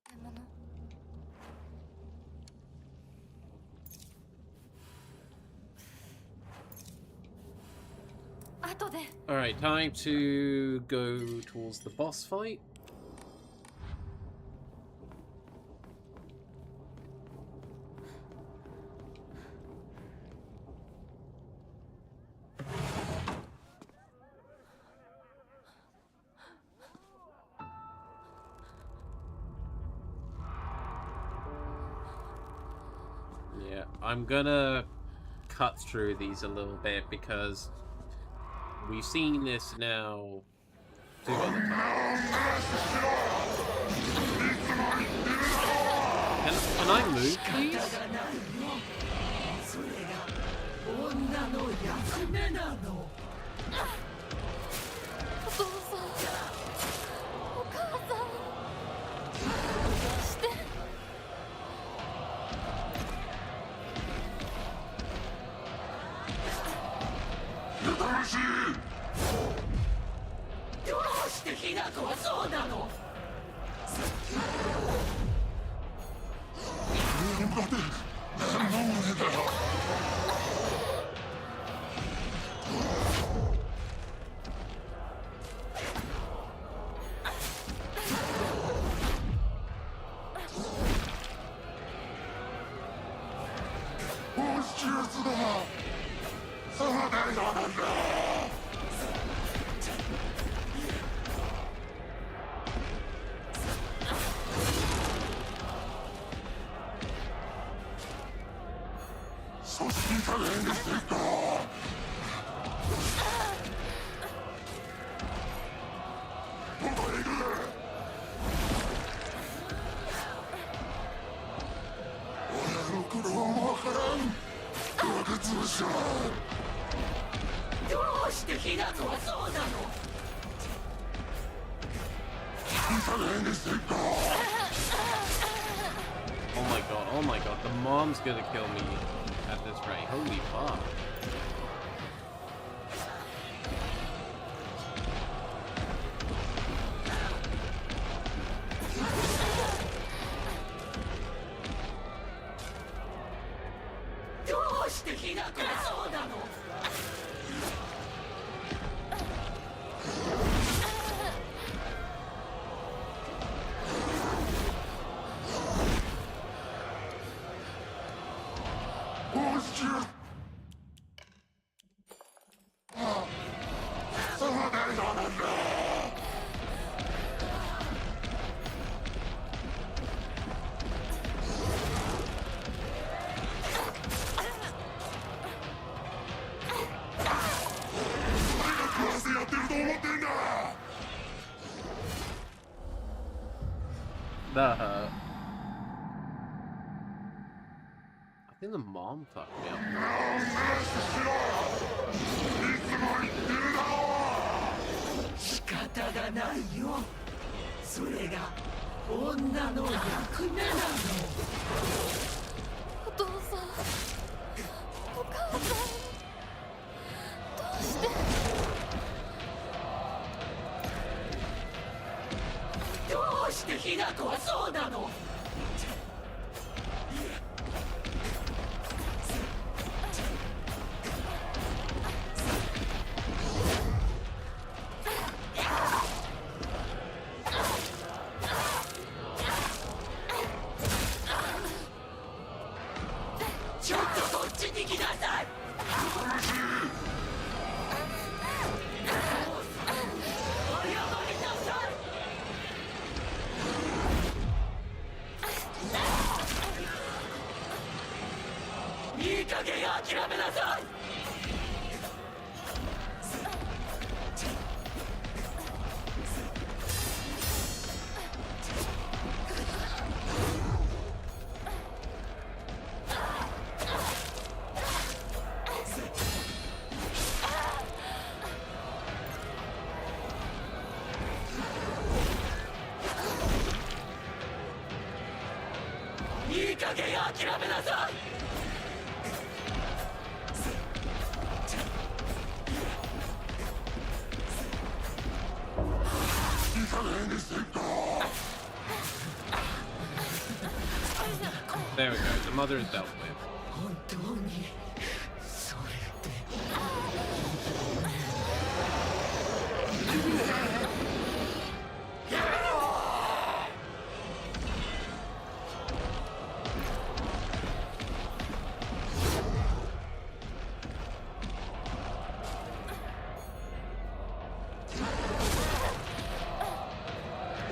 獲物。後で。 Alright, time to go towards the boss fight. Yeah, I'm gonna cut through these a little bit because we've seen this now 2 other times. Can I move, please? お父さん、お母さん、して。どうしてひな子はそうなの。どうしてひな子はそうなの。 Oh my god, the mom's gonna kill me at this rate. Holy fuck. think the mom fucked me up. 仕方がないよ。それが女の役目なの。お父さん、お母さん、どうして。どうしてひな子はそうなの。ちょっとこっちに来なさい。謝りなさい。いい加減諦めなさい。いい加減諦めなさい。いい加減にせんか。 There we go. The mother is dealt with. 本当にそれ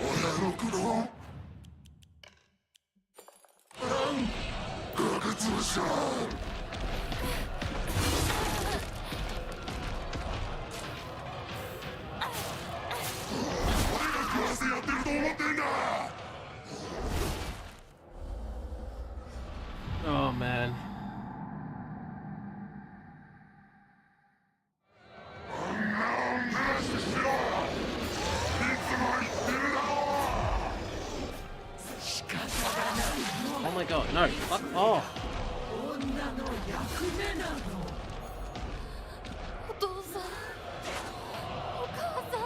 親の苦労学通者 Oh man. Oh my god, no, fuck off. 女の役目なの。お父さん、お母さん。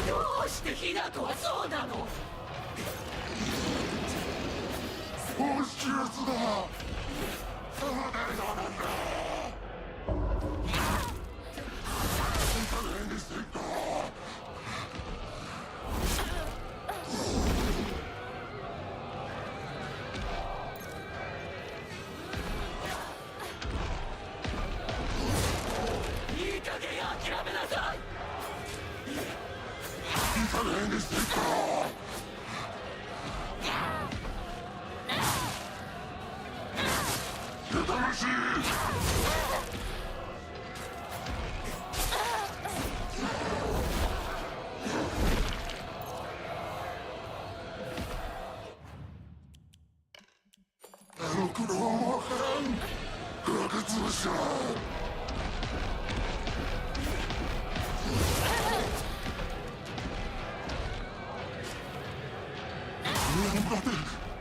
どうしてひな子はそうなの。放出だ。そうだよなんだ。いい加減諦めなさい。いい加減にせんか。やかましい。あの苦労もわからん。学通者。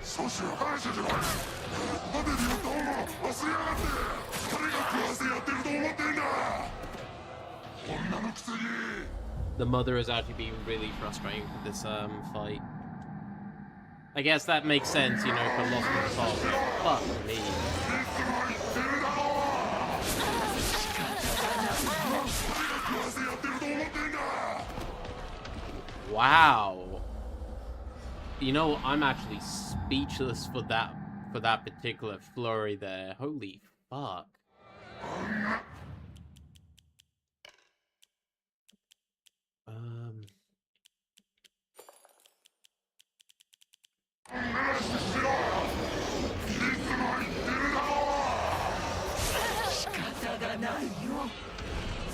少しは反射じゃない。ハデリをどうも忘れやがって。誰が食わせやってると思ってんだ。女のくせに。 The mother is actually being really frustrating for this fight. I guess that makes sense, you know, for loss of father. Fuck me. Wow. You know, I'm actually speechless for that particular flurry there. Holy fuck.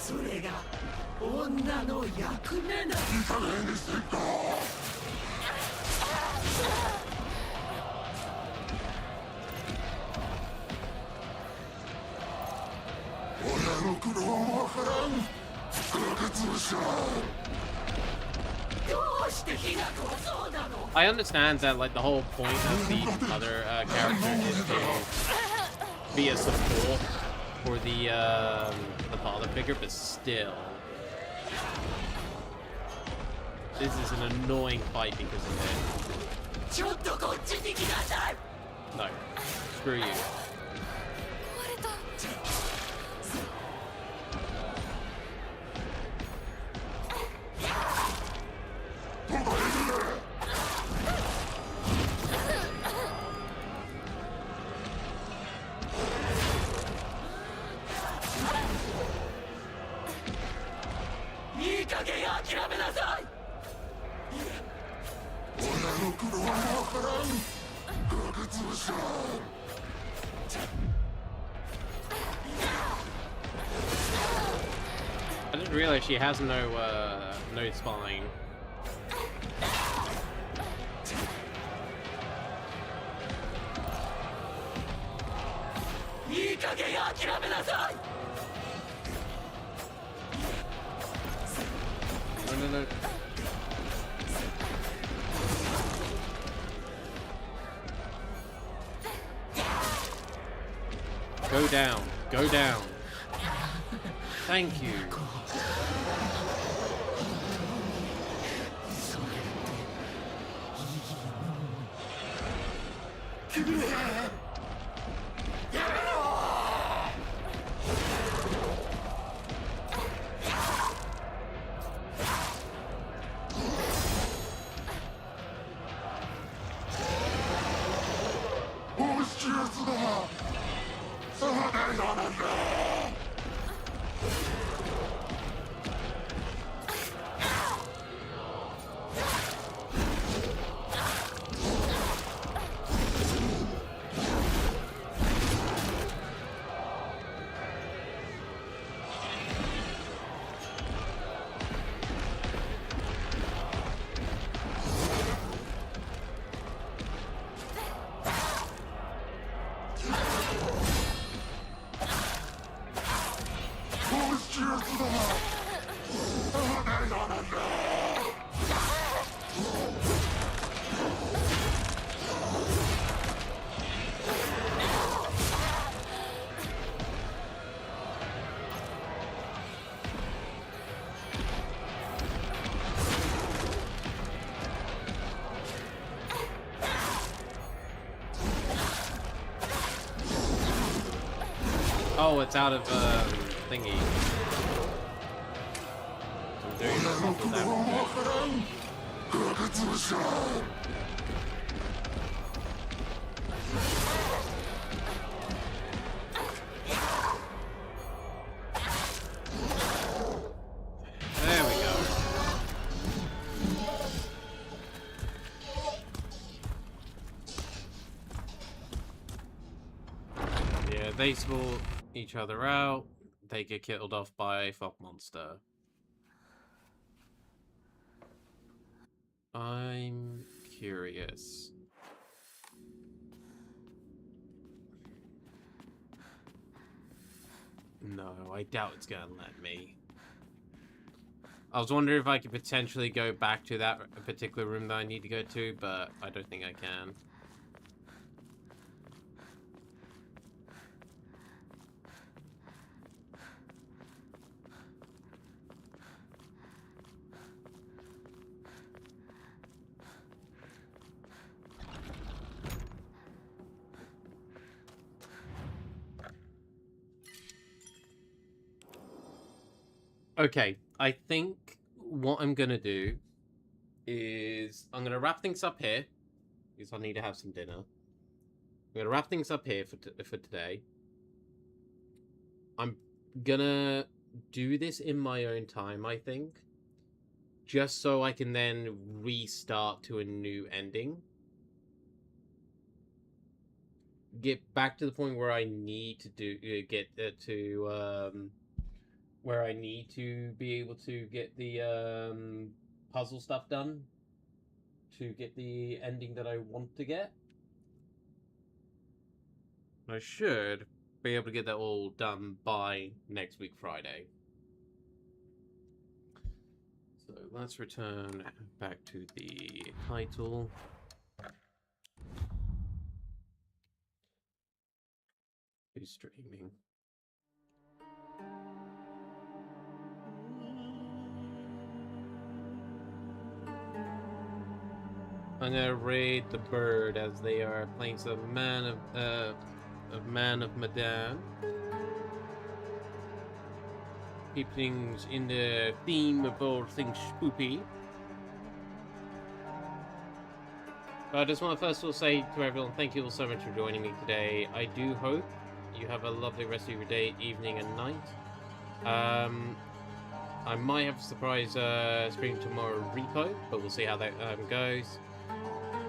それが女の役目な。いい加減にせんか。親の苦労もわからん。崖潰しだ。どうしてひな子はそうなの。 I understand that, like, the whole point of the other character is to be a support for the father figure, but still, this is an annoying fight because of it. ちょっとこっちに来なさい。 No, screw you. 壊れた。いい加減諦めなさい。親の苦労もわからん。崖潰しだ。 I didn't realize she has no spine. いい加減諦めなさい。 No, no, no. Go down. Go down. Thank you. Oh, it's out of thingy. So I'm doing myself with that one. There we go. Yeah, they sort each other out. They get killed off by a fog monster. I'm curious. No, I doubt it's gonna let me. I was wondering if I could potentially go back to that particular room that I need to go to, but I don't think I can. Okay, I think what I'm gonna do is I'm gonna wrap things up here because I need to have some dinner. I'm gonna wrap things up here for today. I'm gonna do this in my own time, I think, just so I can then restart to a new ending. Get back to the point where I need to get to where I need to be able to get the puzzle stuff done to get the ending that I want to get. I should be able to get that all done by next week Friday. So let's return back to the title. Who's streaming? I'm gonna raid the bird as they are playing some Man of Medan. Keeping in the theme of all things spoopy. But I just want to first of all say to everyone, thank you all so much for joining me today. I do hope you have a lovely rest of your day, evening, and night. I might have a surprise stream tomorrow, repo, but we'll see how that goes.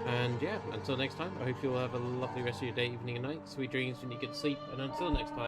And yeah, until next time, I hope you'll have a lovely rest of your day, evening, and night. Sweet dreams when you get to sleep, and until next time.